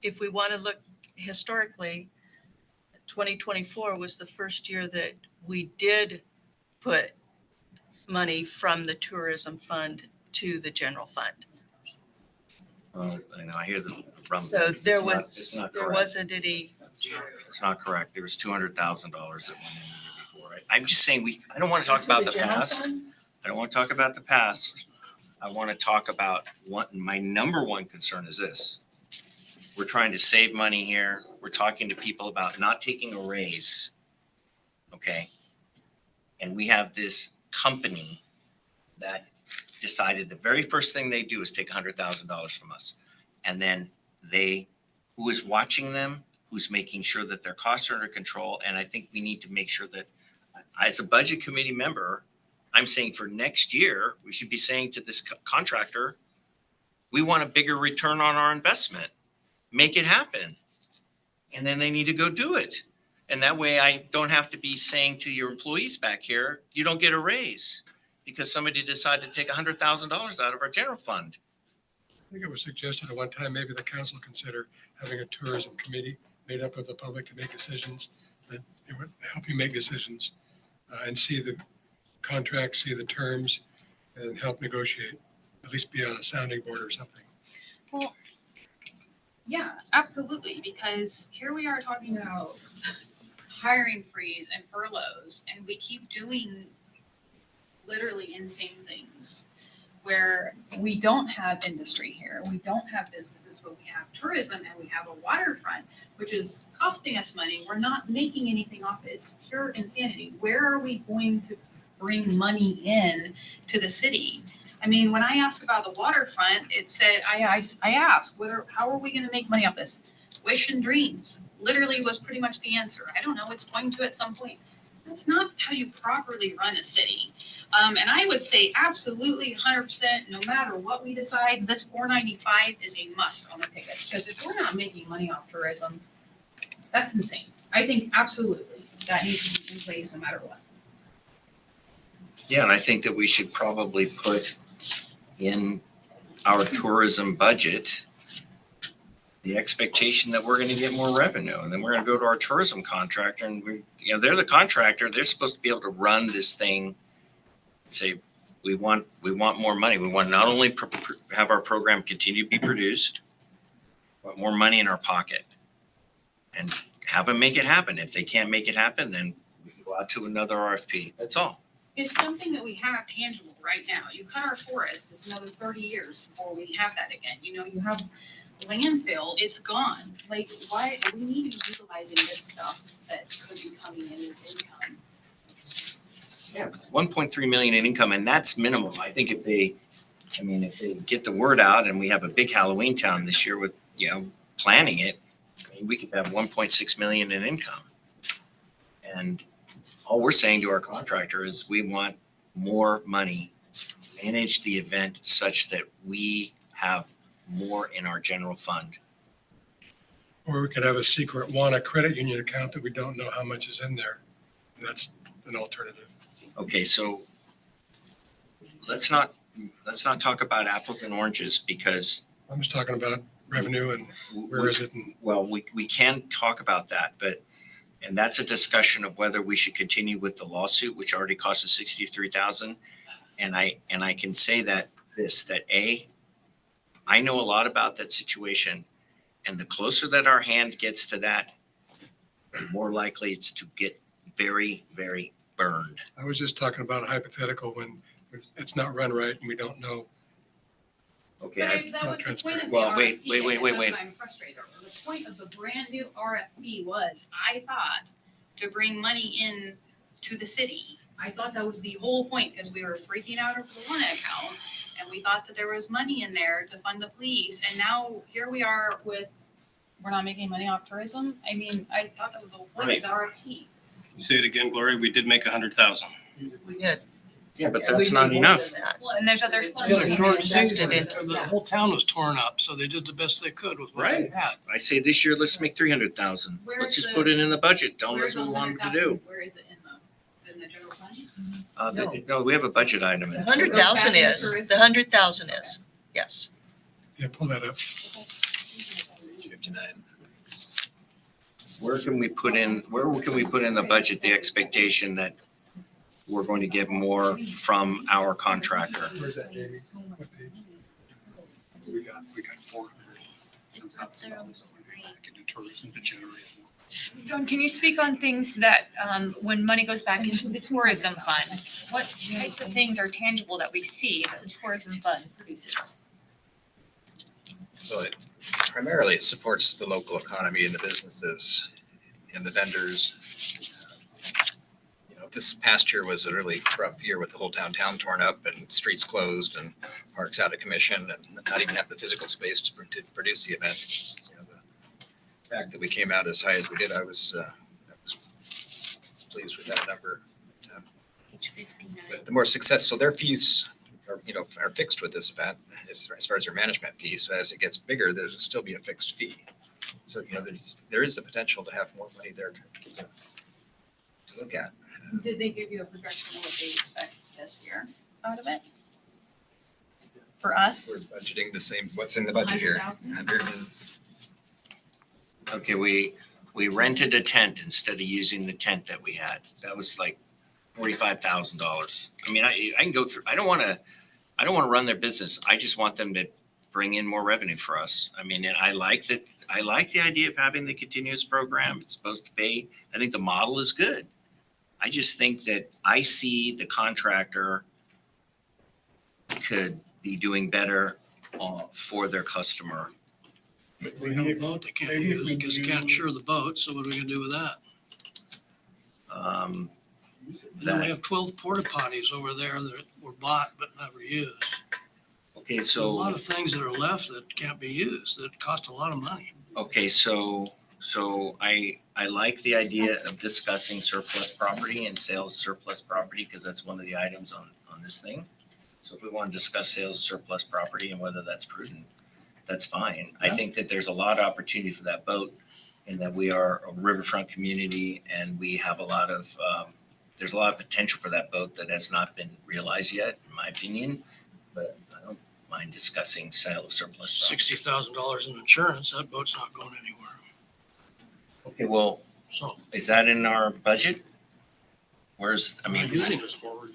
if we want to look historically, 2024 was the first year that we did put money from the tourism fund to the general fund. I know, I hear the rumblings. So It's there not correct. wasn't any. It's not correct. There was $200,000 that went in the year before. I'm just saying I don't want to talk about the past. I don't want to talk about the past. I want to talk about my number one concern is this. We're trying to save money here. We're talking to people about not taking a raise. Okay. And we have this company that decided the very first thing they do is take $100,000 from us. And then who is watching them, who's making sure that their costs are under control. And I think we need to make sure that as a budget committee member, I'm saying for next year, we should be saying to this contractor, we want a bigger return on our investment. Make it happen. And then they need to go do it. And that way I don't have to be saying to your employees back here, you don't get a raise because somebody decided to take $100,000 out of our general fund. I think it was suggested at one time, maybe the council consider having a tourism committee made up of the public to make decisions, that it would help you make decisions and see the contracts, see the terms, and help negotiate, at least be on a sounding board or something. Well, yeah, absolutely, because here we are talking about hiring freeze and furloughs, and we keep doing literally insane things where we don't have industry here, we don't have businesses, but we have tourism and we have a waterfront, which is costing us money. We're not making anything off it. It's pure insanity. Where are we going to bring money in to the city? I mean, when I asked about the waterfront, it said, I asked, how are we gonna make money off this? Wish and dreams, literally was pretty much the answer. I don't know, it's going to at some point. That's not how you properly run a city. And I would say absolutely 100%, no matter what we decide, this $4.95 is a must on the tickets. Because if we're not making money off tourism, that's insane. I think absolutely that needs to be in place no matter what. Yeah, and I think that we should probably put in our tourism budget the expectation that we're gonna get more revenue, and then we're gonna go to our tourism contractor, and they're the contractor, they're supposed to be able to run this thing and say, we want more money. We want not only have our program continue to be produced, but more money in our pocket. And have them make it happen. If they can't make it happen, then we can go out to another RFP. That's all. It's something that we have tangible right now. You cut our forest, it's another 30 years before we have that again. You have land sale, it's gone. Like, why, we need to be utilizing this stuff that could be coming in as income. Yeah, 1.3 million in income, and that's minimum. I think if they get the word out and we have a big Halloween town this year with, planning it, we could have 1.6 million in income. And all we're saying to our contractor is we want more money, manage the event such that we have more in our general fund. Or we could have a secret WANA credit union account that we don't know how much is in there. That's an alternative. Okay, so let's not talk about apples and oranges, because I'm just talking about revenue and where is it? Well, we can talk about that, and that's a discussion of whether we should continue with the lawsuit, which already cost us $63,000. And I can say that I know a lot about that situation, and the closer that our hand gets to that, the more likely it's to get very, very burned. I was just talking about a hypothetical when it's not run right and we don't know. Okay. But that was the point of the Well, RFP. wait. And that's what I'm frustrated over. The point of the brand new RFP was, I thought, to bring money in to the city. I thought that was the whole point, because we were freaking out over the one account, and we thought that there was money in there to fund the police, and now here we are with, we're not making money off tourism? I mean, I thought that was the whole point of the RFP. You say it again, Glory, we did make 100,000. We did. Yeah, but that's not enough. Well, and there's other funds. Yeah, short Invested season, into- the whole town was torn up, so they did the best they could with what they Right. had. I say this year, let's make 300,000. Where's Let's just the- put it in the budget. Tell us Where's what the we want to 100,000? do. Where is it in is it in the general fund? No, we have a budget item. The 100,000 is, the 100,000 is, yes. Yeah, pull that up. 59. Where can we put in the budget the expectation that we're going to get more from our contractor? Where's that, Jamie? What page? We got 400. Can do tourism to generate more. John, can you speak on things that, when money goes back into the tourism fund, what types of things are tangible that we see that the tourism fund produces? Well, primarily it supports the local economy and the businesses and the vendors. This past year was a really rough year with the whole town torn up and streets closed and parks out of commission and not even have the physical space to produce the event. The fact that we came out as high as we did, I was pleased with that number. Page 59. But the more successful, their fees are fixed with this event as far as their management fees. So as it gets bigger, there'll still be a fixed fee. So, there is the potential to have more money there to look at. Did they give you a projection of what they expect this year out of it? For us? We're budgeting the same, what's in the budget here? 100,000? Okay, we rented a tent instead of using the tent that we had. That was like $45,000. I mean, I can go through, I don't want to run their business. I just want them to bring in more revenue for us. I mean, I like that. I like the idea of having the continuous program. It's supposed to pay. I think the model is good. I just think that I see the contractor could be doing better for their customer. We have a boat they can't use because they can't insure the boat, so what are we gonna do with that? And then we have 12 porta potties over there that were bought but never used. Okay, There's a so. lot of things that are left that can't be used, that cost a lot of money. Okay, so I like the idea of discussing surplus property and sales of surplus property, because that's one of the items on this thing. So if we want to discuss sales of surplus property and whether that's prudent, that's fine. I think that there's a lot of opportunity for that boat, and that we are a riverfront community, and we have a lot of, there's a lot of potential for that boat that has not been realized yet, in my opinion. But I don't mind discussing sale of surplus property. $60,000 in insurance, that boat's not going anywhere. Okay, well, So is that in our budget? Where's, I I'm mean. not using this forward.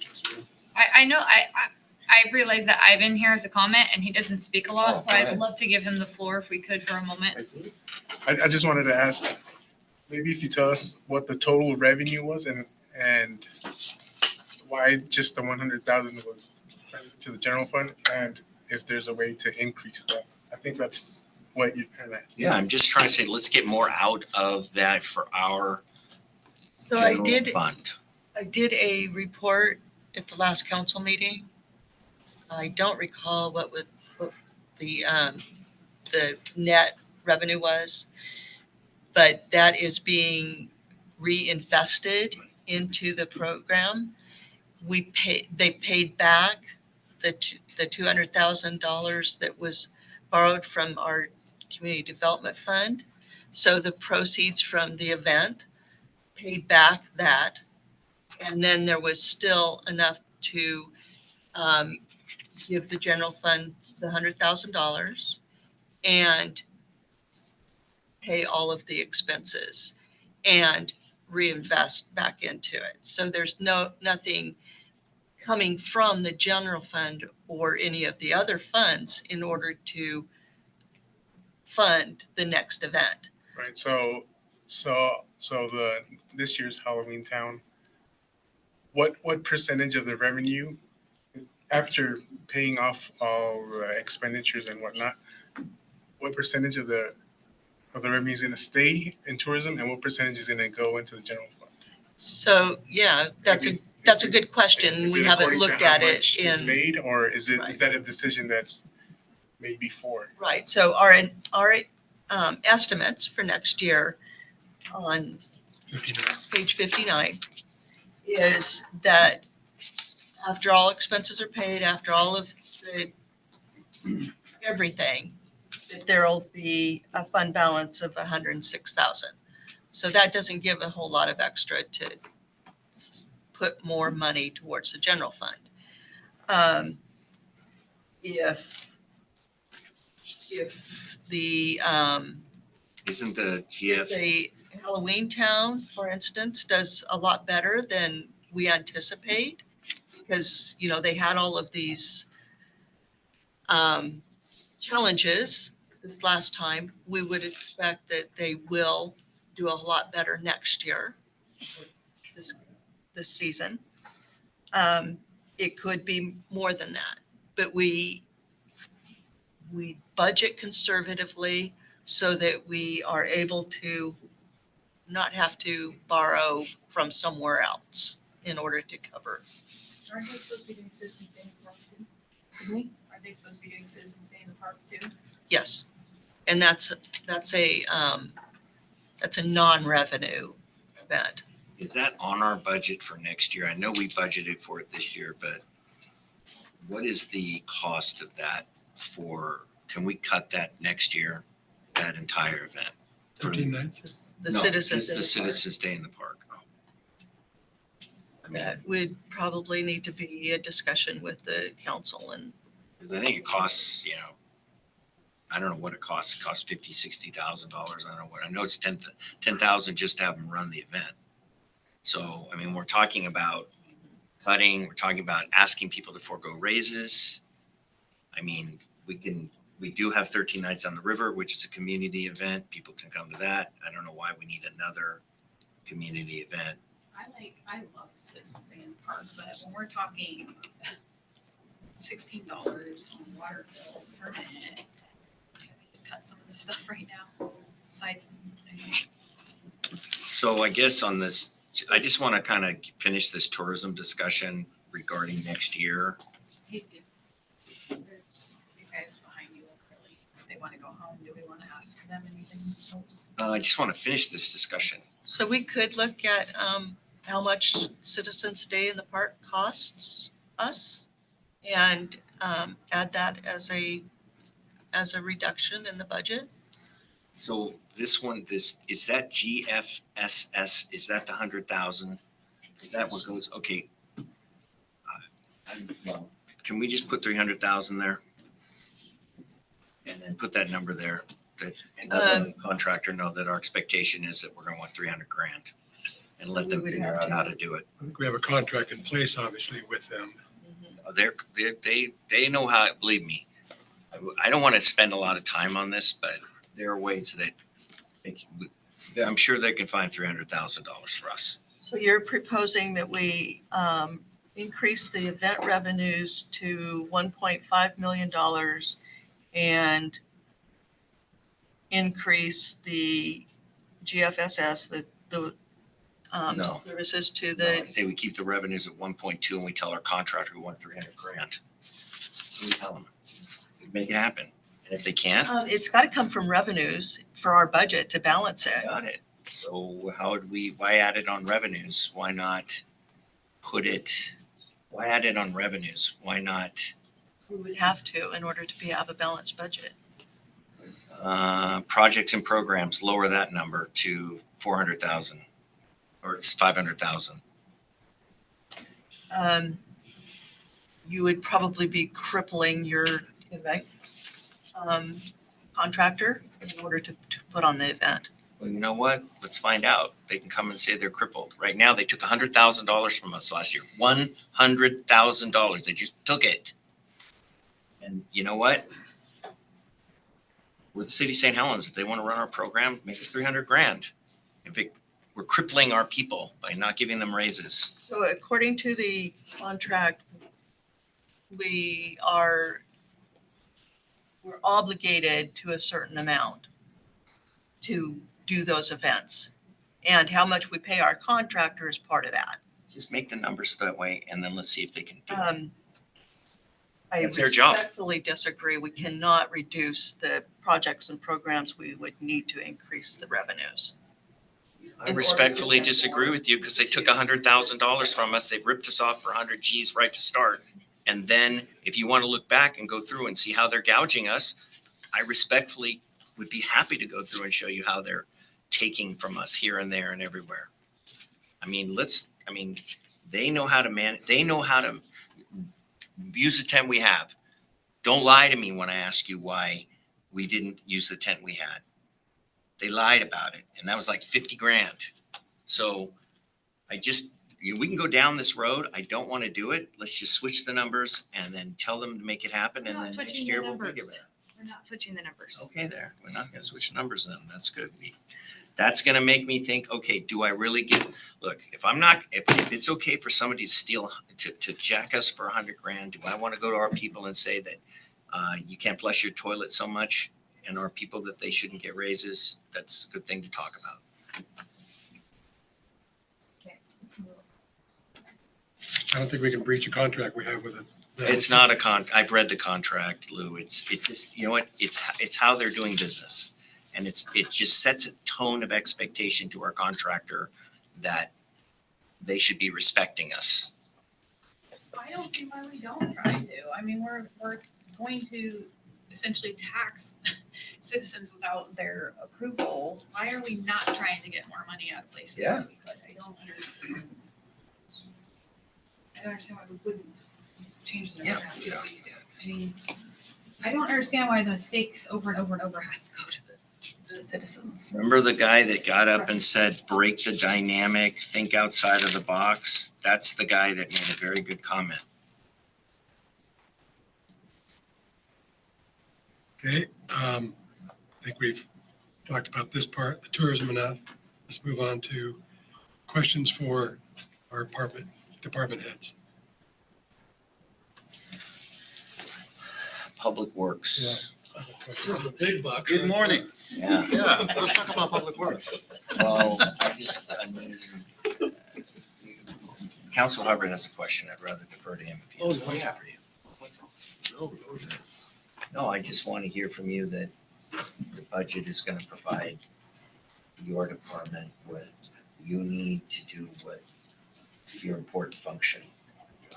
I know, I realize that Ivan here is a comment and he doesn't speak a Oh, lot, so go I'd ahead. love to give him the floor if we could for a moment. I just wanted to ask, maybe if you tell us what the total revenue was and why just the 100,000 was to the general fund, and if there's a way to increase that. I think that's what you kind of. Yeah, I'm just trying to say, let's get more out of that for our So I general did, fund. I did a report at the last council meeting. I don't recall what the net revenue was, but that is being reinvested into the program. They paid back the $200,000 that was borrowed from our community development fund. So the proceeds from the event paid back that. And then there was still enough to give the general fund the $100,000 and pay all of the expenses and reinvest back into it. So there's nothing coming from the general fund or any of the other funds in order to fund the next event. Right. So this year's Halloween Town, what percentage of the revenue, after paying off our expenditures and whatnot, what percentage of the revenue is going to stay in tourism, and what percentage is going to go into the general fund? So yeah, that's a good question. We haven't looked at it Is in. made, or is Right. that a decision that's made before? Right, so our estimates for next year on page 59 is that after all expenses are paid, after all of the, everything, that there'll be a fund balance of 106,000. So that doesn't give a whole lot of extra to put more money towards the general fund. If the Isn't the if GF, the Halloween Town, for instance, does a lot better than we anticipate, because, you know, they had all of these challenges this last time, we would expect that they will do a lot better next year, this season. It could be more than that, but we budget conservatively so that we are able to not have to borrow from somewhere else in order to cover. Aren't they supposed to be doing Citizens Day in the park too? Are they supposed to be doing Citizens Day in the park too? Yes, and that's a non-revenue event. is that on our budget for next year? I know we budgeted for it this year, but what is the cost of that can we cut that next year, that entire event? 13 nights? The No, Citizens just in the the park. Citizens Day in the park. I mean, That would probably need to be a discussion with the council and. because I think it costs, I don't know what it costs. It costs $50,000, $60,000. I don't know what. I know it's 10,000 just to have them run the event. So I mean, we're talking about cutting. We're talking about asking people to forego raises. I mean, we can We do have 13 Nights on the River, which is a community event. People can come to that. I don't know why we need another community event. I love Citizens in the Park, but when we're talking $16 on water bill permit, just cut some of this stuff right now. Besides, So I guess on this, I just want to kind of finish this tourism discussion regarding next year. he's good. These guys behind you look really, they want to go home. Do we want to ask them anything else? I just want to finish this discussion. So we could look at how much Citizens Day in the Park costs us and add that as a reduction in the budget. So this one, is that GFSS? Is that the 100,000? Is that what goes? Okay. Well, can we just put 300,000 there? And then put that number there. And let the contractor know that our expectation is that we're going to want 300 grand, and let them figure out how to do it. I think we have a contract in place, obviously, with them. They know how. Believe me, I don't want to spend a lot of time on this, but there are ways that I'm sure they can find $300,000 for us. So you're proposing that we increase the event revenues to $1.5 million and increase the GFSS, the No. services to No, the. I say we keep the revenues at 1.2 and we tell our contractor we want 300 grand. So we tell them, make it happen. And if they can't, It's got to come from revenues for our budget to balance it. got it. So why add it on revenues? Why not why add it on revenues? Why not We would have to in order to have a balanced budget. projects and programs, lower that number to 400,000 or it's 500,000? You would probably be crippling your event contractor in order to put on the event. Well, you know what? Let's find out. They can come and say they're crippled. Right now, they took $100,000 from us last year. $100,000. They just took it. And you know what? We're the city of St. Helens. If they want to run our program, make us 300 grand. We're crippling our people by not giving them raises. So according to the contract, we're obligated to a certain amount to do those events. And how much we pay our contractor is part of that. Just make the numbers that way, and then let's see if they can do it. I That's their job. respectfully disagree. We cannot reduce the projects and programs. We would need to increase the revenues. I respectfully disagree with you because they took $100,000 from us. They ripped us off for 100 G's right to start. And then if you want to look back and go through and see how they're gouging us, I respectfully would be happy to go through and show you how they're taking from us here and there and everywhere. They know how to use the tent we have. Don't lie to me when I ask you why we didn't use the tent we had. They lied about it, and that was like 50 grand. So we can go down this road. I don't want to do it. Let's just switch the numbers and then tell them to make it happen. And then next year we'll figure it out. We're not switching the numbers. Okay, there. We're not going to switch numbers then. That's good. That's going to make me think, okay, do I really look, if it's okay for somebody to jack us for 100 grand, do I want to go to our people and say that you can't flush your toilet so much and our people that they shouldn't get raises? That's a good thing to talk about. I don't think we can breach a contract we have with it. It's not I've read the contract, Lou. It's just, you know what? It's how they're doing business. And it just sets a tone of expectation to our contractor that they should be respecting us. I don't see why we don't try to. I mean, we're going to essentially tax citizens without their approval. Why are we not trying to get more money out of places that we could? I don't understand. I don't understand why we wouldn't change the numbers and see what we can do. I mean, I don't understand why the mistakes over and over and over have to go to the citizens. Remember the guy that got up and said, break the dynamic, think outside of the box? That's the guy that made a very good comment. Okay, I think we've talked about this part, the tourism enough. Let's move on to questions for our department heads. Public Works. The big bucks. Good morning. Yeah. Yeah, let's talk about Public Works. Well, I mean, Council Hubbard has a question. I'd rather defer to him if he has a Oh, question yeah. for you. No. No, I just want to hear from you that the budget is going to provide your department what you need to do what your important function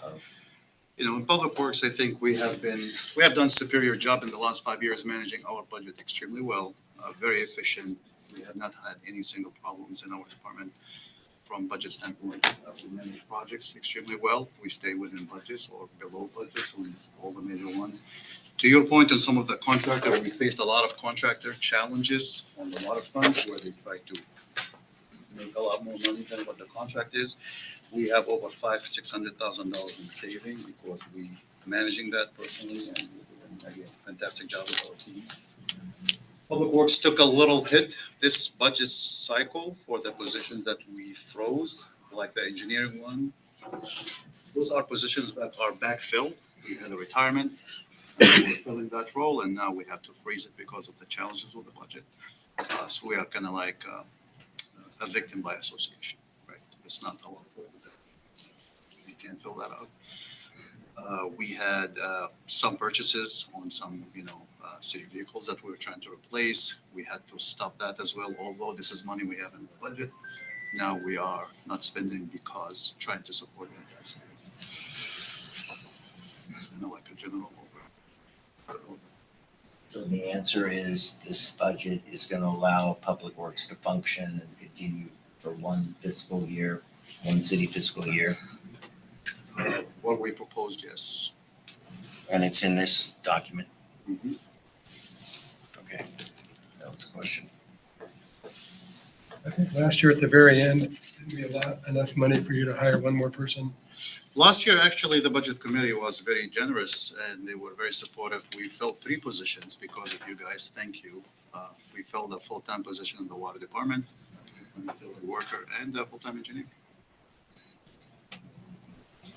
of. You know, in Public Works, I think we have done superior job in the last 5 years managing our budget extremely well, very efficient. We have not had any single problems in our department from budget standpoint. We manage projects extremely well. We stay within budgets or below budgets on all the major ones. To your point on some of the contractor, we faced a lot of contractor challenges on the water front where they try to make a lot more money than what the contract is. We have over $500,000-$600,000 in saving because we managing that personally and again, fantastic job with our team. Public Works took a little hit this budget cycle for the positions that we froze, like the engineering one. Those are positions that are backfilled. We had a retirement, we're filling that role, and now we have to freeze it because of the challenges with the budget. So we are kind of like a victim by association, right? It's not our fault. We can't fill that out. We had some purchases on some, city vehicles that we were trying to replace. We had to stop that as well, although this is money we have in the budget. Now we are not spending because trying to support that guys. It's kind of like a general over. So the answer is this budget is going to allow Public Works to function and continue for one city fiscal year. What we proposed, yes. And it's in this document. Mm-hmm. Okay, that was a question. I think last year at the very end, didn't we allot enough money for you to hire one more person? Last year, actually, the budget committee was very generous and they were very supportive. We filled 3 positions because of you guys. Thank you. We filled a full-time position in the water department, a utility worker, and a full-time engineer.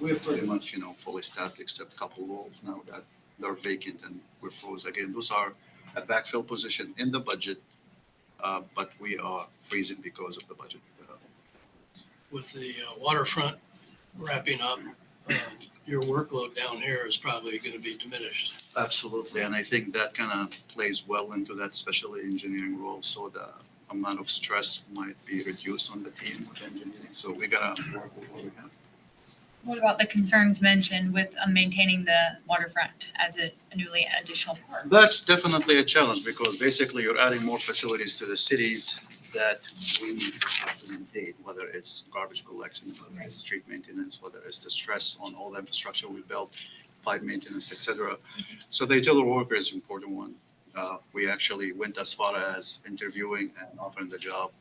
We are pretty much, fully staffed except a couple roles now that they're vacant and we're froze again. Those are a backfill position in the budget, but we are freezing because of the budget. With the waterfront wrapping up, your workload down here is probably going to be diminished. Absolutely, and I think that kind of plays well into that specialty engineering role, so the amount of stress might be reduced on the team with engineering. So we gotta work with what we have. What about the concerns mentioned with maintaining the waterfront as a newly additional part? That's definitely a challenge because basically you're adding more facilities to the cities that we need to maintain, whether it's garbage collection, whether it's street maintenance, whether it's the stress on all the infrastructure we built, pipe maintenance, etc. So the utility worker is an important one. We actually went as far as interviewing and offering the job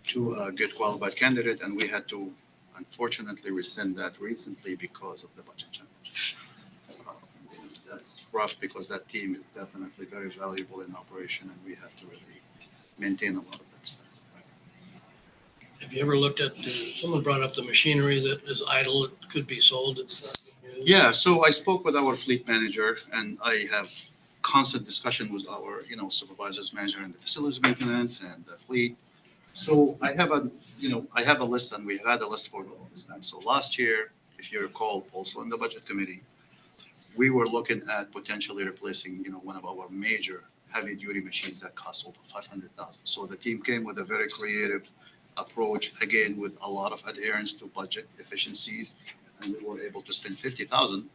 to a good qualified candidate, and we had to unfortunately rescind that recently because of the budget challenge. That's rough because that team is definitely very valuable in operation and we have to really maintain a lot of that stuff. Have you ever looked at, someone brought up the machinery that is idle, it could be sold, it's not being used? Yeah, so I spoke with our fleet manager and I have constant discussion with our, supervisors, manager and the facilities maintenance and the fleet. So I have a list and we had a list for all this time. So last year, if you recall, also in the budget committee, we were looking at potentially replacing, one of our major heavy duty machines that cost over $500,000. So the team came with a very creative approach, again, with a lot of adherence to budget efficiencies. And we were able to spend $50,000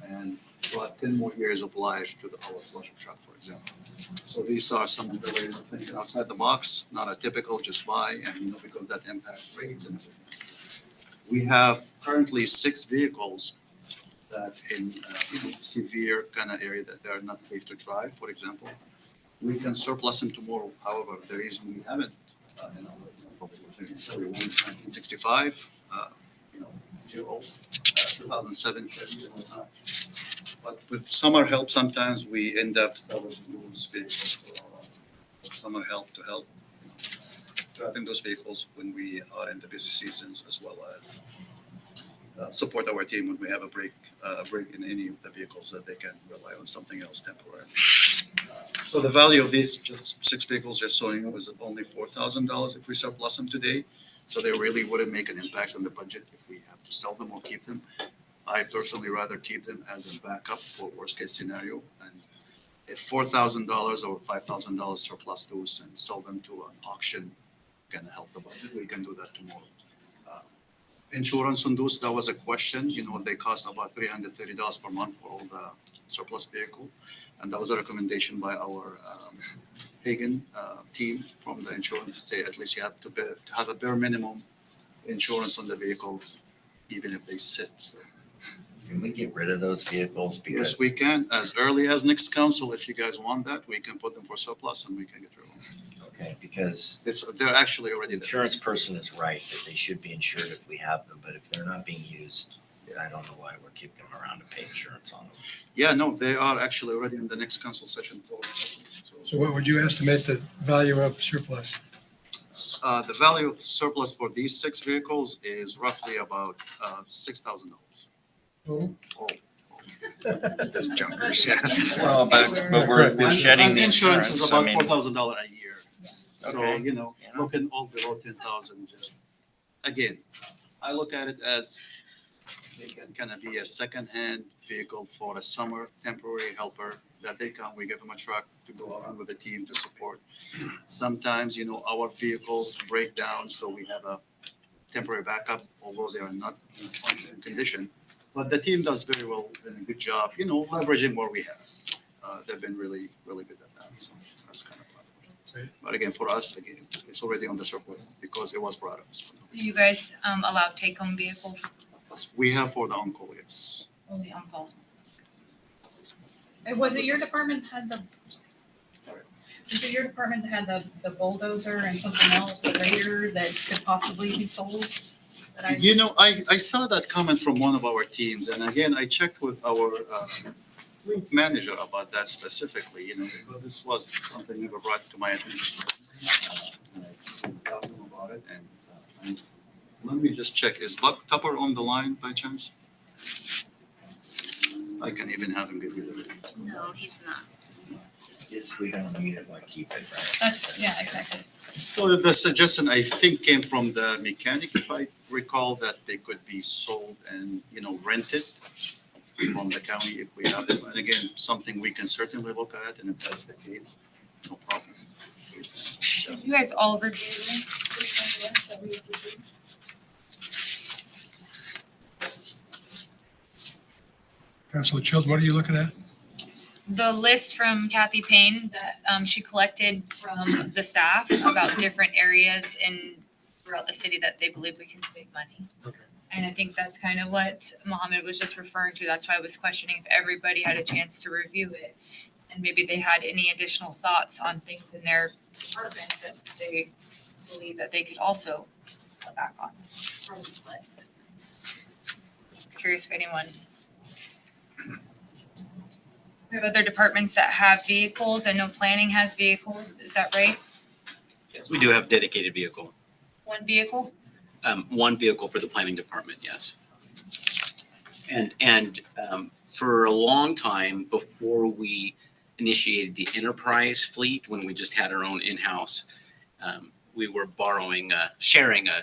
and brought 10 more years of life to our flusher truck, for example. So these are some of the ways of thinking outside the box, not a typical just buy, and because that impacts rates and everything. We have currently 6 vehicles that in severe kind of area that they're not safe to drive, for example. We can surplus them tomorrow. However, the reason we haven't, in our public was 1965, year old, 2017. But with summer help, sometimes we end up selling those vehicles for summer help to help driving those vehicles when we are in the busy seasons, as well as support our team when we have a break in any of the vehicles that they can rely on something else temporarily. So the value of these just 6 vehicles just showing you is only $4,000 if we surplus them today. So they really wouldn't make an impact on the budget if we have to sell them or keep them. I personally rather keep them as a backup for worst case scenario. And if $4,000 or $5,000 surplus those and sell them to an auction can help the budget, we can do that tomorrow. Insurance on those, that was a question. You know, they cost about $330 per month for all the surplus vehicle. And that was a recommendation by our Payne team from the insurance, say at least you have to have a bare minimum insurance on the vehicles, even if they sit. So, can we get rid of those vehicles? Because yes, we can. As early as next council, if you guys want that, we can put them for surplus and we can get rid of them. Okay, because they're actually already the there. insurance person is right that they should be insured if we have them, but if they're not being used, I don't know why we're keeping them around to pay insurance on them. Yeah, no, they are actually already in the next council session. So what would you estimate the value of surplus? The value of the surplus for these 6 vehicles is roughly about $6,000. Oh. Junkers, yeah. Well, but we're shedding and the insurance is about I mean, $4,000 a year. So, Okay. you know, looking all below 10,000. Again, I look at it as they can kind of be a second-hand vehicle for a summer temporary helper that they come, we give them a truck to go around with the team to support. Sometimes, you know, our vehicles break down, so we have a temporary backup, although they are not in functioning condition. But the team does very well and a good job, you know, leveraging what we have. They've been really, really good at that. So that's kind of fun. But again, for us, again, it's already on the surplus because it was brought up. So Do you guys allow take-home vehicles? we have for the on-call, yes. Only on-call. Was it your department had the, Sorry. was it your department that had the bulldozer and something else, the grader that could possibly be sold? That I- You know, I saw that comment from one of our teams, and again, I checked with our fleet manager about that specifically, you know, because this was something never brought to my attention. And I talked to him about it, and let me just check, is Buck Tupper on the line by chance? I can even have him give you the. No, he's not. if we don't need it, why keep it, right? That's, yeah, exactly. So the suggestion, I think, came from the mechanic, if I recall, that they could be sold and, you know, rented from the county if we have them. And again, something we can certainly look at, and if that's the case, no problem. Did you guys all review this that we reviewed? Councilor Childs, what are you looking at? The list from Kathy Payne that she collected from the staff about different areas throughout the city that they believe we can save money. Okay. And I think that's kind of what Mohammed was just referring to. That's why I was questioning if everybody had a chance to review it. And maybe they had any additional thoughts on things in their department that they believe that they could also cut back on from this list. Just curious if anyone. We have other departments that have vehicles. I know planning has vehicles. Is that right? Yes, we do have dedicated vehicle. One vehicle? One vehicle for the planning department, yes. And for a long time before we initiated the enterprise fleet, when we just had our own in-house, we were sharing a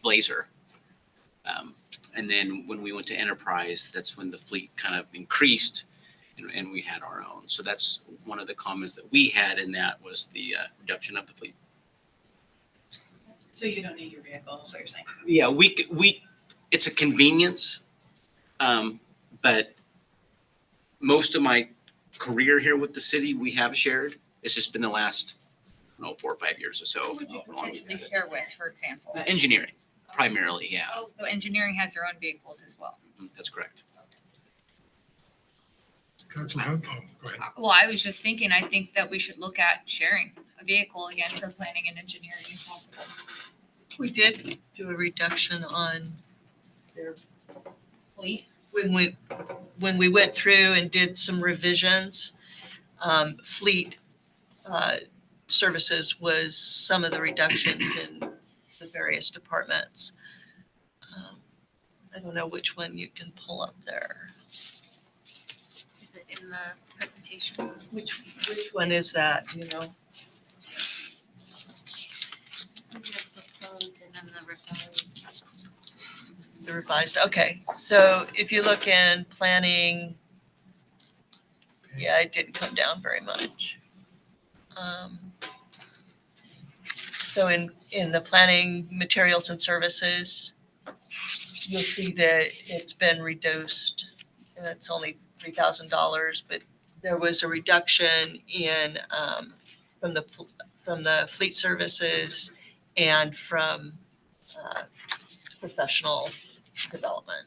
Blazer. And then when we went to enterprise, that's when the fleet kind of increased and we had our own. So that's one of the comments that we had, and that was the reduction of the fleet. So you don't need your vehicle, is what you're saying? Yeah, we it's a convenience, but most of my career here with the city, we have shared. It's just been the last, 4 or 5 years or so. Who would you potentially share with, for example? Engineering, primarily, yeah. Oh, so engineering has their own vehicles as well. That's correct. Councilor Hunt, go ahead. Well, I was just thinking, I think that we should look at sharing a vehicle again for planning and engineering if possible. We did do a reduction on their Fleet. when we went through and did some revisions, fleet services was some of the reductions in the various departments. I don't know which one you can pull up there. Is it in the presentation? Which one is that, do you know? This is the proposed and then the revised. The revised, okay. So if you look in planning, yeah, it didn't come down very much. So in the planning materials and services, you'll see that it's been reduced. And it's only $3,000, but there was a reduction in from the fleet services and from professional development.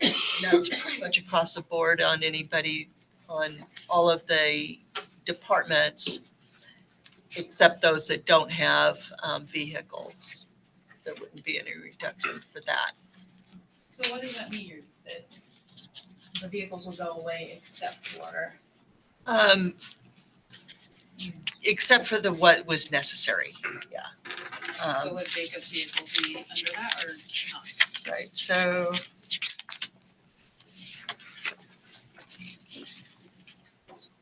And that's pretty much across the board on anybody, on all of the departments, except those that don't have vehicles. There wouldn't be any reduction for that. So what does that mean? That the vehicles will go away except for? Except for the what was necessary, yeah. So would Jacob's vehicle be under that or not? Right, so.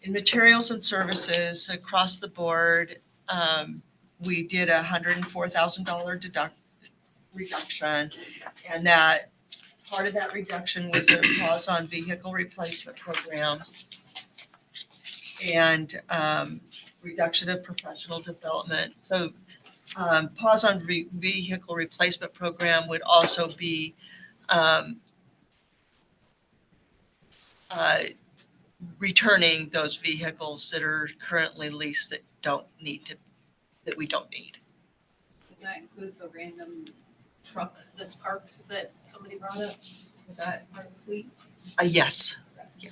In materials and services across the board, we did $104,000 reduction. And that, part of that reduction was a pause on vehicle replacement program. And reduction of professional development. So pause on vehicle replacement program would also be returning those vehicles that are currently leased that we don't need. Does that include the random truck that's parked that somebody brought up? Is that part of the fleet? Yes. Yeah.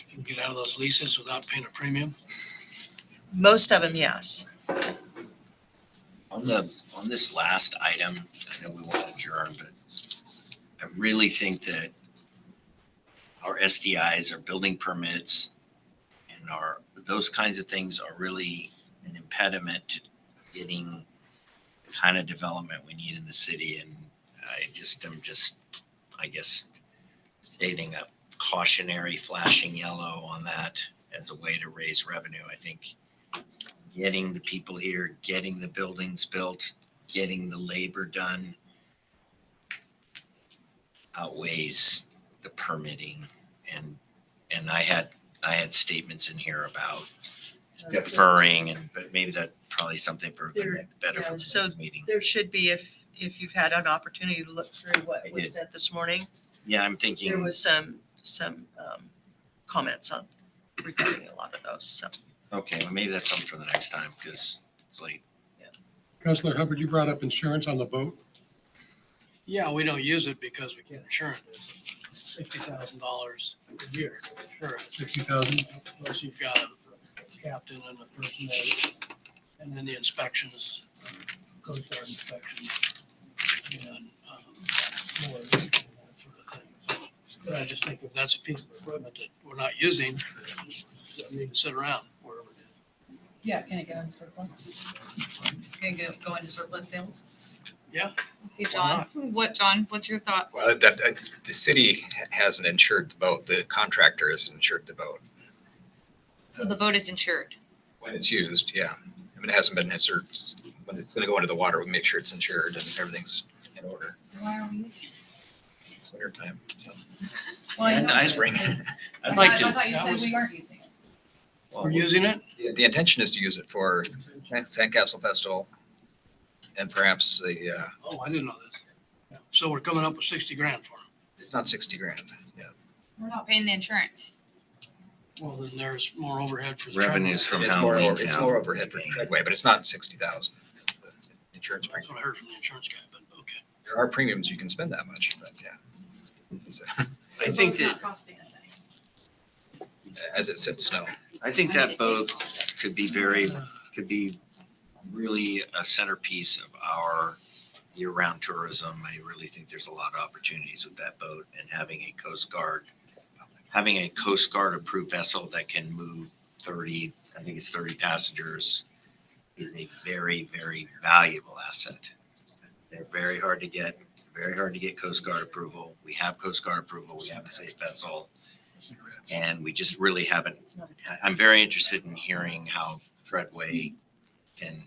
Can you get out of those leases without paying a premium? Most of them, yes. On this last item, I know we want to adjourn, but I really think that our SDIs, our building permits, and those kinds of things are really an impediment to getting kind of development we need in the city. And I'm just, I guess, stating a cautionary flashing yellow on that as a way to raise revenue. I think getting the people here, getting the buildings built, getting the labor done outweighs the permitting. And I had statements in here about deferring, but maybe that's probably something for the better for the next meeting. There should be, if you've had an opportunity to look through what was said this morning. Yeah, I'm thinking. There was some comments on regarding a lot of those, so. Okay, well, maybe that's something for the next time, because it's late. Councilor Hubbard, you brought up insurance on the boat. Yeah, we don't use it because we can't insure it. $60,000 a year insurance. 60,000. Plus you've got a captain and a first mate, and then the inspections, Coast Guard inspections, and more and that sort of thing. But I just think if that's a piece of equipment that we're not using, we need to sit around wherever it is. Yeah, can it go into surplus? Can it go into surplus sales? Yeah. See, John, what's your thought? Well, the city hasn't insured the boat. The contractor has insured the boat. So the boat is insured. When it's used, yeah. I mean, it hasn't been insured. When it's gonna go into the water, we make sure it's insured and everything's in order. Why are we using it? It's winter time. Well, I know. Spring. I'd like to. I thought you said we aren't using it. We're using it? The intention is to use it for Sandcastle Festival and perhaps Oh, I didn't know this. Yeah. So we're coming up with 60 grand for them. it's not 60 grand. Yeah. We're not paying the insurance. Well, then there's more overhead for the Revenues from It's how more, many it's town. more overhead for Treadway, but it's not 60,000. Insurance That's premium. what I heard from the insurance guy, but okay. There are premiums you can spend that much, but yeah. So, I think It's that, not costing us anything. as it sits, no. I think that boat could be really a centerpiece of our year-round tourism. I really think there's a lot of opportunities with that boat, and having a Coast Guard approved vessel that can move 30 passengers is a very, very valuable asset. They're very hard to get Coast Guard approval. We have Coast Guard approval. We have a safe vessel. And we just really haven't. I'm very interested in hearing how Treadway can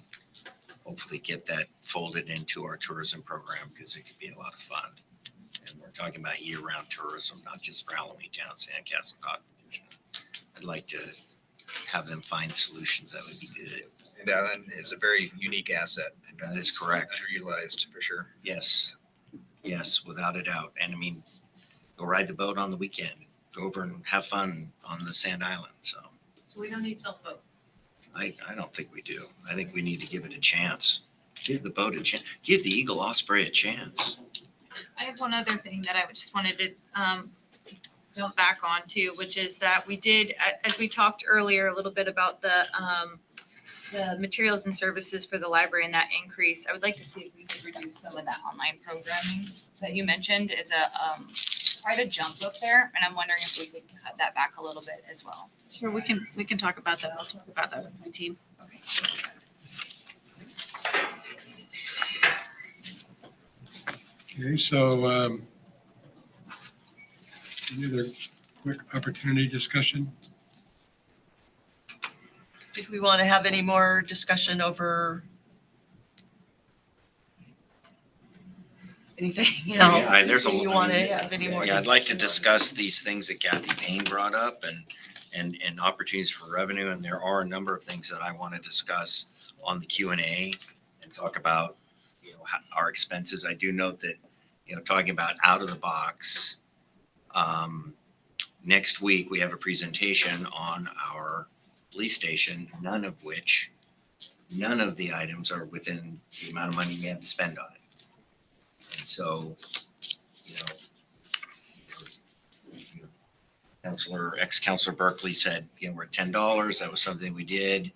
hopefully get that folded into our tourism program, because it could be a lot of fun. And we're talking about year-round tourism, not just for Halloween Town, Sandcastle, Cottage. I'd like to have them find solutions that would be good. And Allen is a very unique asset. That is correct. Underutilized for sure. Yes, without a doubt. And I mean, go ride the boat on the weekend. Go over and have fun on the Sand Island. So we don't need to sell the boat. I don't think we do. I think we need to give it a chance. Give the boat a chance. Give the Eagle Osprey a chance. I have one other thing that I just wanted to jump back onto, which is that we did, as we talked earlier, a little bit about the materials and services for the library and that increase. I would like to see if we could reduce some of that online programming that you mentioned is quite a jump up there, and I'm wondering if we could cut that back a little bit as well. Sure, we can talk about that. I'll talk about that with my team. Okay. Okay, so any other quick opportunity discussion? Did we want to have any more discussion over anything else? Yeah, there's a Do you want to have any more? Yeah, I'd like to discuss these things that Kathy Payne brought up and opportunities for revenue. And there are a number of things that I want to discuss on the Q&A and talk about, our expenses. I do note that, talking about out of the box, next week we have a presentation on our police station, none of the items are within the amount of money we have to spend on it. And so, ex-Counselor Berkeley said, we're at $10. That was something we did.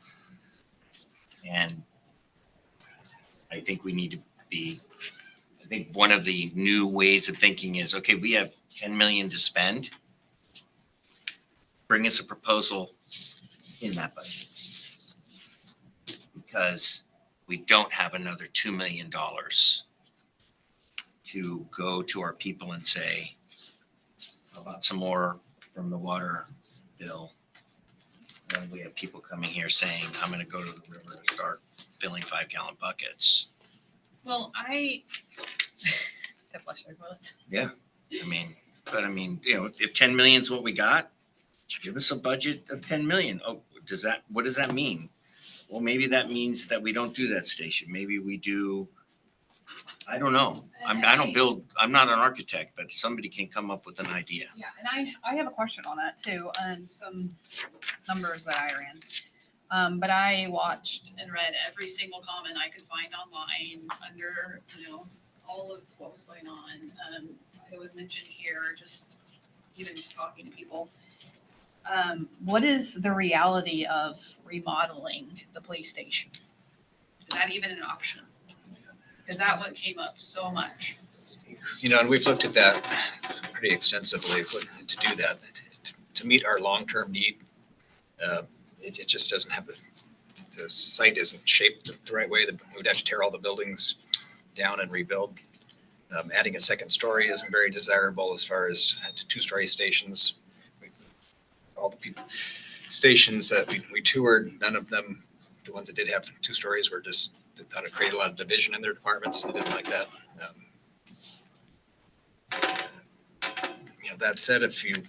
And I think we need to I think one of the new ways of thinking is, okay, we have 10 million to spend. Bring us a proposal in that budget. Because we don't have another $2 million to go to our people and say, how about some more from the water bill? And we have people coming here saying, I'm going to go to the river to start filling 5-gallon buckets. Well, to flush their toilets. Yeah, if 10 million is what we got, give us a budget of 10 million. Oh, what does that mean? Well, maybe that means that we don't do that station. Maybe we do. I don't know. I'm not an architect, but somebody can come up with an idea. Yeah, and I have a question on that too, and some numbers that I ran. But I watched And read every single comment I could find online under, all of what was going on. It was mentioned here, even just talking to people. what is the reality of remodeling the police station? Is that even an option? Because that one came up so much. And we've looked at that pretty extensively to do that, to meet our long-term need. It just doesn't have the site isn't shaped the right way. We'd have to tear all the buildings down and rebuild. Adding a second story isn't very desirable as far as 2-story stations. All the stations that we toured, none of them, the ones that did have 2 stories, were just, they thought it created a lot of division in their departments. They didn't like that. That said, if you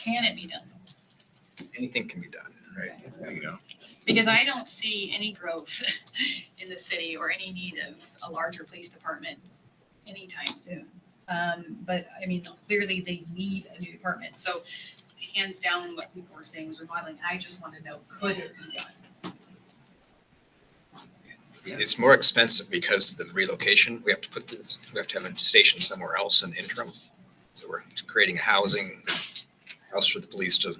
Can it be done? anything can be done, right? There you go. Because I don't see any growth in the city or any need of a larger police department anytime soon. But clearly they need a new department. So hands down, what people were saying was remodeling. I just want to know, could it be done? It's more expensive because of the relocation. We have to have a station somewhere else in the interim. So we're creating a house for the police to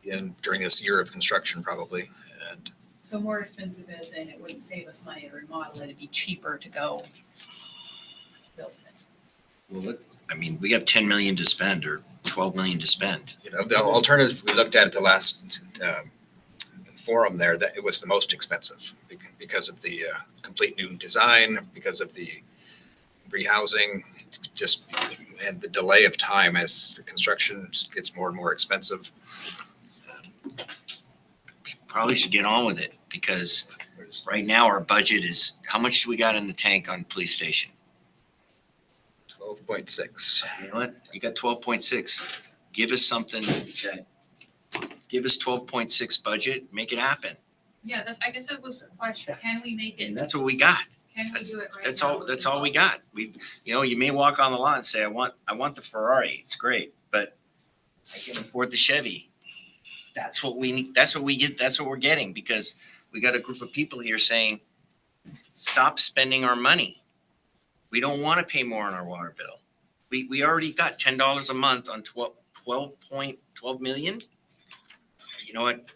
be in during this year of construction probably. And So more expensive as in it wouldn't save us money to remodel it, it'd be cheaper to go build it. Well, I mean, we have 10 million to spend or 12 million to spend. You know, the alternative, we looked at it the last forum there, that it was the most expensive because of the complete new design, because of the rehousing, just, and the delay of time as the construction gets more and more expensive. Probably should get on with it because right now our budget is, how much do we got in the tank on police station? 12.6. You know what? You got 12.6. Give us something that, give us 12.6 budget, make it happen. Yeah, I guess it was a question, can we make And it, that's what we got. can we do it right That's now? that's all we got. You may walk on the lot and say, I want the Ferrari. It's great, but I can afford the Chevy. That's what we need. That's what we get. That's what we're getting because we got a group of people here saying, stop spending our money. We don't want to pay more on our water bill. We already got $10 a month on 12 million. You know what?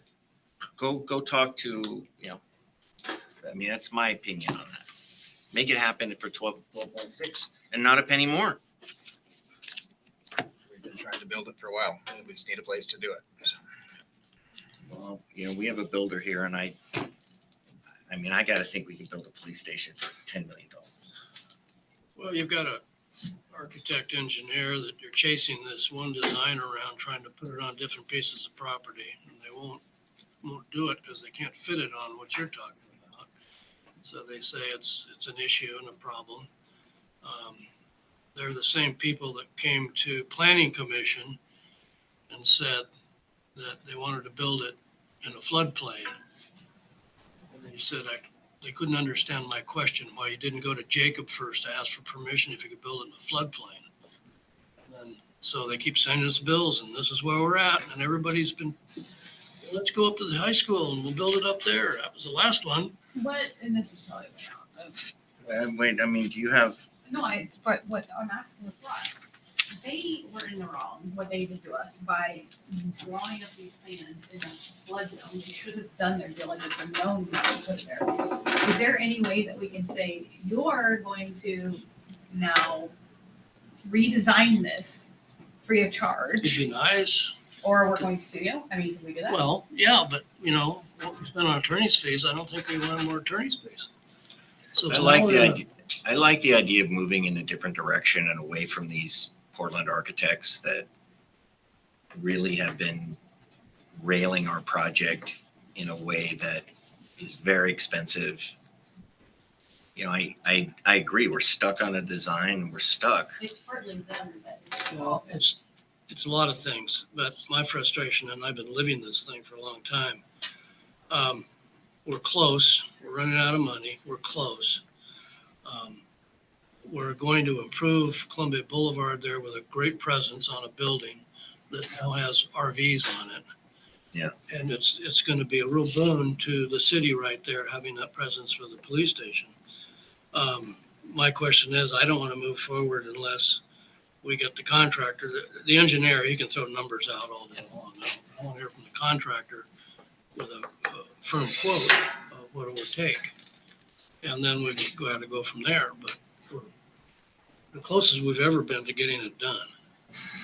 Go talk to, I mean, that's my opinion on that. Make it happen for 12.6 and not a penny more. We've been trying to build it for a while. We just need a place to do it. So. Well, we have a builder here and I mean, I got to think we can build a police station for $10 million. Well, you've got a architect engineer that you're chasing this one design around, trying to put it on different pieces of property, and they won't do it because they can't fit it on what you're talking about. So they say it's an issue and a problem. They're the same people that came to Planning Commission and said that they wanted to build it in a floodplain. And they said they couldn't understand my question, why you didn't go to Jacob first to ask for permission if you could build it in a floodplain. And so they keep sending us bills and this is where we're at. And everybody's been, let's go up to the high school and we'll build it up there. That was the last one. What, and this is probably way out. Wait, I mean, do you have? No, but what I'm asking with Russ, they were in the wrong, what they did to us by drawing up these plans in a flood zone. They should have done their diligence and known not to put it there. Is there any way that we can say, you're going to now redesign this free of charge? It'd be nice. Or we're going to sue you? I mean, can we do that? Well, yeah, but what we spent on attorney's fees, I don't think we want more attorney's fees. So I like the idea of moving in a different direction and away from these Portland architects that really have been railing our project in a way that is very expensive. I agree. We're stuck on a design. We're stuck. It's partly them that. Well, it's a lot of things, but my frustration, and I've been living this thing for a long time. We're close. We're running out of money. We're close. We're going to improve Columbia Boulevard there with a great presence on a building that now has RVs on it. Yeah. And it's going to be a real boon to the city right there, having that presence for the police station. My question is, I don't want to move forward unless we get the contractor, the engineer, he can throw numbers out all day long. I want to hear from the contractor with a firm quote of what it would take. And then we can go from there, but we're the closest we've ever been to getting it done.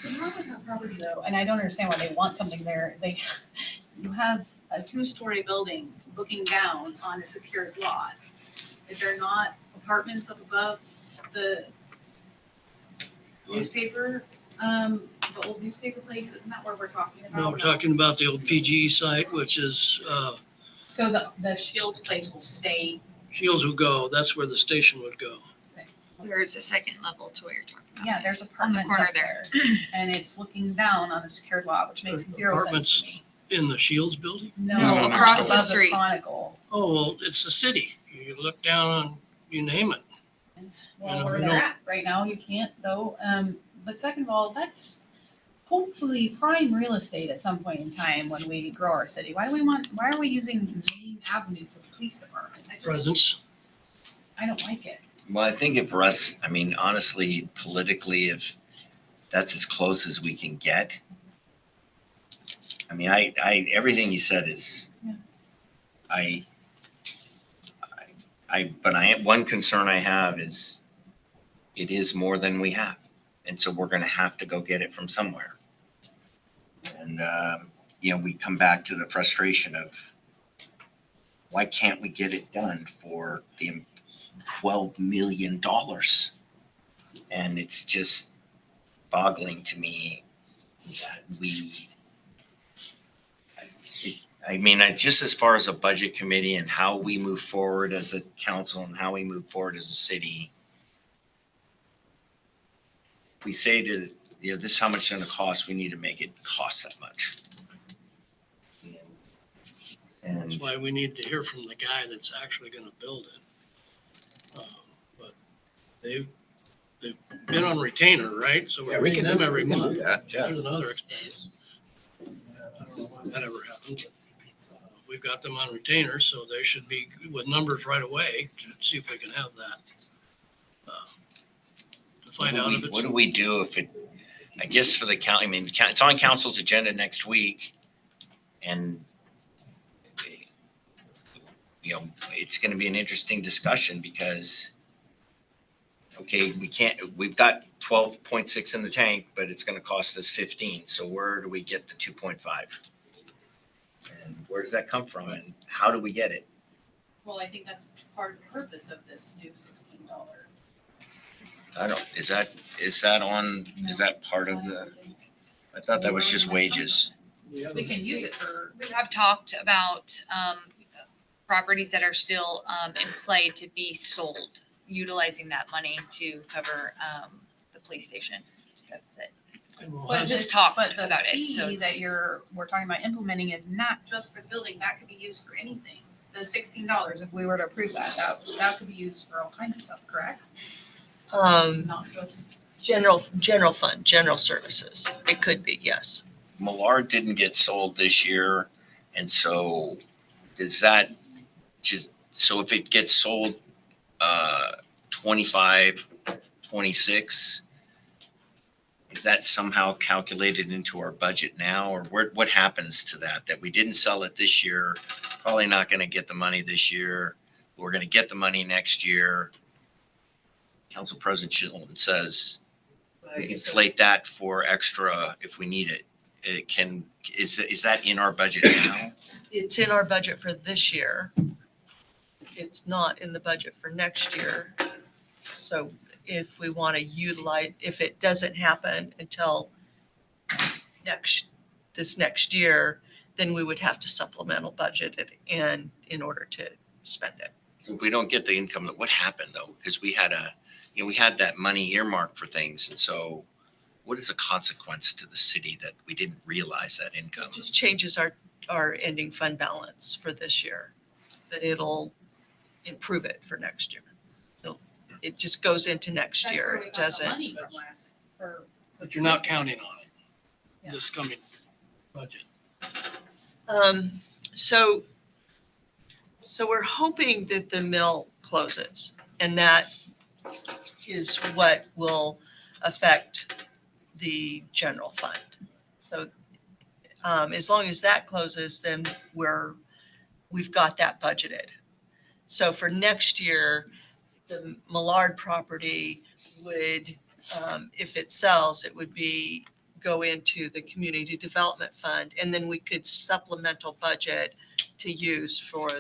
The problem with that property though, and I don't understand why they want something there, you have a 2-story building looking down on a secured lot. Is there not apartments up above the newspaper, the old newspaper place? Isn't that where we're talking about? No, we're talking about the old PGE site, which is, So the Shields place will stay. Shields would go, that's where the station would go. There's a second level to what you're talking about. Yeah, there's On the apartments corner up there. And it's looking down on a secured lot, which makes zero sense Apartments to me. in the Shields building? No, across the above street. Chronicle. Oh, well, it's the city. You look down on, you name it. Well, You where know, they're at right now, you can't though. But second of all, that's hopefully prime real estate at some point in time when we grow our city. Why are we using Main Avenue for the police department? Presence. I don't like it. Well, I think if Russ, I mean, honestly, politically, if that's as close as we can get. I mean, I everything you said is, Yeah. I One concern I have is it is more than we have. And so we're gonna have to go get it from somewhere. And, we come back to the frustration of why can't we get it done for the $12 million? And it's just boggling to me that just as far as a budget committee and how we move forward as a council and how we move forward as a city, we say to, this is how much it's gonna cost, we need to make it cost that much. And That's why we need to hear from the guy that's actually gonna build it. But they've been on retainer, right? So Yeah, we're we paying can them every do month. that, yeah. There's another expense. I don't know why that ever happened, but we've got them on retainer, so they should be with numbers right away to see if we can have that. To find out if it's. What do we do if I guess for the county, it's on council's agenda next week. And it's gonna be an interesting discussion because, okay, we've got 12.6 in the tank, but it's gonna cost us 15. So where do we get the 2.5? And where does that come from and how do we get it? Well, I think that's part of the purpose of this new $16. I don't, is that part of I thought that was just wages. We can use it for. We have talked about properties that are still in play to be sold, utilizing that money to cover the police station. That's it. But Just talk but the about it. fee So it's- that we're talking about implementing is not just for the building, that could be used for anything. The $16, if we were to approve that could be used for all kinds of stuff, correct? Not just. General fund, general services. It could be, yes. Millard didn't get sold this year. And so does that so if it gets sold 25, 26, is that somehow calculated into our budget now? Or what happens to that we didn't sell it this year, probably not gonna get the money this year. We're gonna get the money next year. Council President Schol says we can slate that for extra if we need it. Is that in our budget now? It's in our budget for this year. It's not in the budget for next year. So if we want to utilize, if it doesn't happen until this next year, then we would have to supplemental budget it in order to spend it. If we don't get the income, what happened though? Because we had we had that money earmarked for things. And so what is the consequence to the city that we didn't realize that income? It just changes our ending fund balance for this year, but it'll improve it for next year. It just goes into next year. It doesn't. But you're not counting on it, this coming budget. So we're hoping that the mill closes, and that is what will affect the general fund. So as long as that closes, then we've got that budgeted. So for next year, the Millard property would, if it sells, it would go into the community development fund, and then we could supplemental budget to use for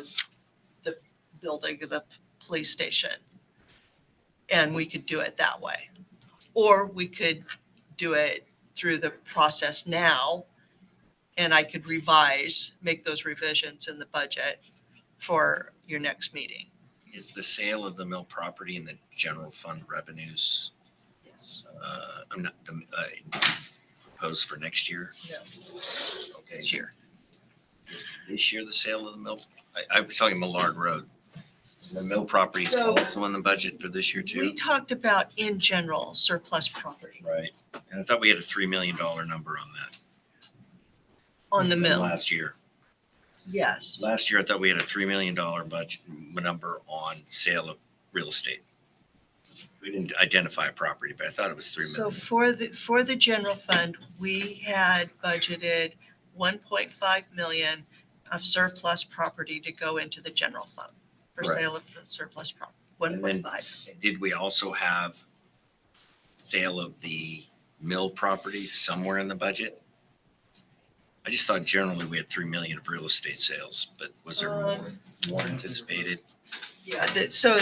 the building of the police station. And we could do it that way. Or we could do it through the process now, and I could make those revisions in the budget for your next meeting. Is the sale of the mill property in the general fund revenues? Yes. I'm not proposed for next year? No. Okay. This year. This year, the sale of the mill, I was talking Millard Road. The mill property is So- also in the budget for this year too? We talked about in general surplus property Right. And I thought we had a $3 million number on that. on the mill. Last year. Yes. Last year, I thought we had a $3 million budget number on sale of real estate. We didn't identify a property, but I thought it was $3 So million. for the general fund, we had budgeted 1.5 million of surplus property to go into the general fund for Right. sale of surplus property, And then 1.5. did we also have sale of the mill property somewhere in the budget? I just thought generally we had 3 million of real estate sales, but was there more anticipated? Yeah, so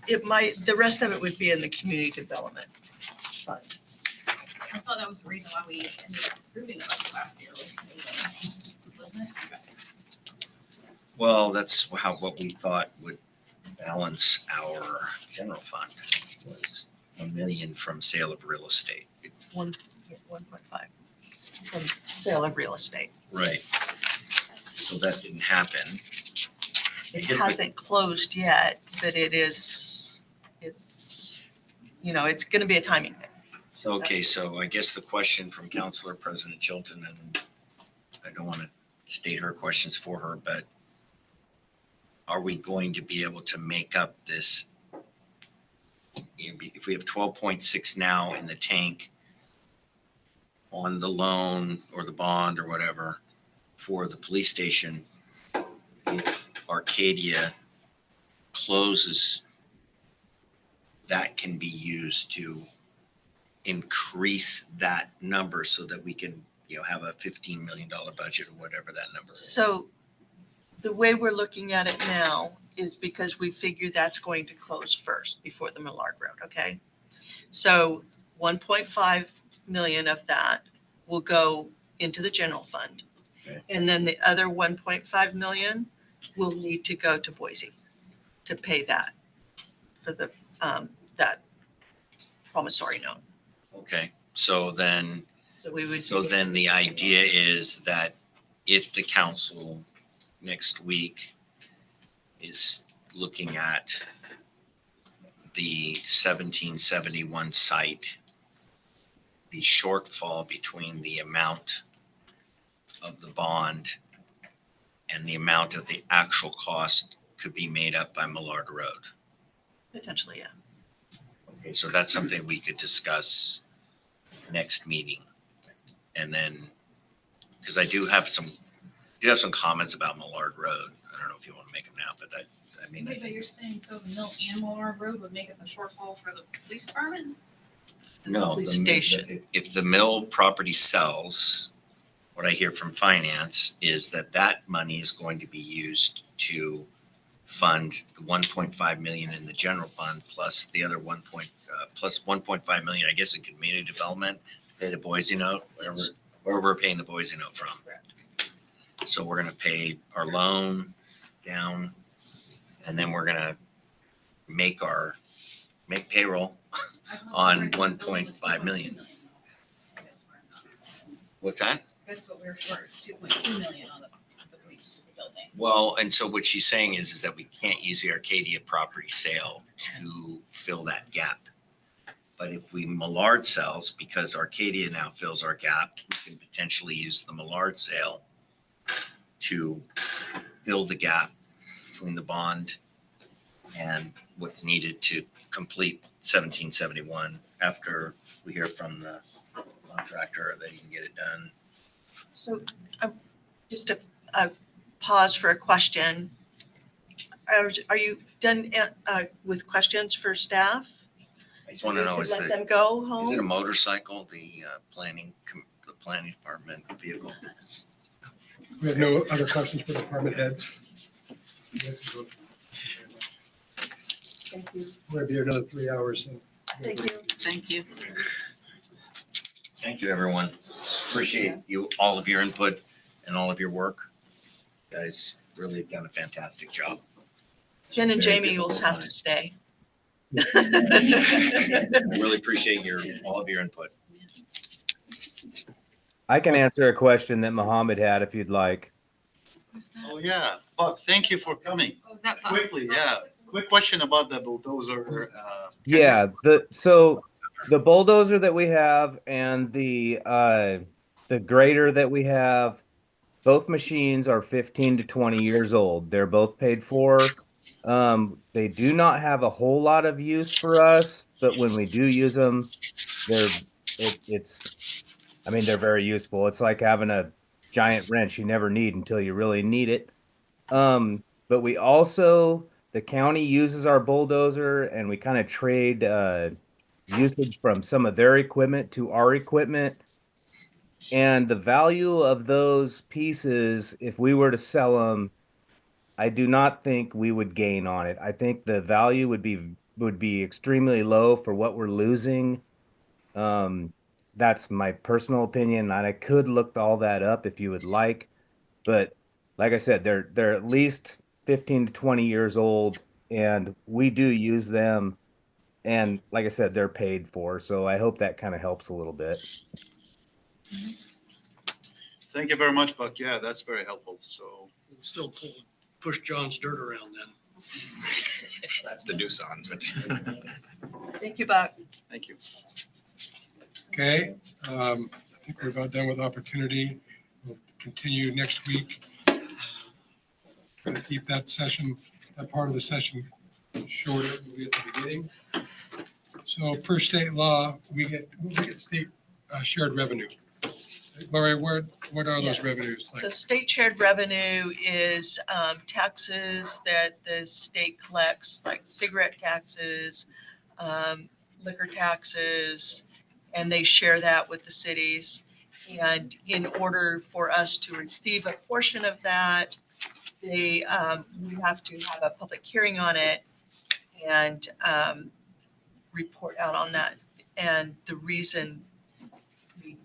it might, the rest of it would be in the community development fund. I thought that was the reason why we ended up approving it last year, wasn't it? Okay. Well, that's what we thought would balance our general fund was 1 million from sale of real estate. 1.5 from sale of real estate. Right. So that didn't happen. It hasn't closed yet, but it's gonna be a timing thing. So, okay, so I guess the question from Councilor President Chilton, and I don't want to state her questions for her, but are we going to be able to make up this? If we have 12.6 now in the tank on the loan or the bond or whatever for the police station, if Arcadia closes, that can be used to increase that number so that we can, have a $15 million budget or whatever that number is. So the way we're looking at it now is because we figure that's going to close first before the Millard Road, okay? So 1.5 million of that will go into the general fund. Okay. And then the other 1.5 million will need to go to Boise to pay that for the, that promissory note. Okay, so then, So we would. then the idea is that if the council next week is looking at the 1771 site, the shortfall between the amount of the bond and the amount of the actual cost could be made up by Millard Road. Potentially, yeah. Okay, so that's something we could discuss next meeting. And then, because I do have some comments about Millard Road. I don't know if you want to make them now, but Wait, but you're saying so the Mill and Millard Road would make up the shortfall for the police department? no. Police station. If the mill property sells, what I hear from finance is that money is going to be used to fund the 1.5 million in the general fund plus the other plus 1.5 million, I guess, in community development, pay the Boise note, where we're paying the Boise note from. So we're gonna pay our loan down, and then we're gonna make payroll on 1.5 million. What's that? That's what we're short, it's 2.2 million on the police building. Well, and so what she's saying is that we can't use the Arcadia property sale to fill that gap. But if we Millard sells, because Arcadia now fills our gap, we can potentially use the Millard sale to fill the gap between the bond and what's needed to complete 1771 after we hear from the contractor that he can get it done. So just a pause for a question. Are you done with questions for staff? I just want to know, Let them go home? is it a motorcycle, the planning department vehicle? We have no other questions for department heads. Thank you. We're gonna be here another 3 hours. So. Thank you. Thank you. Thank you, everyone. Appreciate all of your input and all of your work. You guys really have done a fantastic job. Jen and Very Jamie will difficult have to stay. I really appreciate all of your input. I can answer a question that Mohammed had if you'd like. Oh, yeah. Buck, thank you for coming. Oh, is that Quickly, yeah. Quick question about the bulldozer. Yeah, so the bulldozer that we have and the grader that we have, both machines are 15 to 20 years old. They're both paid for. They do not have a whole lot of use for us, but when we do use them, they're very useful. It's like having a giant wrench you never need until you really need it. But we also the county uses our bulldozer and we kind of trade usage from some of their equipment to our equipment. And the value of those pieces, if we were to sell them, I do not think we would gain on it. I think the value would be extremely low for what we're losing. That's my personal opinion, and I could look all that up if you would like. But like I said, they're at least 15 to 20 years old, and we do use them. And like I said, they're paid for, so I hope that kind of helps a little bit. Thank you very much, Buck. Yeah, that's very helpful. So Still push John's dirt around then. That's the new song. Thank you, Buck. thank you. Okay, I think we're about done with opportunity. We'll continue next week. Gonna keep that session, that part of the session shorter than we at the beginning. So per state law, we get state shared revenue. Laurie, what are those revenues like? The state shared revenue is taxes that the state collects, like cigarette taxes, liquor taxes, and they share that with the cities. And in order for us to receive a portion of that, we have to have a public hearing on it and report out on that. And the reason we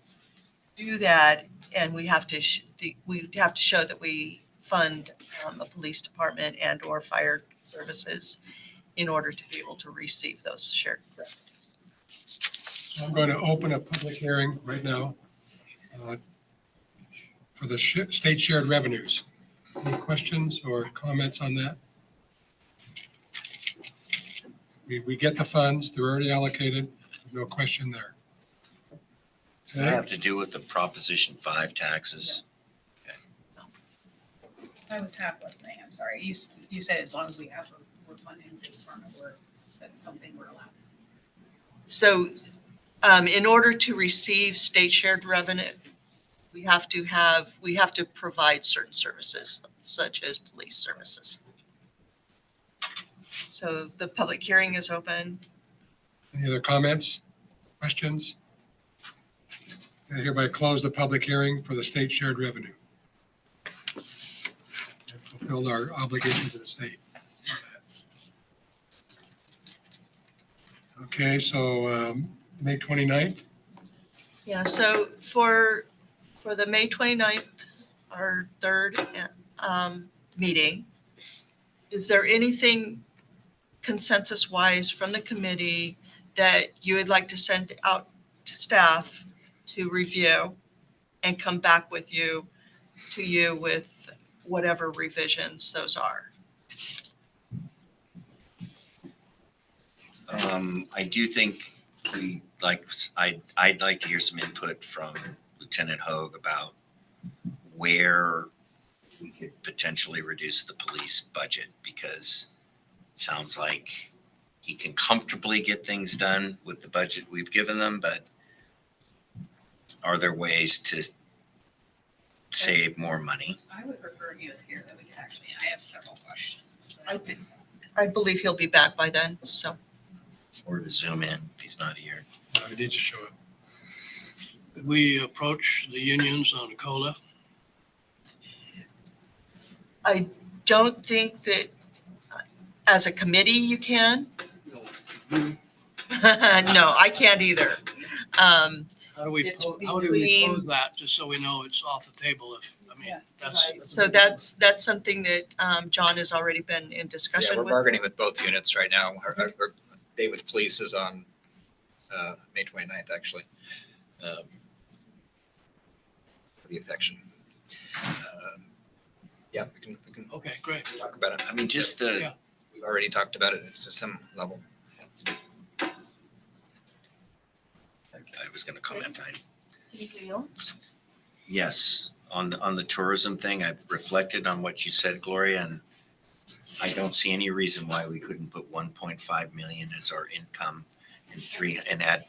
do that, and we have to show that we fund a police department and or fire services in order to be able to receive those shared revenues. So I'm going to open a public hearing right now for the state shared revenues. Any questions or comments on that? We get the funds, they're already allocated, no question there. Does that have to do with the Proposition 5 taxes? I was half listening, I'm sorry. You said as long as we have, we're funding this department, that's something we're allowed. So in order to receive state shared revenue, we have to provide certain services such as police services. So the public hearing is open. Any other comments, questions? I hereby close the public hearing for the state shared revenue. Fulfilled our obligation to the state. Okay, so May 29th. Yeah, so for the May 29th, our third meeting, is there anything consensus-wise from the committee that you would like to send out to staff to review and come back with you with whatever revisions those are? I do think I'd like to hear some input from Lieutenant Hogue about where we could potentially reduce the police budget, because it sounds like he can comfortably get things done with the budget we've given them, but are there ways to save more money? I would prefer he was here, that we could actually, I have several questions. I believe he'll be back by then, so. Or to zoom in if he's not here. We need to show it. Could we approach the unions on COLA? I don't think that as a committee you can. No, I can't either. How do we between- pose that, just so we know it's off the table that's. Right. So that's something that John has already been in discussion Yeah, with. we're bargaining with both units right now. Our date with police is on May 29th, actually. For the affection. Yeah, we can. Okay, great. Talk about it. I mean, just the. Yeah. We've already talked about it to some level. I was gonna comment on. Anything else? Yes, on the tourism thing, I've reflected on what you said, Gloria, and I don't see any reason why we couldn't put 1.5 million as our income and add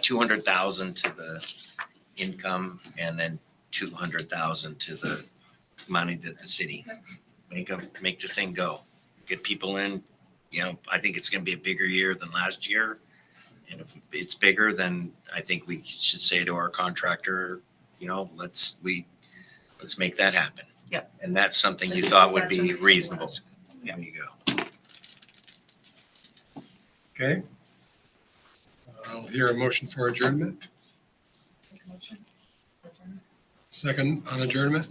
200,000 to the income and then 200,000 to the money that the city make the thing go. Get people in, I think it's gonna be a bigger year than last year. And if it's bigger, then I think we should say to our contractor, let's make that happen. Yep. And that's something you thought would be reasonable. Yep. There you go. Okay. I'll hear a motion for adjournment. Second on adjournment.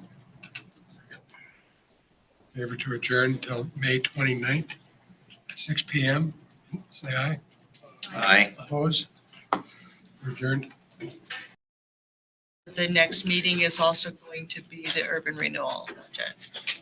Favor to adjourn until May 29th, 6 PM. Say aye. Aye. Opposed? Adjourned. The next meeting is also going to be the urban renewal project.